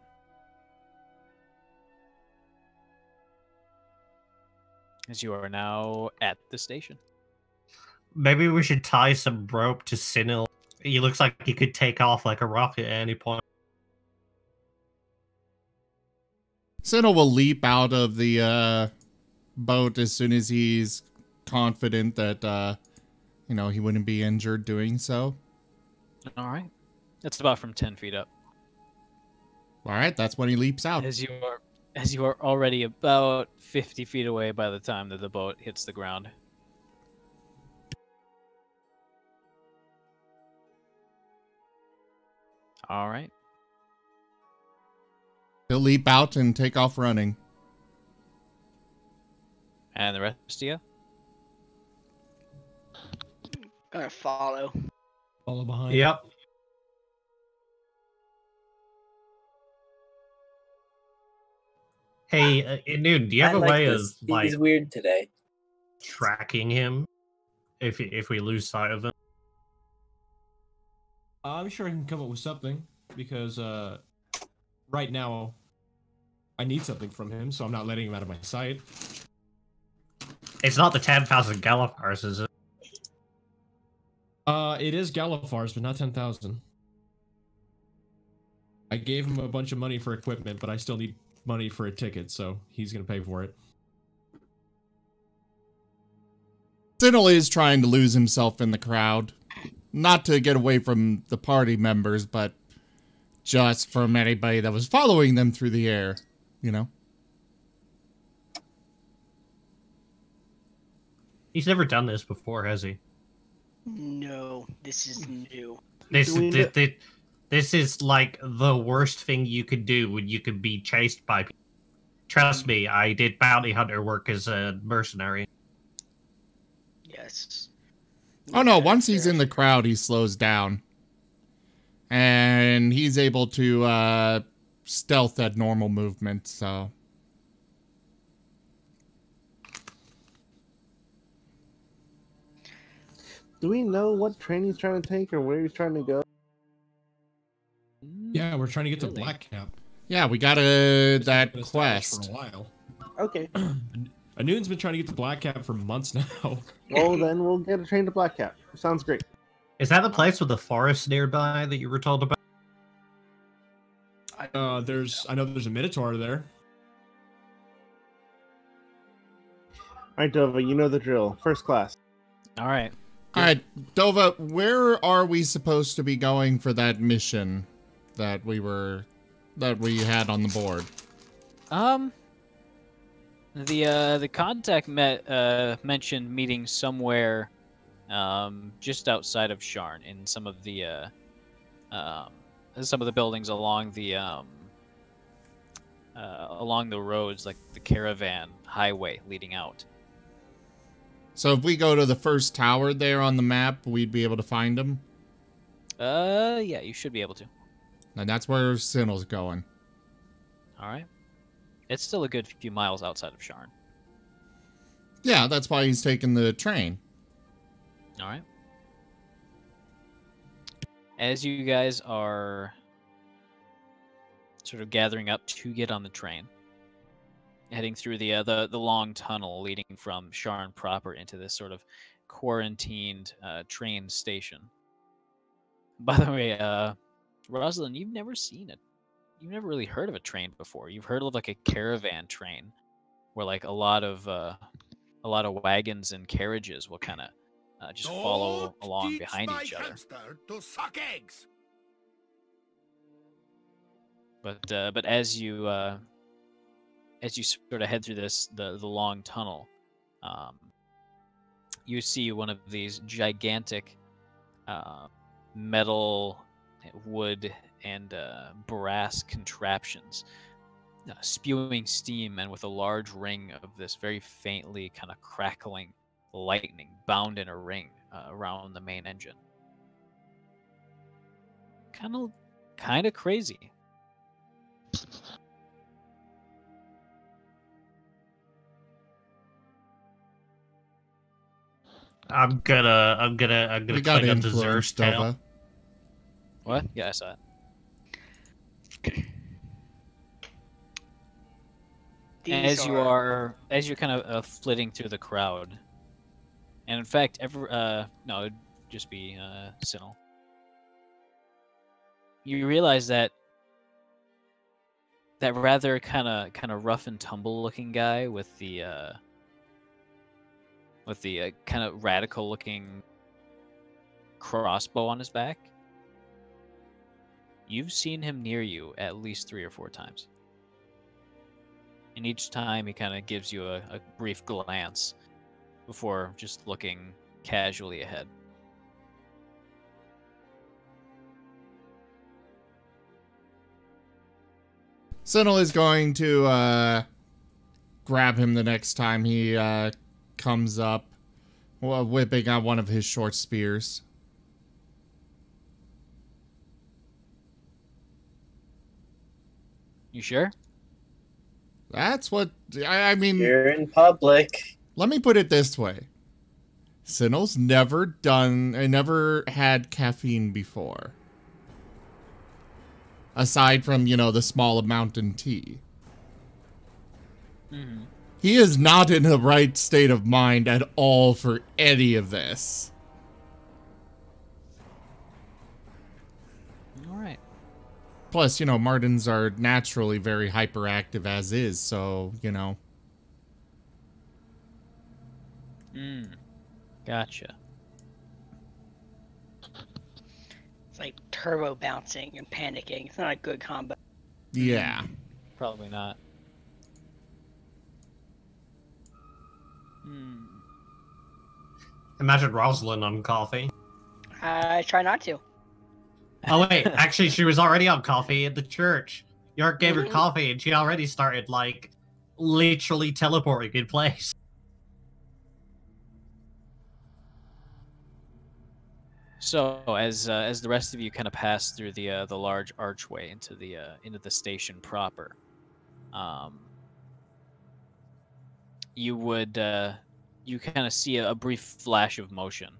As you are now at the station. Maybe we should tie some rope to Tsinil. He looks like he could take off like a rocket at any point. Tsinil will leap out of the boat as soon as he's confident that, you know, he wouldn't be injured doing so. All right. That's about from 10 feet up. All right, that's when he leaps out. As you are already about 50 feet away by the time that the boat hits the ground. All right. He'll leap out and take off running. And the rest of you? Gonna follow. Follow behind. Yep. Hey, Noon, do you have a way of like He's weird today. tracking him if we lose sight of him? I'm sure I can come up with something because right now I need something from him, so I'm not letting him out of my sight. It's not the 10,000 Gallifars, is it? It is Gallifars, but not 10,000. I gave him a bunch of money for equipment, but I still need money for a ticket, so he's gonna pay for it. Tsinil is trying to lose himself in the crowd. Not to get away from the party members, but just from anybody that was following them through the air, you know? He's never done this before, has he? No, this is new. This is like the worst thing you could do when you could be chased by people. Trust me, I did bounty hunter work as a mercenary. Yes. Oh no, once he's in the crowd, he slows down. And he's able to stealth at normal movement, so... Do we know what train he's trying to take or where he's trying to go? Yeah, we're trying to get to Black Cap. Yeah, we got It's that been established quest. for a while. Okay. Anoon's been trying to get to Black Cap for months now. Well, then we'll get a train to Black Cap. Sounds great. Is that the place with the forest nearby that you were told about? I know there's a Minotaur there. Alright, Dova, you know the drill. First class. All right. Alright, Dova, where are we supposed to be going for that mission that we had on the board? The contact mentioned meeting somewhere just outside of Sharn in some of the buildings along the roads, like the caravan highway leading out. So if we go to the first tower there on the map, we'd be able to find him? Yeah, you should be able to. And that's where Tsinil's going. All right. It's still a good few miles outside of Sharn. Yeah, that's why he's taking the train. All right. As you guys are sort of gathering up to get on the train, heading through the long tunnel leading from Sharn proper into this sort of quarantined train station. By the way, Rosalind, you've never really heard of a train before. You've heard of like a caravan train, where like a lot of wagons and carriages will kind of just follow along behind each other. To suck eggs. But as you sort of head through the long tunnel, you see one of these gigantic metal, wood, and brass contraptions spewing steam, and with a large ring of this very faintly kind of crackling lightning bound in a ring around the main engine. Kind of crazy. I'm gonna We got cling up to Zer's influenced, tail. Dova. What? Yeah, I saw it. As you're kind of flitting through the crowd, and in fact, no, it'd just be Tsinil. You realize that rather kind of rough and tumble looking guy with the kind of radical looking crossbow on his back. You've seen him near you at least 3 or 4 times. And each time he kind of gives you a brief glance before just looking casually ahead. Tsinil is going to grab him the next time he comes up, whipping out one of his short spears. You sure? That's what I mean. You're in public. Let me put it this way: Tsinil's never had caffeine before, aside from the small amount in tea. Mm-hmm. He is not in the right state of mind at all for any of this. All right. Plus, Martins are naturally very hyperactive as is, so, Gotcha. It's like turbo bouncing and panicking. It's not a good combo. Yeah. Probably not. Imagine Rosalind on coffee. I try not to. Oh wait, actually she was already on coffee at the church. York gave her coffee and she already started like literally teleporting in place. So as the rest of you kind of pass through the large archway into the station proper, you kind of see a brief flash of motion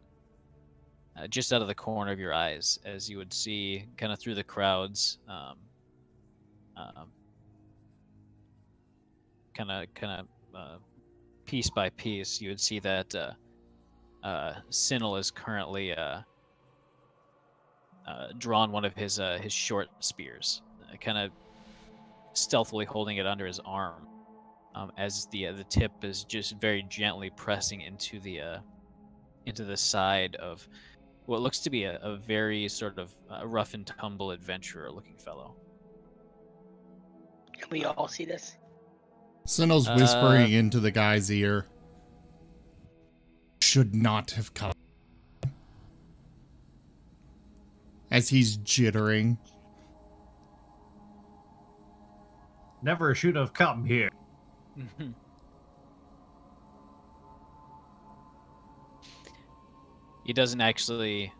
just out of the corner of your eyes, as you would see kind of through the crowds, kind of piece by piece, you would see that Tsinil is currently drawn one of his short spears, kind of stealthily holding it under his arm, as the tip is just very gently pressing into the side of what looks to be a very sort of rough and tumble adventurer looking fellow. Can we all see this? Tsinil's whispering into the guy's ear. Should not have come. As he's jittering. Never should have come here. He doesn't actually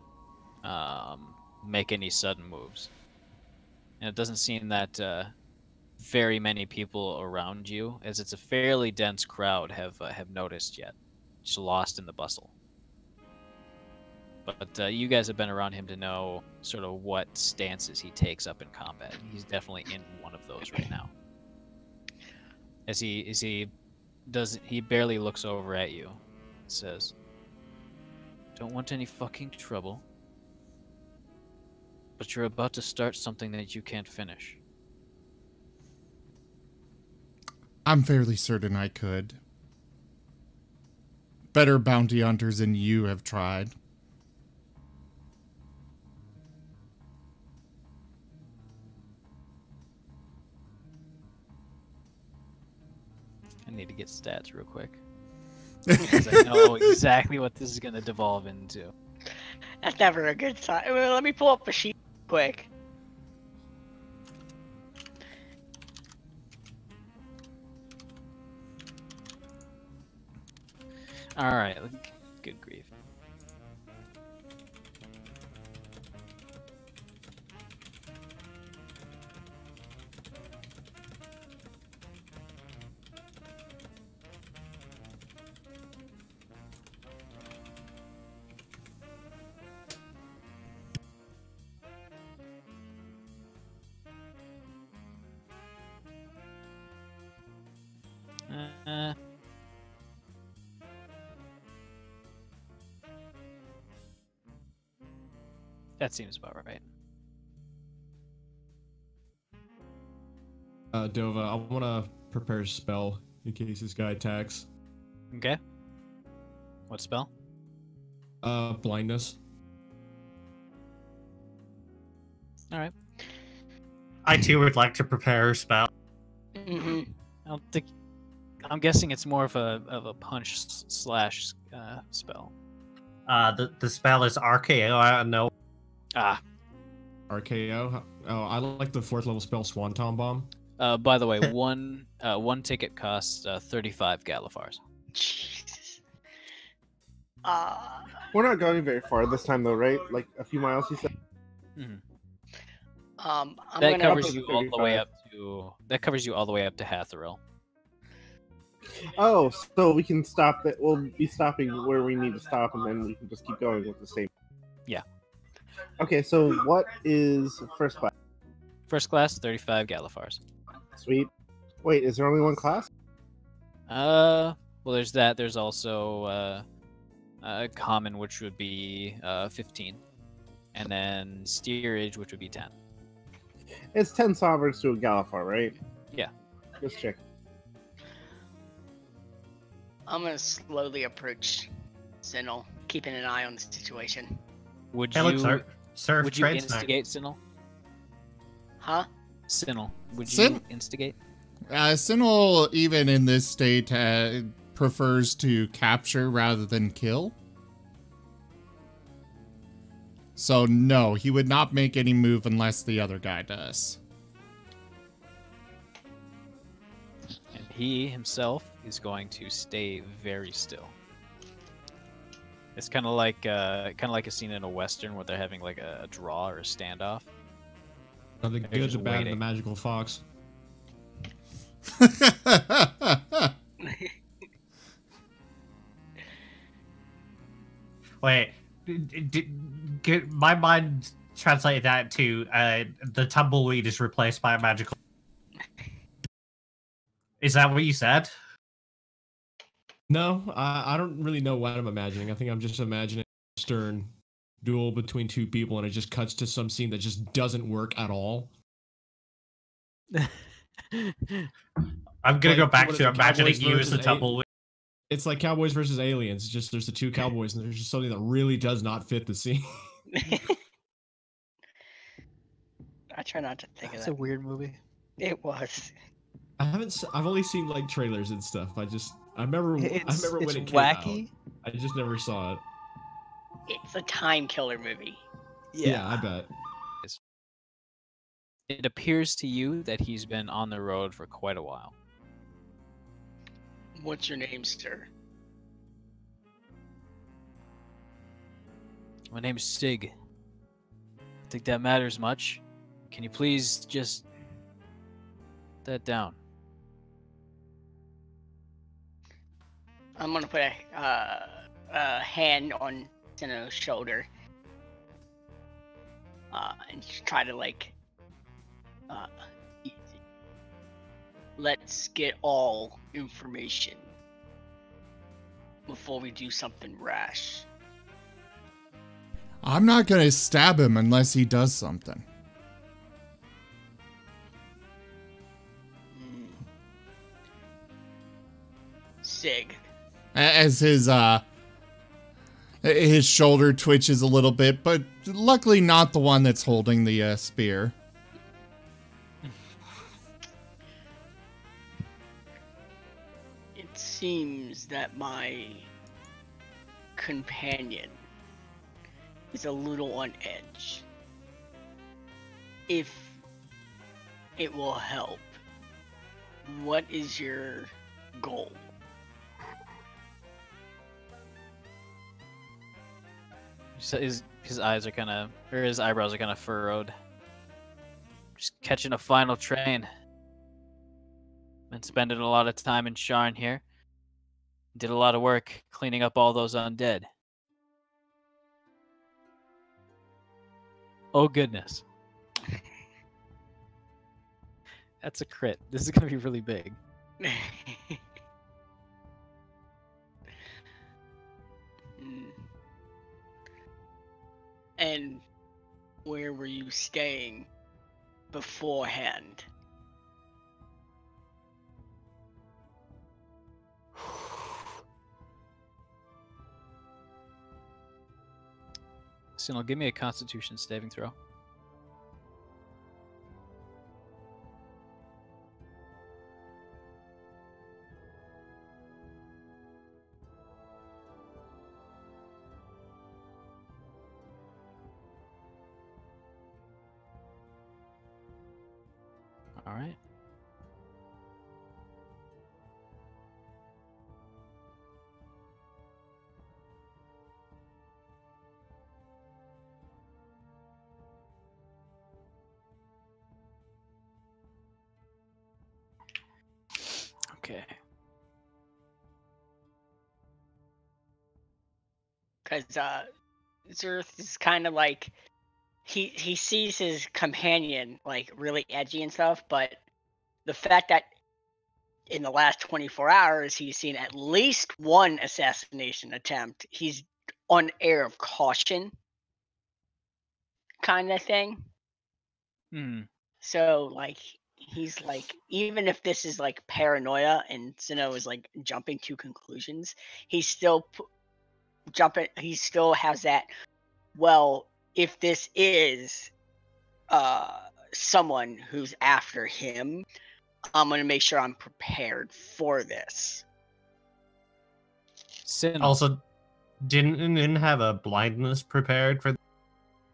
make any sudden moves, and it doesn't seem that very many people around you, as it's a fairly dense crowd, have noticed yet. Just lost in the bustle. But you guys have been around him to know sort of what stances he takes up in combat. He's definitely in one of those right now. As he barely looks over at you, and says, "Don't want any fucking trouble, but you're about to start something that you can't finish." I'm fairly certain I could. Better bounty hunters than you have tried. I need to get stats real quick. Because I know exactly what this is going to devolve into. That's never a good sign. Well, let me pull up a sheet quick. Alright, good grief. That seems about right. Dova, I want to prepare a spell in case this guy attacks. Okay. What spell? Blindness. Alright. I too would like to prepare a spell. Mm-hmm. I don't think... I'm guessing it's more of a punch slash spell. The spell is RKO. I don't know. Ah. RKO? Oh, I like the 4th level spell Swanton Bomb. By the way, one ticket costs 35 Galifars. Jesus. We're not going very far this time, though, right? Like a few miles, you said. Mm-hmm. I'm That gonna covers you all the 35. way up to. That covers you all the way up to Hatheril. Oh, so we can stop that. We'll be stopping where we need to stop, and then we can just keep going with the same. Yeah. Okay, so what is first class? First class, 35 Galifars. Sweet. Wait, is there only one class? Well, there's that. There's also common, which would be 15, and then steerage, which would be 10. It's 10 sovereigns to a Galifar, right? Yeah. Just check. I'm gonna slowly approach Tsinil, keeping an eye on the situation. Would Hey, look, you sir. would you instigate, Tsinil? Huh? Tsinil, would Sin- you instigate? Tsinil, even in this state, prefers to capture rather than kill. So no, he would not make any move unless the other guy does. And he himself is going to stay very still. It's kind of like a scene in a western where they're having like a draw or a standoff. The They're good, just the bad, and the waiting. magical fox. Wait, my mind translated that to the tumbleweed is replaced by a magical. Is that what you said? No, I don't really know what I'm imagining. I think I'm just imagining a stern duel between two people, and it just cuts to some scene that just doesn't work at all. I'm gonna go back what is to it, imagining Cowboys you as the versus tumbleweed. It's like Cowboys versus Aliens. It's just there's the two cowboys, and there's just something that really does not fit the scene. I try not to think It's of a that. weird movie. It was. I've only seen like trailers and stuff. I remember when it came wacky. out. I just never saw it. It's a time killer movie. Yeah, I bet. It appears to you that he's been on the road for quite a while. What's your name, sir? My name's Stig. Think that matters much? Can you please just that down. I'm gonna put a hand on Tsinil's shoulder, and just try to let's get all information before we do something rash. I'm not gonna stab him unless he does something. Sig. As his shoulder twitches a little bit, but luckily not the one that's holding the spear. It seems that my companion is a little on edge. If it will help, what is your goal? His eyes are his eyebrows are kind of furrowed. Just catching a final train. Been spending a lot of time in Sharn here. Did a lot of work cleaning up all those undead. Oh goodness. That's a crit. This is gonna be really big. And where were you staying beforehand? Tsinil, give me a Constitution saving throw. All right. Okay. Because Zerth is kind of like he sees his companion like really edgy and stuff, but the fact that in the last 24 hours he's seen at least one assassination attempt, he's on air of caution kind of thing. So like he's like, even if this is like paranoia and Sinnoh is like jumping to conclusions, he's still he still has that, well, if this is someone who's after him, I'm gonna make sure I'm prepared for this. Also, didn't have a blindness prepared for.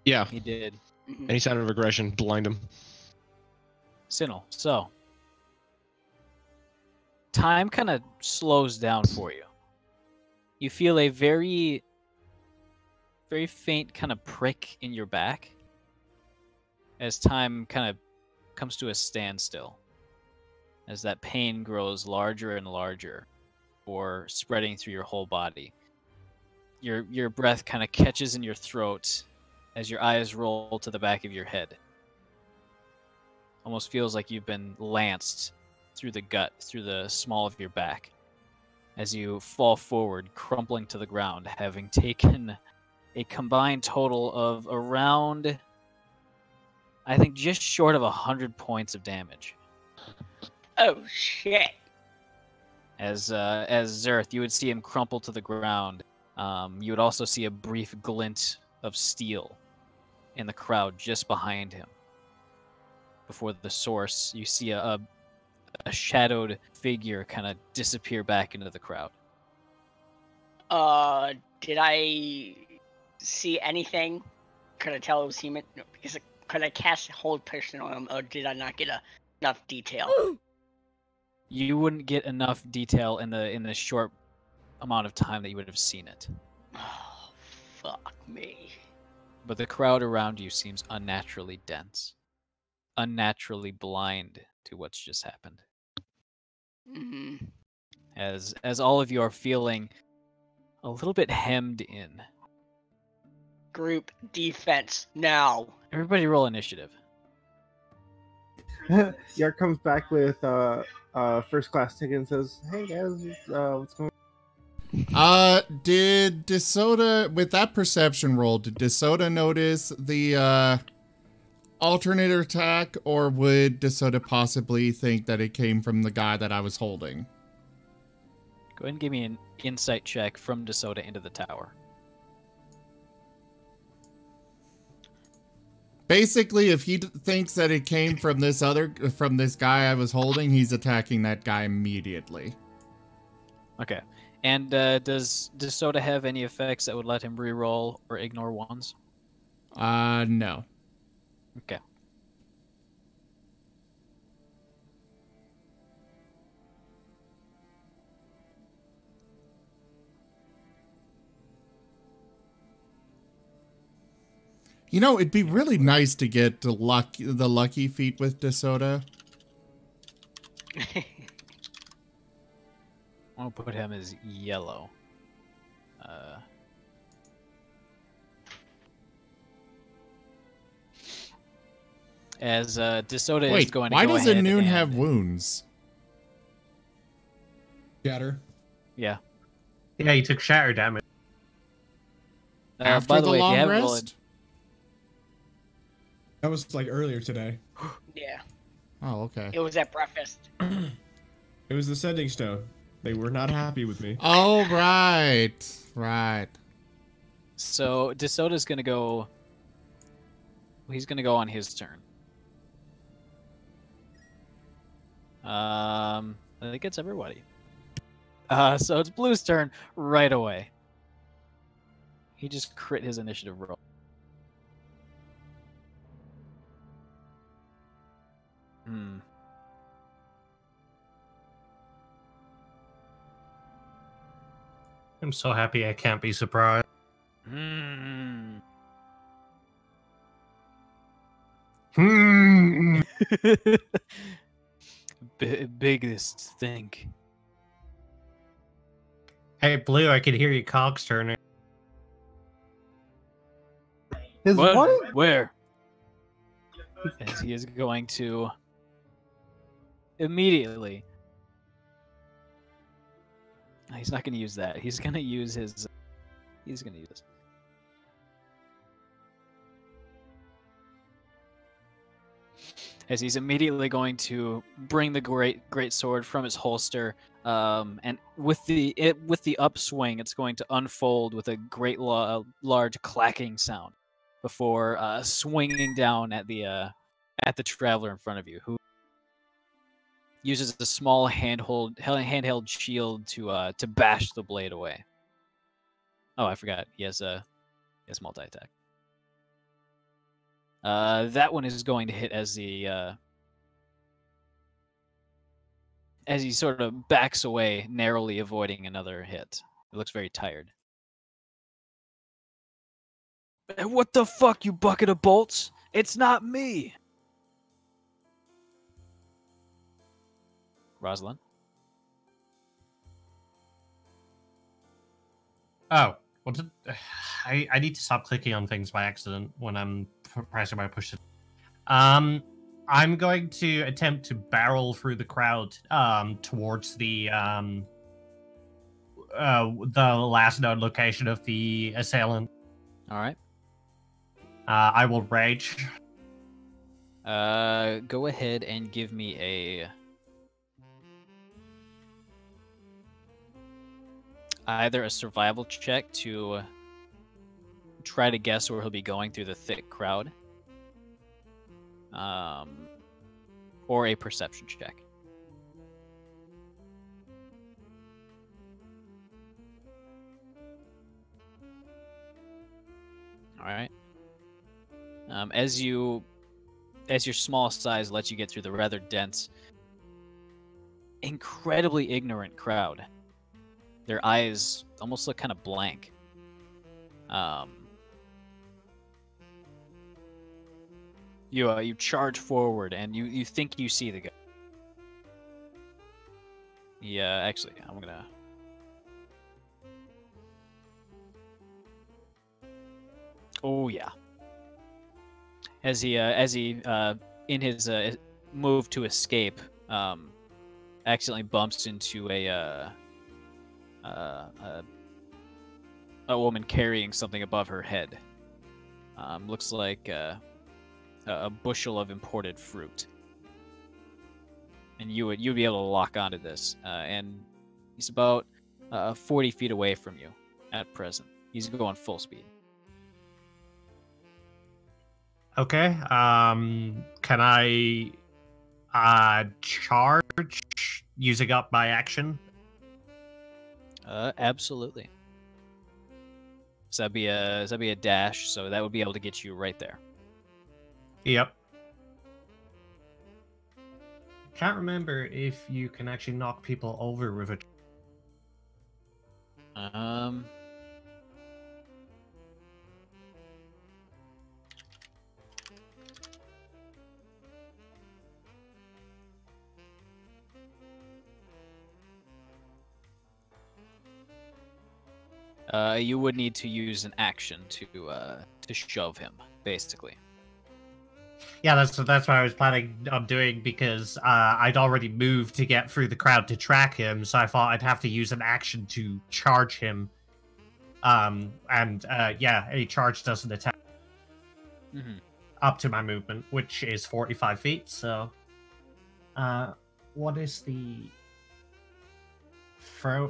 Yeah, He did. any sign of aggression, blind him. Tsinil, so time kind of slows down for you. You feel a very, very faint kind of prick in your back as time kind of comes to a standstill, as that pain grows larger and larger, or spreading through your whole body. Your breath kind of catches in your throat as your eyes roll to the back of your head. Almost feels like you've been lanced through the gut, through the small of your back, as you fall forward, crumpling to the ground, having taken a combined total of around, I think, just short of 100 points of damage. Oh shit! As Zerth, you would see him crumple to the ground. You would also see a brief glint of steel in the crowd just behind him. Before the source, you see a shadowed figure kind of disappear back into the crowd. Did I see anything? Could I tell it was human? No, because could I cast hold person on him, or did I not get enough detail? You wouldn't get enough detail in the short amount of time that you would have seen it. Oh, fuck me. But the crowd around you seems unnaturally dense. unnaturally blind to what's just happened. Mhm. As all of you are feeling a little bit hemmed in. Group defense now. Everybody roll initiative. Yark comes back with first class ticket and says, "Hey guys, what's going on?" Did DeSoto, with that perception roll, did DeSoto notice the alternate attack, or would DeSoto possibly think that it came from the guy that I was holding? Go ahead and give me an insight check from DeSoto into the tower. Basically, if he thinks that it came from this guy I was holding, he's attacking that guy immediately. Okay. And does DeSoto have any effects that would let him re-roll or ignore ones? No. Okay. You know, it'd be really nice to get the lucky feat with DeSoto. I'll put him as yellow. As DeSoto is going to go ahead. Why does Noon have wounds? Shatter. Yeah. Yeah, he took shatter damage. After by the way, if you long haven't rest? rolled- That was like earlier today. Yeah, Oh, okay. it was at breakfast. It was the sending stone. They were not happy with me. Oh, right. Right. So DeSoto's going to go. He's going to go on his turn. I think it's everybody. So it's Blue's turn right away. He just crit his initiative roll. I'm so happy I can't be surprised. Hmm. Biggest stink. Hey, Blue, I could hear your cogs turning. His what? Where? As he is going to immediately. He's not going to use that. He's going to use his. He's going to use this. As he's immediately going to bring the great sword from its holster, and with the upswing, it's going to unfold with a great large clacking sound before swinging down at the traveler in front of you, who uses a small handheld shield to bash the blade away. Oh, I forgot. He has multi-attack. That one is going to hit as he sort of backs away, narrowly avoiding another hit. It looks very tired. What the fuck, you bucket of bolts? It's not me! Rosalind? Oh, what did I need to stop clicking on things by accident when I'm pressing my push. I'm going to attempt to barrel through the crowd towards the last known location of the assailant. All right. I will rage. Go ahead and give me either a survival check to try to guess where he'll be going through the thick crowd, or a perception check. All right. As your small size lets you get through the rather dense, incredibly ignorant crowd. Their eyes almost look kind of blank. You charge forward, and you think you see the guy. Yeah, actually, I'm gonna. Oh yeah. As he in his move to escape, accidentally bumps into a woman carrying something above her head. Looks like a bushel of imported fruit. And you'd be able to lock onto this. And he's about 40 feet away from you at present. He's going full speed. Okay. Can I charge using up my action? Absolutely. So that'd be a dash, so that would be able to get you right there. Yep. Can't remember if you can actually knock people over with it. You would need to use an action to shove him, basically. Yeah, that's what I was planning on doing, because I'd already moved to get through the crowd to track him, so I thought I'd have to use an action to charge him. Yeah, a charge doesn't attack up to my movement, which is 45 feet. So, what is the throw?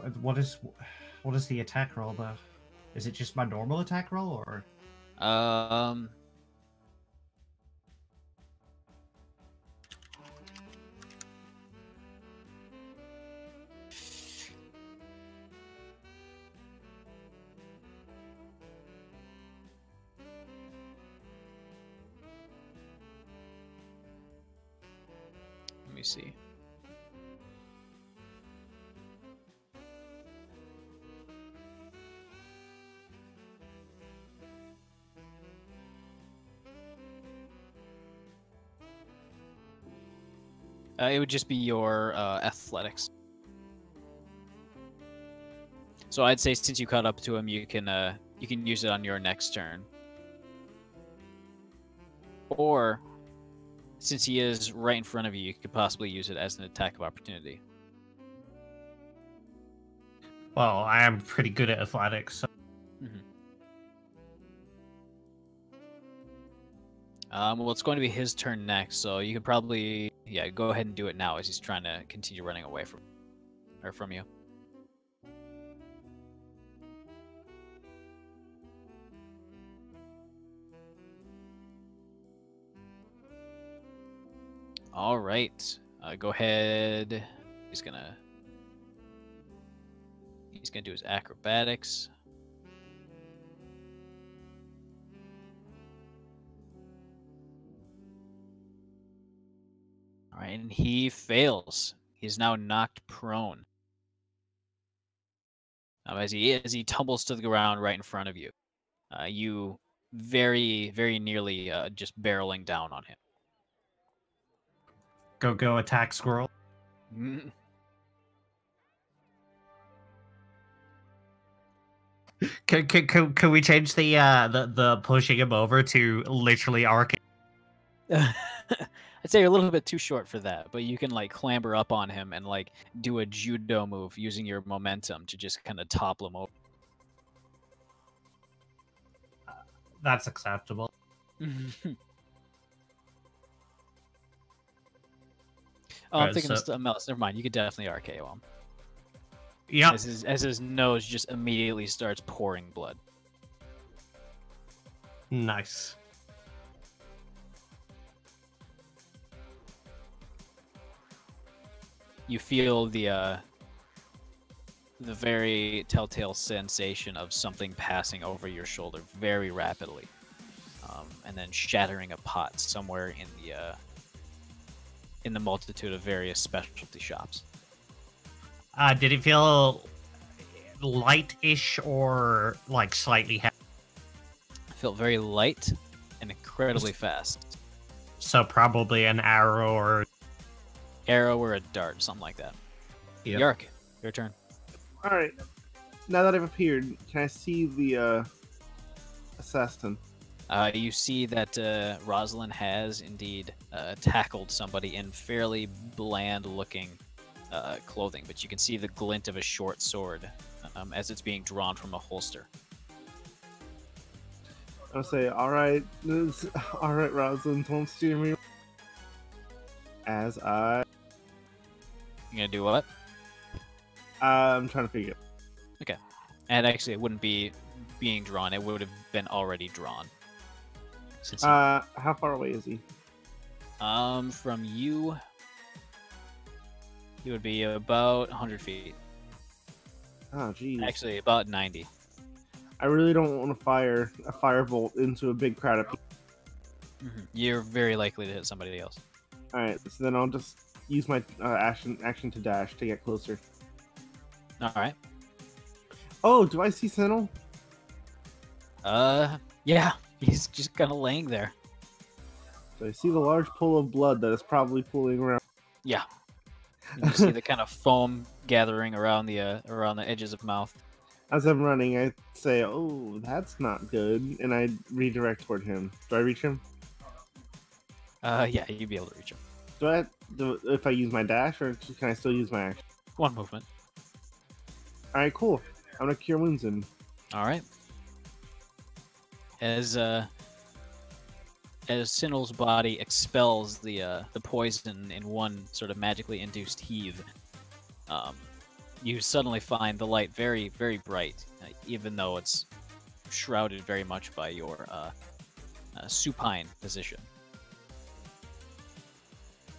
What is the attack roll though? Is it just my normal attack roll, or? Let me see. It would just be your athletics. So I'd say since you caught up to him, you can use it on your next turn. Or since he is right in front of you, you could possibly use it as an attack of opportunity. Well, I am pretty good at athletics. So. Well, it's going to be his turn next, so you could probably, go ahead and do it now as he's trying to continue running away from you. All right, go ahead. He's gonna do his acrobatics. All right, and he fails. He's now knocked prone. As he tumbles to the ground right in front of you, you very, very nearly just barreling down on him. Go attack squirrel. Can we change the pushing him over to literally arcade? I'd say you're a little bit too short for that, but you can like clamber up on him and like do a judo move using your momentum to just kind of topple him over. That's acceptable. I'm thinking of something else. Never mind. You could definitely RKO him. Yeah. As his nose just immediately starts pouring blood. Nice. You feel the very telltale sensation of something passing over your shoulder very rapidly, and then shattering a pot somewhere in the multitude of various specialty shops. Did it feel light-ish or like slightly heavy? It felt very light and incredibly fast. So probably an arrow or... Arrow or a dart, something like that. Yep. Yark, your turn. All right. Now that I've appeared, can I see the assassin? You see that Rosalind has indeed tackled somebody in fairly bland-looking clothing, but you can see the glint of a short sword as it's being drawn from a holster. I'll say, all right, Rosalind, don't steer me. As I... You gonna do what? I'm trying to figure it. Okay. And actually, it wouldn't be being drawn. It would have been already drawn. Since how far away is he? From you, he would be about 100 feet. Oh, geez. Actually, about 90. I really don't want to fire a firebolt into a big crowd of people. You're very likely to hit somebody else. Alright, so then I'll just use my action to dash to get closer. Alright. Oh, do I see Tsinil? Yeah. He's just kind of laying there. So I see the large pool of blood that is probably pooling around. Yeah. You see the kind of foam gathering around the edges of mouth. As I'm running, I say, "Oh, that's not good," and I redirect toward him. Do I reach him? Yeah, you'd be able to reach him. If I use my dash, or can I still use my action? One movement. All right, cool. I'm gonna cure wounds him. All right. As Tsinil's body expels the poison in one sort of magically induced heave, you suddenly find the light very, very bright, even though it's shrouded very much by your supine position.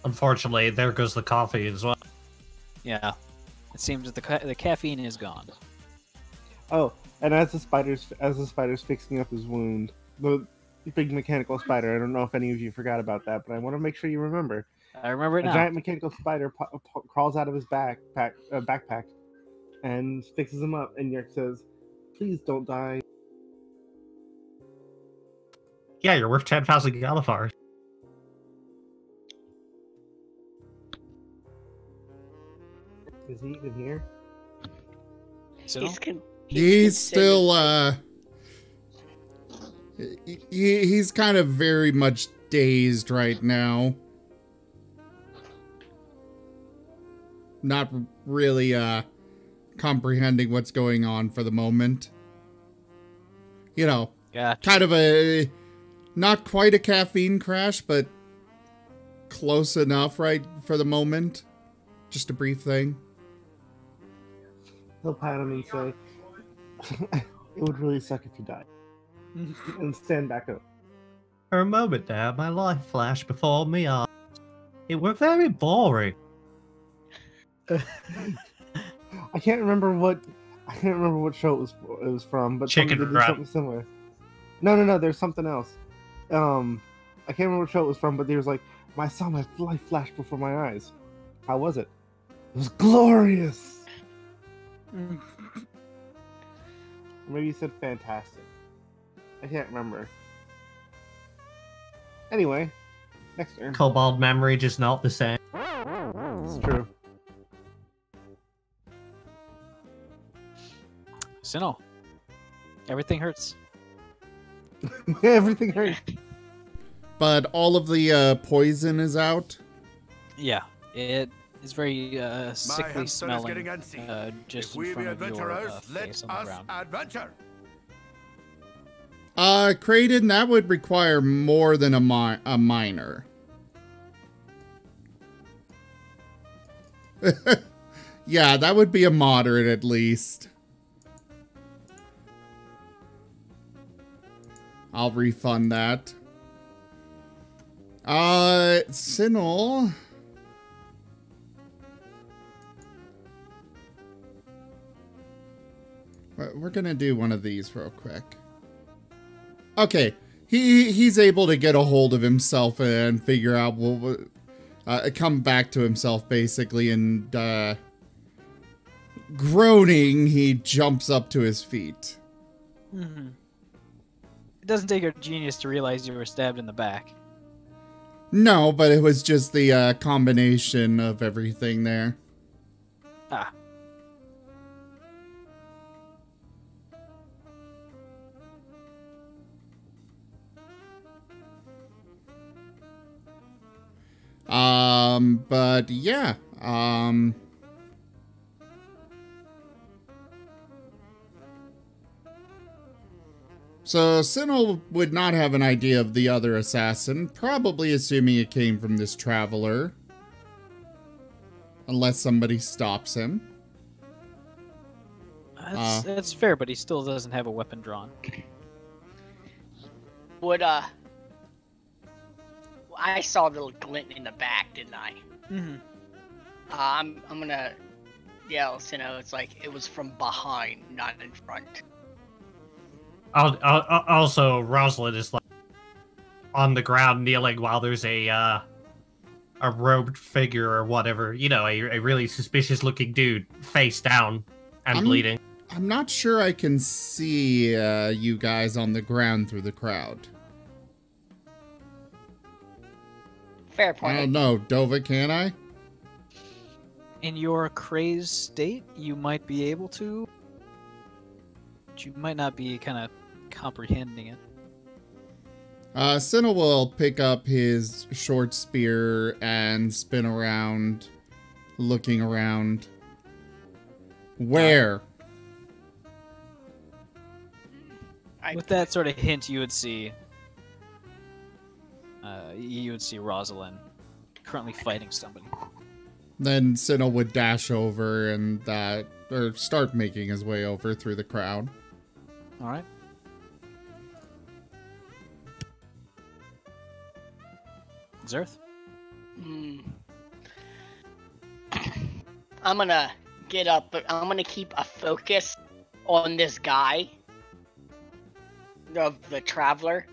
Unfortunately, there goes the coffee as well. Yeah, it seems that the caffeine is gone. Oh, and as the spider's fixing up his wound, the big mechanical spider. I don't know if any of you forgot about that, but I want to make sure you remember. I remember it now. A giant mechanical spider crawls out of his backpack and fixes him up. And Yerk says, "Please don't die." Yeah, you're worth 10,000 Galifars. Is he even here? So He's still he's kind of very much dazed right now. Not really comprehending what's going on for the moment. You know, gotcha. Kind of a not quite a caffeine crash, but close enough, right, for the moment. Just a brief thing. He'll pat him and say, "It would really suck if you died." And stand back up. For a moment there, my life flashed before me eyes. It were very boring. I can't remember what show it was from, but Chicken somebody did Run. something similar. No, there's something else. I can't remember what show it was from, but there was like, I saw my life flash before my eyes. How was it? It was glorious. Maybe you said fantastic. I can't remember. Anyway, next turn. Cobalt memory just not the same. It's true. Tsinil, everything hurts. Everything hurts. But all of the poison is out. Yeah, it is very sickly hamster is smelling. getting antsy. Just If in we be front of your adventurers, let face on the us ground. adventure. Kraden, that would require more than a minor. Yeah, that would be a moderate at least. I'll refund that. Tsinil. We're gonna do one of these real quick. Okay, he's able to get a hold of himself and figure out come back to himself basically, and groaning, he jumps up to his feet. It doesn't take a genius to realize you were stabbed in the back. No, but it was just the combination of everything there. Ah. But yeah, so Tsinil would not have an idea of the other assassin, probably assuming it came from this traveler. Unless somebody stops him. That's fair, but he still doesn't have a weapon drawn. Would, I saw the little glint in the back, didn't I? Mm-hmm. I'm gonna yell, it's like it was from behind, not in front. Also, Rosalind is like on the ground kneeling while there's a robed figure or whatever, you know, a really suspicious looking dude face down and bleeding. I'm not sure I can see you guys on the ground through the crowd. Fair point. I don't know, Dova, can I? In your crazed state, you might be able to, but you might not be kind of comprehending it. Tsinil will pick up his short spear and spin around, looking around. Where? With that sort of hint, you would see Rosalind currently fighting somebody. Then Tsinil would dash over and or start making his way over through the crowd. All right. Zerth? I'm gonna get up, but I'm gonna keep a focus on this guy. Of the traveler.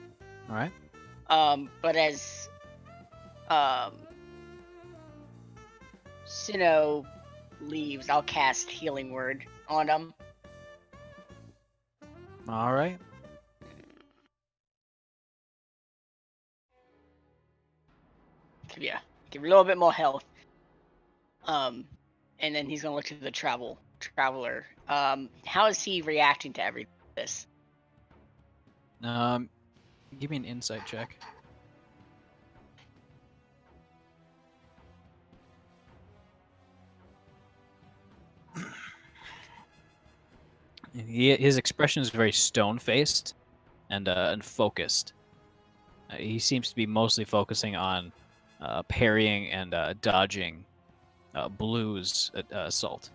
Alright. But as Sinnoh leaves, I'll cast Healing Word on him. Alright. Give you a little bit more health. And then he's gonna look to the traveler. How is he reacting to everything this? Give me an insight check. His expression is very stone-faced and focused. He seems to be mostly focusing on parrying and dodging Blue's assault.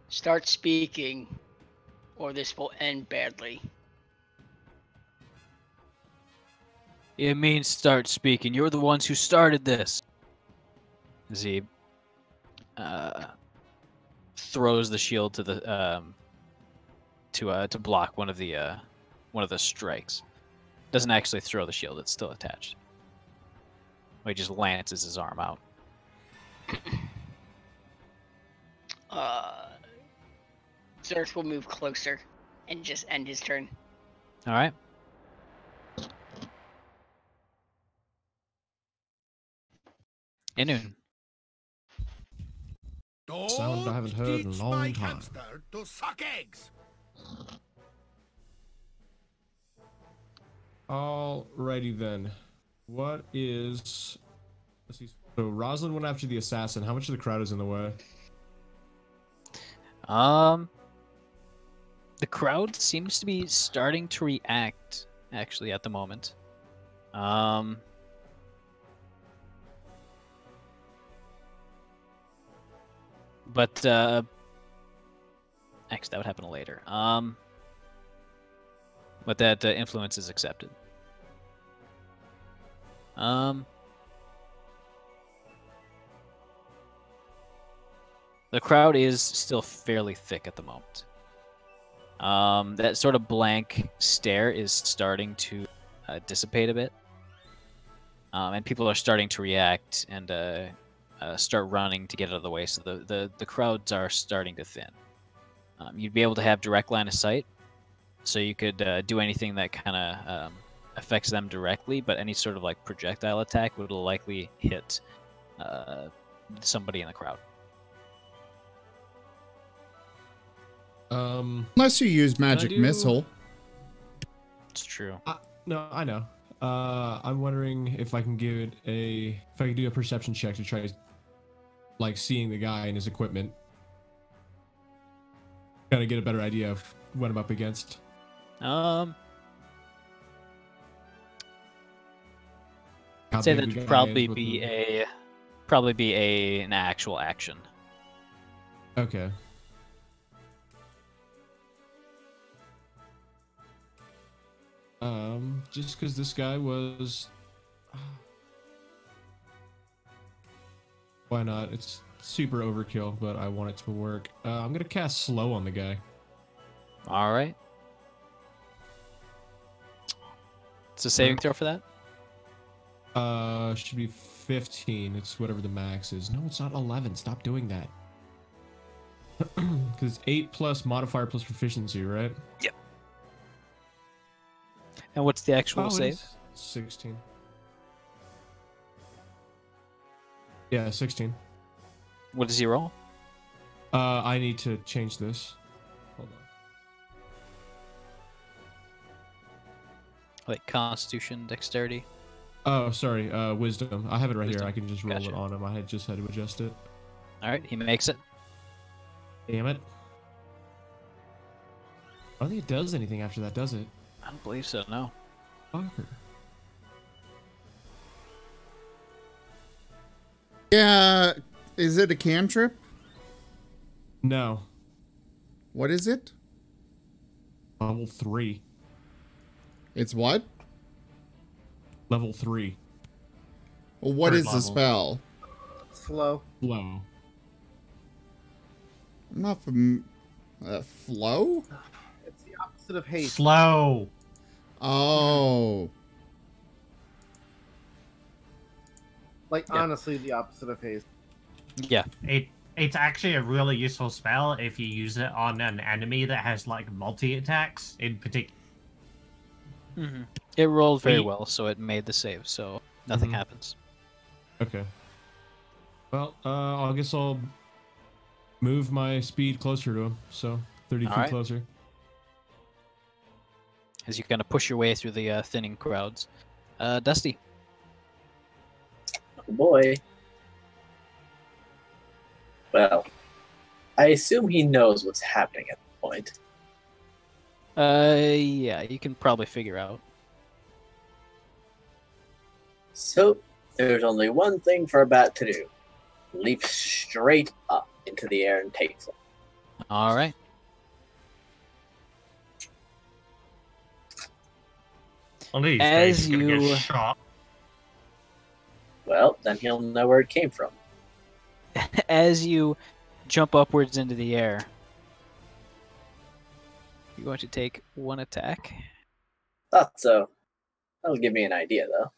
Start speaking, or this will end badly. It means start speaking. You're the ones who started this. As he throws the shield to the to block one of the strikes. Doesn't actually throw the shield; it's still attached. He just lances his arm out. Zerth will move closer and just end his turn. All right. Inun. Sound I haven't heard in a long time. To suck eggs. Alrighty then. What is... Let's see. So Rosalind went after the assassin. How much of the crowd is in the way? The crowd seems to be starting to react, actually, at the moment. But, actually, that would happen later. But that influence is accepted. The crowd is still fairly thick at the moment. That sort of blank stare is starting to dissipate a bit. And people are starting to react and start running to get out of the way, so the crowds are starting to thin. You'd be able to have direct line of sight, so you could do anything that kind of affects them directly, but any sort of like projectile attack would likely hit somebody in the crowd. Unless you use magic missile. It's true. No, I know. I'm wondering if I can do a perception check to try, like, seeing the guy and his equipment. Kind of get a better idea of what I'm up against. I'd say that'd probably be an actual action. Okay. Just because this guy was... Why not? It's super overkill, but I want it to work. I'm gonna cast slow on the guy. All right. It's a saving throw for that? Should be 15. It's whatever the max is. No, it's not 11. Stop doing that. Because it's 8 plus modifier plus proficiency, right? Yep. And what's the actual save? 16. Yeah, 16. What does he roll? I need to change this. Hold on. Like Constitution, Dexterity? Oh, sorry. Wisdom. I have it right Wisdom. here. I can just roll it on him. I had just had to adjust it. All right, he makes it. Damn it. I don't think it does anything after that, does it? I don't believe so, no. Fucker. Yeah, is it a cantrip? No. What is it? Level 3. It's what? Level 3. Well, what Third is the level. spell? Slow. Low. I'm not from flow? It's the opposite of haste. Slow. Oh. Like, Yeah. honestly, the opposite of haste. Yeah. It's actually a really useful spell if you use it on an enemy that has like multi-attacks in particular. Mm-hmm. It rolled very We- well, so it made the save, so nothing Mhm. happens. Okay. Well, I guess I'll move my speed closer to him. So 30 feet Alright. closer. As you kind of push your way through the thinning crowds. Dusty. Oh boy. Well, I assume he knows what's happening at the point. Yeah, you can probably figure out. So, there's only one thing for a bat to do. Leap straight up into the air and take flight. All right. On these As days, he's gonna you- get shot. Well, then he'll know where it came from. As you jump upwards into the air, you're going to take one attack. Thought so. That'll give me an idea, though.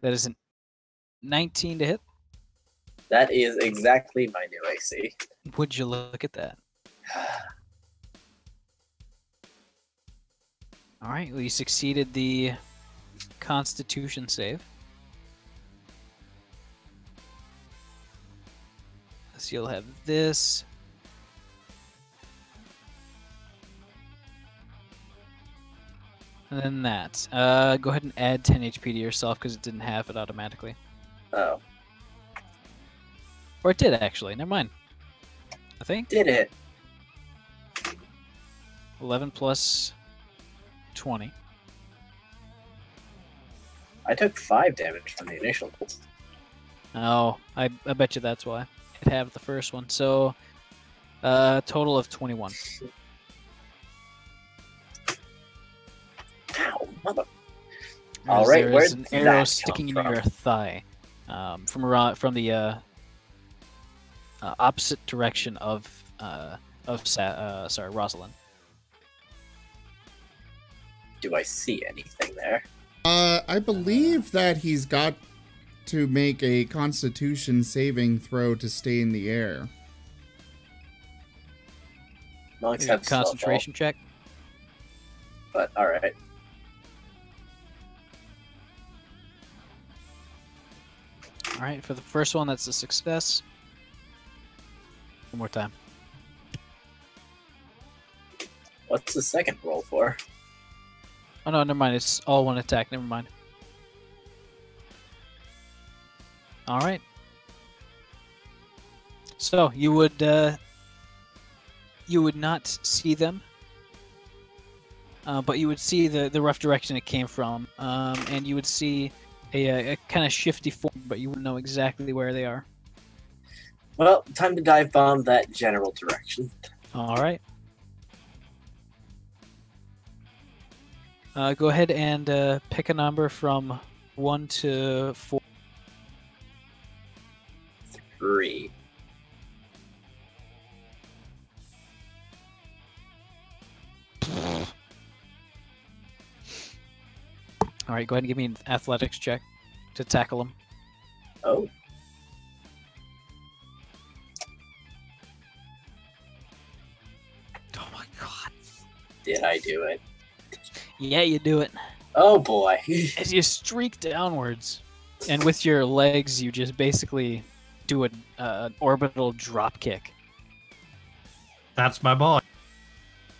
That is an 19 to hit. That is exactly my new AC. Would you look at that? All right, well, you succeeded the Constitution save. So you'll have this. And then that. Go ahead and add 10 HP to yourself because it didn't have it automatically. Oh, Or it did, actually. Never mind. I think. did it? 11 plus 20. I took 5 damage from the initial. Oh, I bet you that's why. It had the first one. So, total of 21. Ow, mother. As All right, there where'd is an arrow that sticking in come your thigh, from the opposite direction of Rosalind. Do I see anything there? I believe that he's got to make a Constitution saving throw to stay in the air. Monks Maybe a have snowfall, concentration check. but all right. All right, for the first one, that's a success. One more time. What's the second roll for? Oh no, never mind. It's all one attack. Never mind. All right. So you would not see them, but you would see the rough direction it came from, and you would see a kind of shifty form, but you wouldn't know exactly where they are. Well, time to dive bomb that general direction. All right. Go ahead and pick a number from 1 to 4. 3. All right, go ahead and give me an athletics check to tackle him. Oh. Oh my god. Did I do it? Yeah, you do it. Oh boy. As you streak downwards, and with your legs, you just basically do an orbital drop kick. That's my boy.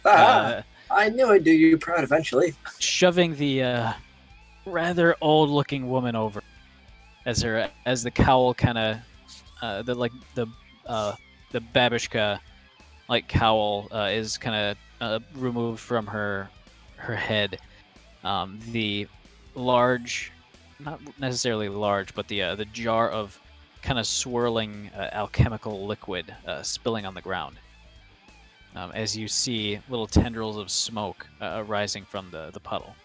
I knew I'd do you proud eventually. Shoving the rather old-looking woman over, as the cowl kind of the babushka like cowl is kind of removed from her head. The large, not necessarily large, but the jar of kind of swirling alchemical liquid spilling on the ground. As you see little tendrils of smoke rising from the puddle.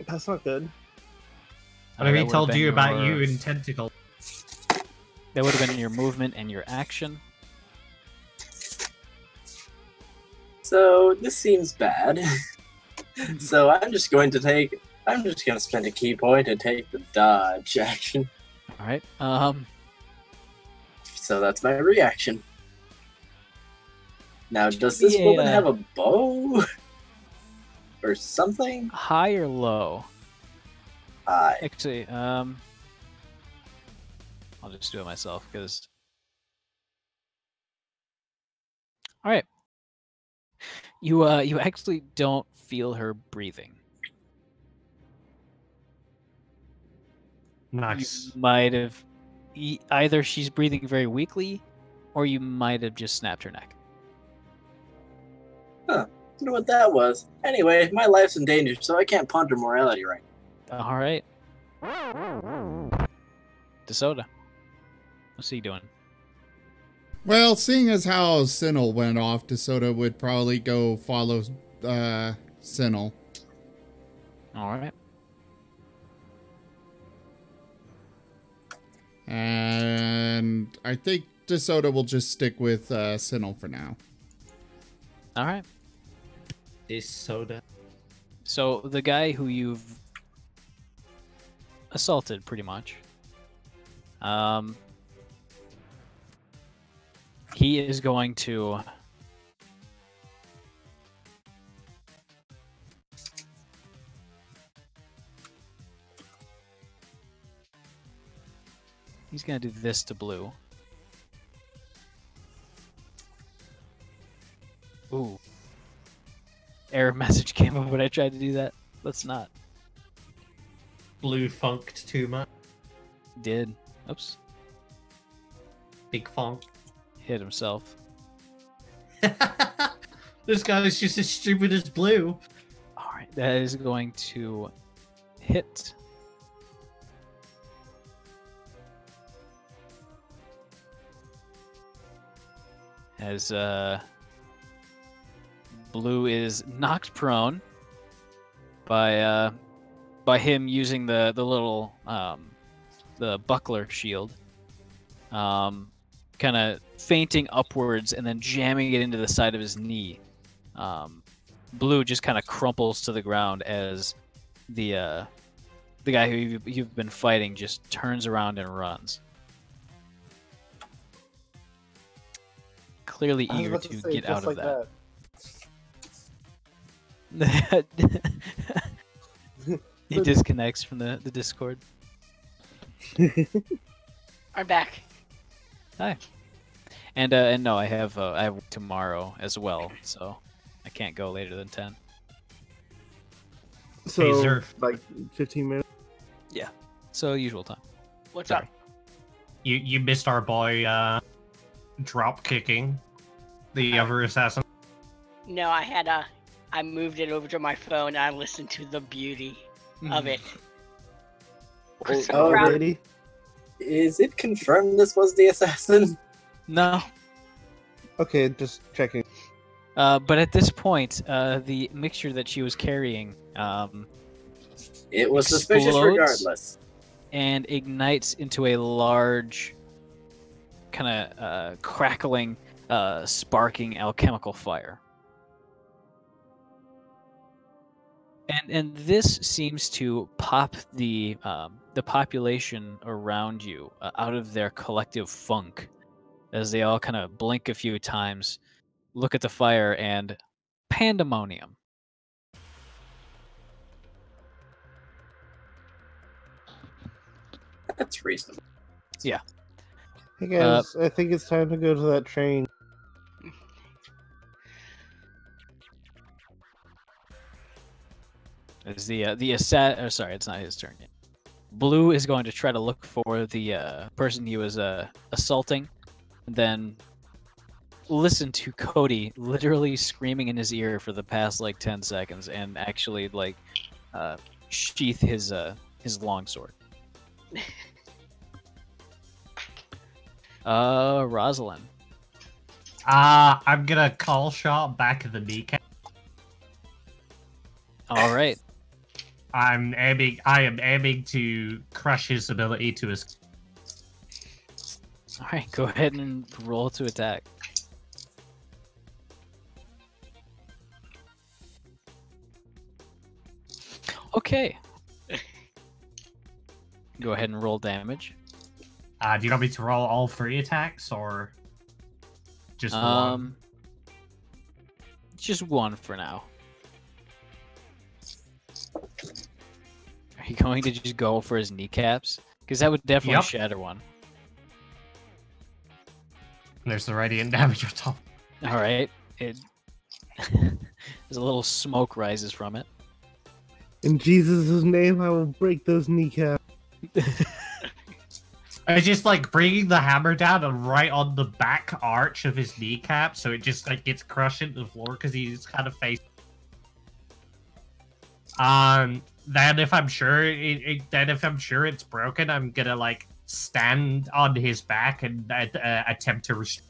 That's not good. What have that he would've told been you about your- you and Tentacle? That would have been your movement and your action. So this seems bad. So I'm just going to spend a key point and take the dodge action. All right. So that's my reaction. Now, does me this a, woman have a bow? Or something? High or low? High. Actually, I'll just do it myself because. All right. You actually don't feel her breathing. Nice. You might have either she's breathing very weakly, or you might have just snapped her neck. Wonder what that was. Anyway, my life's in danger, so I can't ponder morality right now. All right. DeSoto. What's he doing? Well, seeing as how Tsinil went off, DeSoto would probably go follow Tsinil. All right. And I think DeSoto will just stick with Tsinil for now. All right. This soda. So the guy who you've assaulted, pretty much, he is going to do this to Blue. Ooh. Error message came up when I tried to do that. Let's not. Blue funked too much. Did. Oops. Big funk. Hit himself. This guy is just as stupid as Blue. Alright, that is going to hit. As Blue is knocked prone by him using the little the buckler shield, kind of fainting upwards and then jamming it into the side of his knee. Blue just kind of crumples to the ground as the guy who you've been fighting just turns around and runs. Clearly I was eager about to say, get just out of like that. He disconnects from the Discord. I'm back. Hi. And no, I have tomorrow as well, so I can't go later than 10. So, Zerf. like 15 minutes. Yeah. So usual time. What's Sorry. up? You missed our boy drop kicking the other assassin. No, I moved it over to my phone and I listened to the beauty of it. So Oh, proud- Lady. Is it confirmed this was the assassin? No. Okay, just checking. But at this point, the mixture that she was carrying It was suspicious Explodes? regardless. and ignites into a large, kind of crackling, sparking alchemical fire. And this seems to pop the population around you out of their collective funk, as they all kind of blink a few times, look at the fire, and pandemonium. That's reasonable. Hey guys, I think it's time to go to that train. As sorry, it's not his turn yet. Blue is going to try to look for the person he was assaulting, and then listen to Cody literally screaming in his ear for the past like 10 seconds, and actually like sheath his longsword. Rosalind. I'm gonna call shot back at the kneecap. All right. I am aiming to crush his ability to escape. All right. Go ahead and roll to attack. Okay. Go ahead and roll damage. Do you want me to roll all 3 attacks or just the one? Just one for now. Are you going to just go for his kneecaps? Because that would definitely Yep. shatter one. There's the radiant damage on top. All right. It there's a little smoke rises from it. In Jesus' name, I will break those kneecaps. It's just like bringing the hammer down and right on the back arch of his kneecap, so it just like gets crushed into the floor because he's kind of faced. Then if I'm sure it's broken, I'm gonna like stand on his back and attempt to restrain.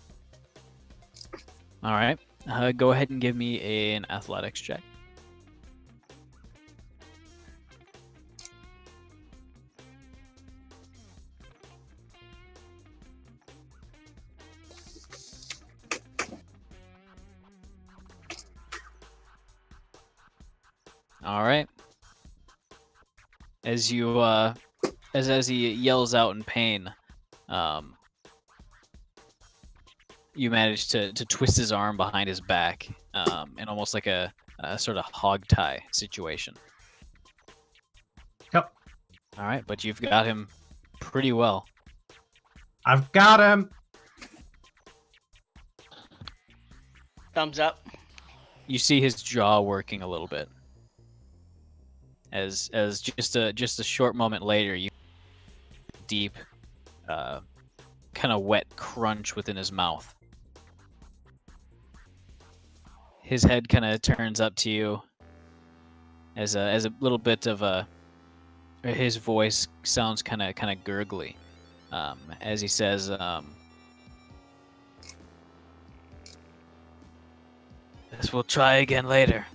All right. Go ahead and give me an athletics check. All right. As you as he yells out in pain, you manage to twist his arm behind his back, in almost like a sort of hog tie situation. Yep. All right, but you've got him pretty well. I've got him. Thumbs up. You see his jaw working a little bit. As just a short moment later, you deep, kind of wet crunch within his mouth. His head kind of turns up to you as a little bit of his voice sounds kind of gurgly, as he says, "Guess we'll try again later."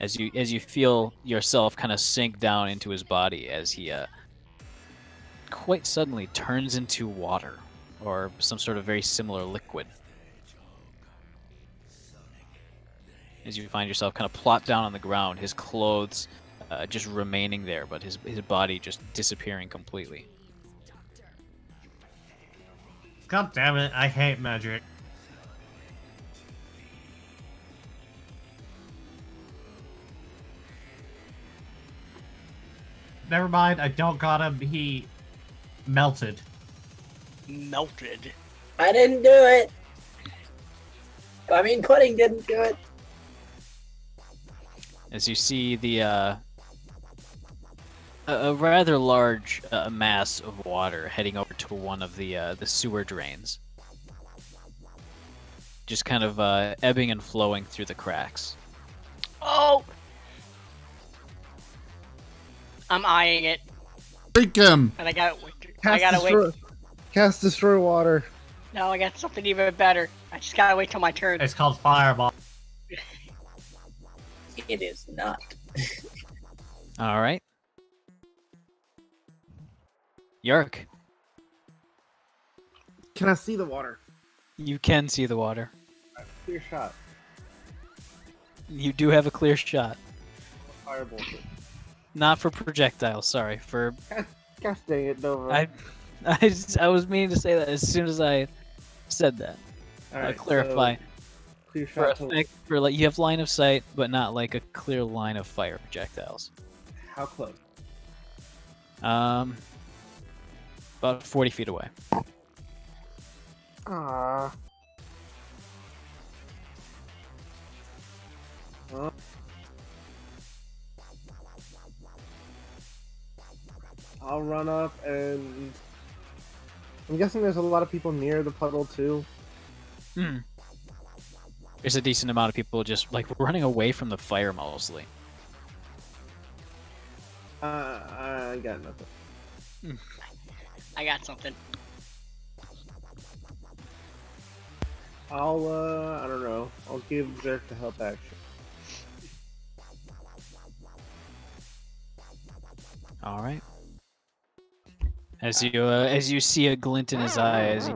As you feel yourself kind of sink down into his body, as he quite suddenly turns into water or some sort of very similar liquid. As you find yourself kind of plopped down on the ground, his clothes just remaining there, but his body just disappearing completely. God damn it! I hate magic. Never mind, I don't got him. He melted. Melted. I didn't do it. I mean, Pudding didn't do it. As you see a rather large mass of water heading over to one of the sewer drains. Just kind of ebbing and flowing through the cracks. Oh! I'm eyeing it. Freak him! And I gotta wait. Cast Destroy Water. No, I got something even better. I just gotta wait till my turn. It's called Fireball. It is not. All right. Yark, Can I see the water? you can see the water. Clear shot. You do have a clear shot. Fireball. Not for projectiles, sorry. For Gosh dang it, Nova. I was meaning to say that as soon as I said that. Alright, Clarify. so clear For shot. effect, for like you have line of sight, but not like a clear line of fire projectiles. How close? About 40 feet away. Ah. Well. I'll run up and I'm guessing there's a lot of people near the puddle too. There's a decent amount of people just like running away from the fire mostly. I got nothing. I got something. I don't know. I'll give Zerk the help action. All right. As you see a glint in his eye as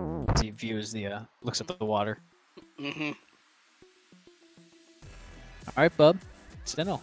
he views looks at the water. Mm-hmm. All right, bub. Tsinil.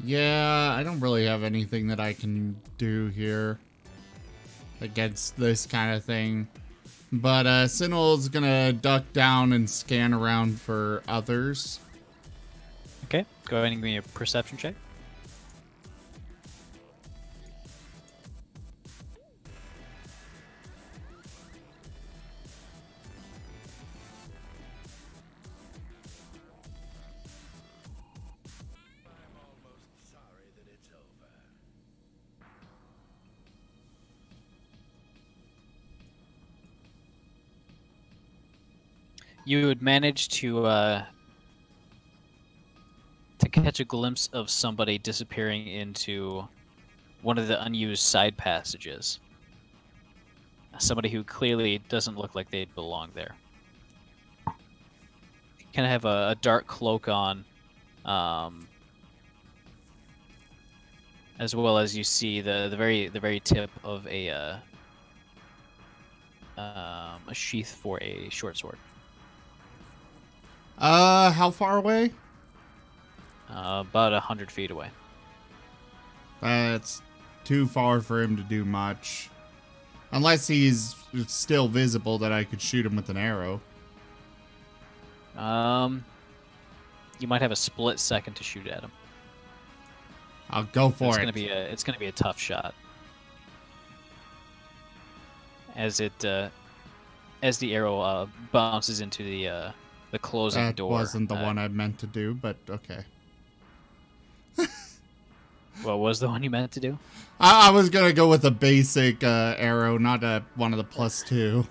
Yeah, I don't really have anything that I can do here against this kind of thing. But Tsinil's gonna duck down and scan around for others. Okay, go ahead and give me a perception check. You would manage to catch a glimpse of somebody disappearing into one of the unused side passages. Somebody who clearly doesn't look like they'd belong there. Kind of have a dark cloak on, as well as you see the very tip of a sheath for a short sword. How far away? About 100 feet away. It's too far for him to do much. Unless he's still visible that I could shoot him with an arrow. You might have a split second to shoot at him. I'll go for it. It's gonna be a tough shot. As the arrow bounces into the closing door. That wasn't the one I meant to do, but okay. What was the one you meant to do? I was gonna go with a basic arrow, not one of the +2.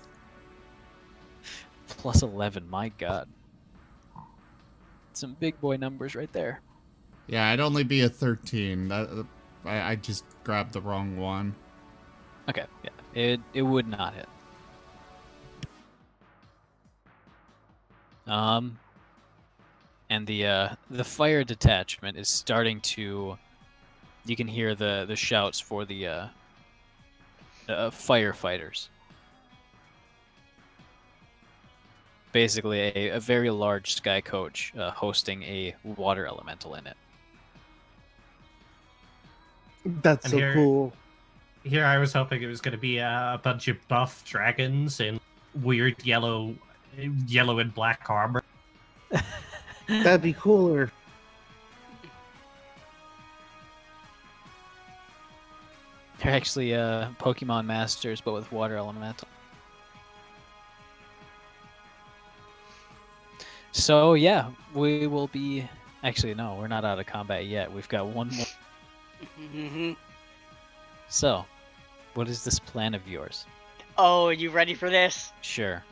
Plus 11, my god. Some big boy numbers right there. Yeah, it'd only be a 13. I just grabbed the wrong one. Okay, yeah, it would not hit. and the fire detachment is starting to. You can hear the shouts for the firefighters. Basically, a very large sky coach hosting a water elemental in it. That's And so cool. Here I was hoping it was going to be a bunch of buff dragons in weird yellow and black armor. That'd be cooler. They're actually Pokemon Masters, but with water elemental. So yeah, we will be. Actually, no, we're not out of combat yet. We've got one more. So, what is this plan of yours? Oh, are you ready for this? Sure.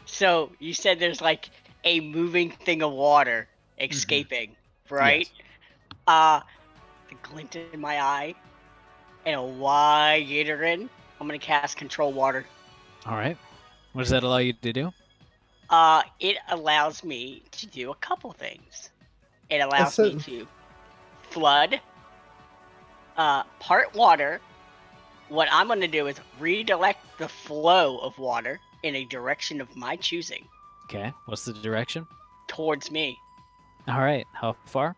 So, you said there's like a moving thing of water escaping, right? Yes. The glint in my eye and a wide grin. I'm gonna cast Control Water. All right. What does that allow you to do? It allows me to do a couple things. It allows me to flood, part water. What I'm going to do is redirect the flow of water in a direction of my choosing. Okay. What's the direction? Towards me. All right. How far?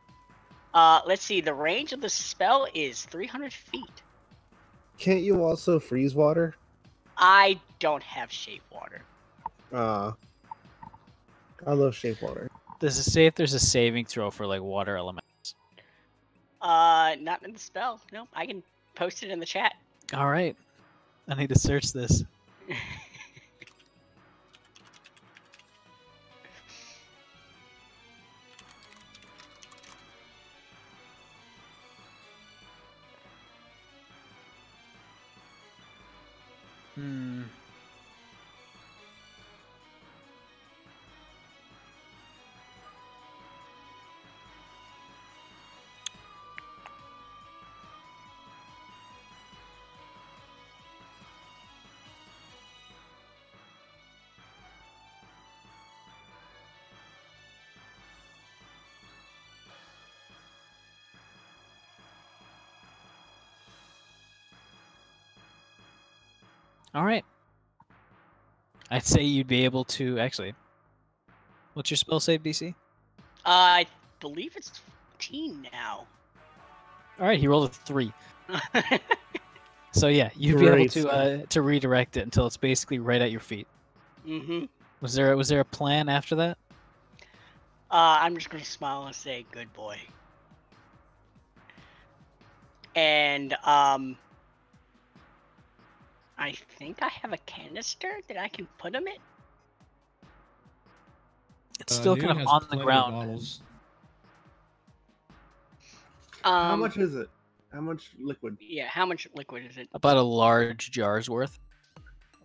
Let's see. The range of the spell is 300 feet. Can't you also freeze water? I don't have shape water. I love shape water. Does it say if there's a saving throw for like water elements? Not in the spell. No, I can post it in the chat. All right. I need to search this. All right. I'd say you'd be able to actually. What's your spell save DC? I believe it's 15 now. All right, he rolled a 3. So yeah, you'd be able to redirect it until it's basically right at your feet. Mm-hmm. Was there a plan after that? I'm just gonna smile and say, "Good boy." And I think I have a canister that I can put him in. It's still kind of on the ground. Bottles. How much is it? How much liquid? Yeah, how much liquid is it? About a large jar's worth.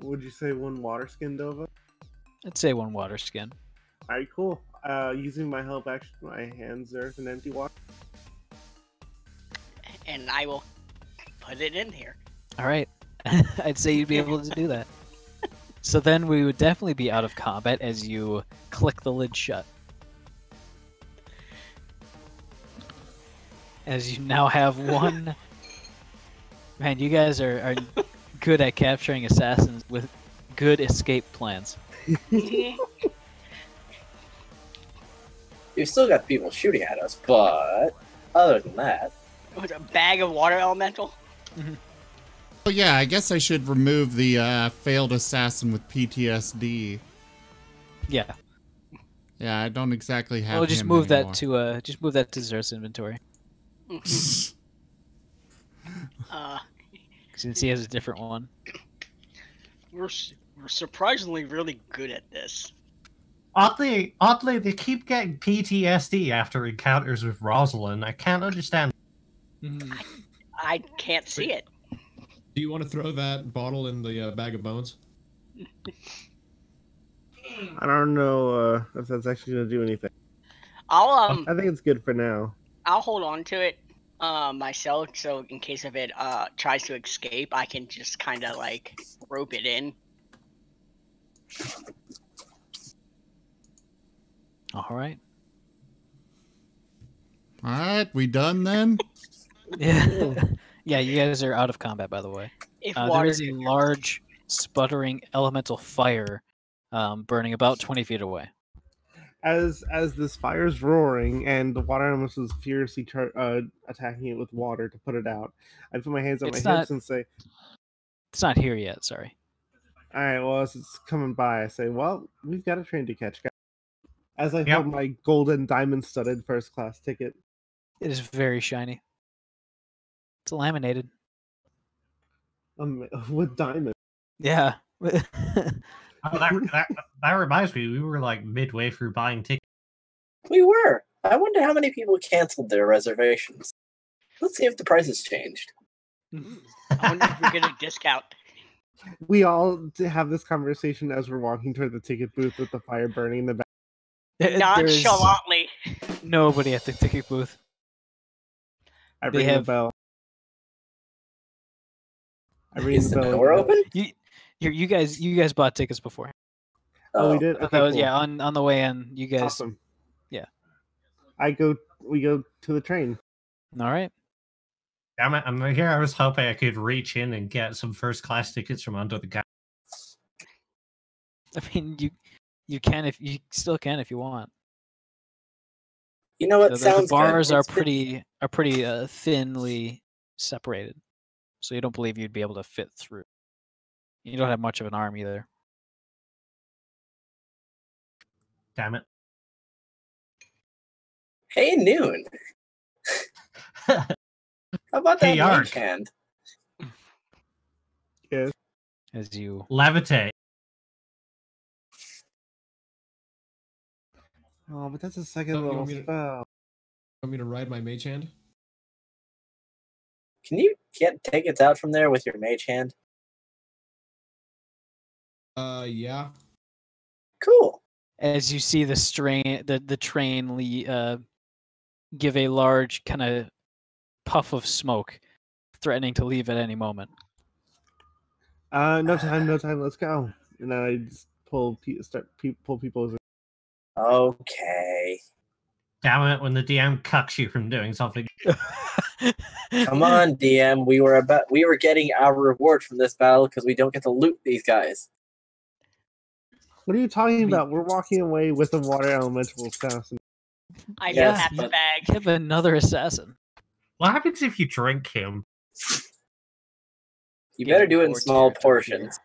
Would you say 1 water skin, Dova? I'd say 1 water skin. Alright, cool. Using my help action, my hands earth and empty water. And I will put it in here. All right. I'd say you'd be able to do that. So then we would definitely be out of combat as you click the lid shut. As you now have 1... Man, you guys are good at capturing assassins with good escape plans. You've still got people shooting at us, but other than that... With a bag of water elemental? Well, yeah, I guess I should remove the failed assassin with PTSD. Yeah. Yeah, I don't exactly have. Well, just him move anymore. that to Zer's inventory. Since he has a different one. We're surprisingly really good at this. Oddly, they keep getting PTSD after encounters with Rosalind. I can't understand. I can't see it. Do you want to throw that bottle in the bag of bones? I don't know if that's actually going to do anything. I think it's good for now. I'll hold on to it myself, so in case if it tries to escape, I can just kind of like rope it in. All right. Alright, we done then? Yeah. Yeah, you guys are out of combat, by the way. If There water is a large, sputtering elemental fire burning about 20 feet away. As this fire's roaring and the water elemental is furiously attacking it with water to put it out, I put my hands on It's my not- hips and say, It's not here yet, sorry. "All right, well, as it's coming by, I say, well, we've got a train to catch, guys." As I Yep. hold my golden diamond-studded first-class ticket. It is very shiny. It's laminated. With diamonds. Yeah. Oh, that reminds me, we were like midway through buying tickets. We were. I wonder how many people canceled their reservations. Let's see if the prices changed. I wonder if we get a discount. We all have this conversation as we're walking toward the ticket booth with the fire burning in the back. There's Nonchalantly. nobody at the ticket booth. I They ring have- the bell. I ring Is the the bell. door open? You guys bought tickets before. Oh, we did? That Okay, was cool. yeah, on the way in, you guys. Awesome. Yeah. We go to the train. All right. Damn it, I'm here. I was hoping I could reach in and get some first class tickets from under the guy. I mean, you can if you still can if you want. You know what? The Sounds bars good. are pretty thinly separated, so you don't believe you'd be able to fit through. You don't have much of an arm either. Damn it. Hey, Noon. How about that Hey, Ark. mage hand? Yes. As you Levitate. Oh, but that's a second Oh, you level want me to- spell. Want me to ride my mage hand? Can you get tickets out from there with your mage hand? Yeah. Cool. as you see the train give a large kind of puff of smoke, threatening to leave at any moment. No time. Let's go. And then I just pull people. Okay. Damn it, when the DM cucks you from doing something. Come on, DM. We were getting our reward from this battle because we don't get to loot these guys. What are you talking about? We're walking away with a water elemental assassin. I Yes, don't have the but- bag. You have another assassin. What happens if you drink him? You Get better do it in more small territory portions.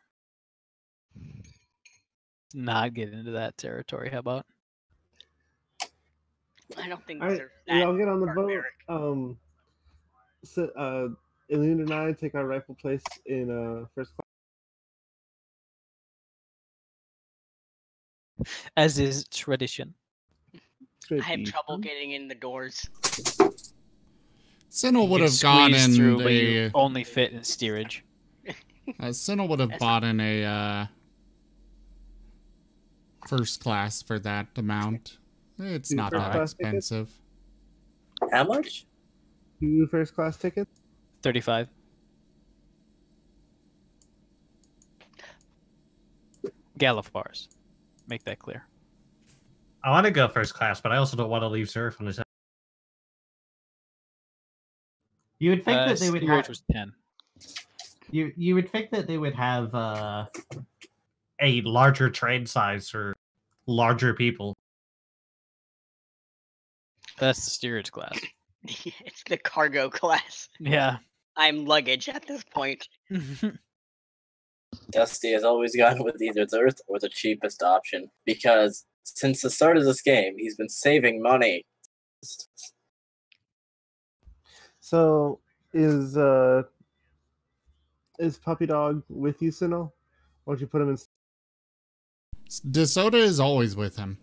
Not get into that territory. How about? I don't think All right, they're we all that get on the barbaric. boat. Illumined and I take our rightful place in first class. As is tradition. I have trouble getting in the doors. Sinnoh would You have gone squeeze in through, but a. you only fit in steerage. Sinnoh would have bought in a first class for that amount. It's Two not first that class tickets? expensive. How much? 2 first class tickets. 35. Gallop bars. Make that clear. I want to go first class, but I also don't want to leave Surf on his own. You would think that they would steerage have, was 10. you would think that they would have a larger train size for larger people. That's the steerage class. It's the cargo class. Yeah. I'm luggage at this point. Dusty has always gone with either the Earth or the cheapest option because since the start of this game, he's been saving money. So is Puppy Dog with you, Sinnoh? Why don't you put him in? DeSoto is always with him.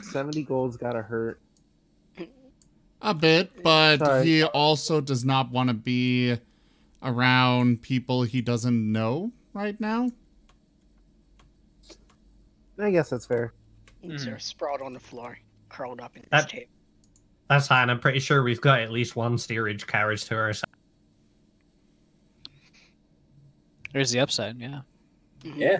70 gold's gotta hurt. A bit, but Sorry. he also does not want to be around people he doesn't know right now. I guess that's fair. He's Mhm. sprawled on the floor, curled up in his That- tape. That's fine. I'm pretty sure we've got at least one steerage carriage to ourselves. There's the upside, yeah. Mhm. Yeah.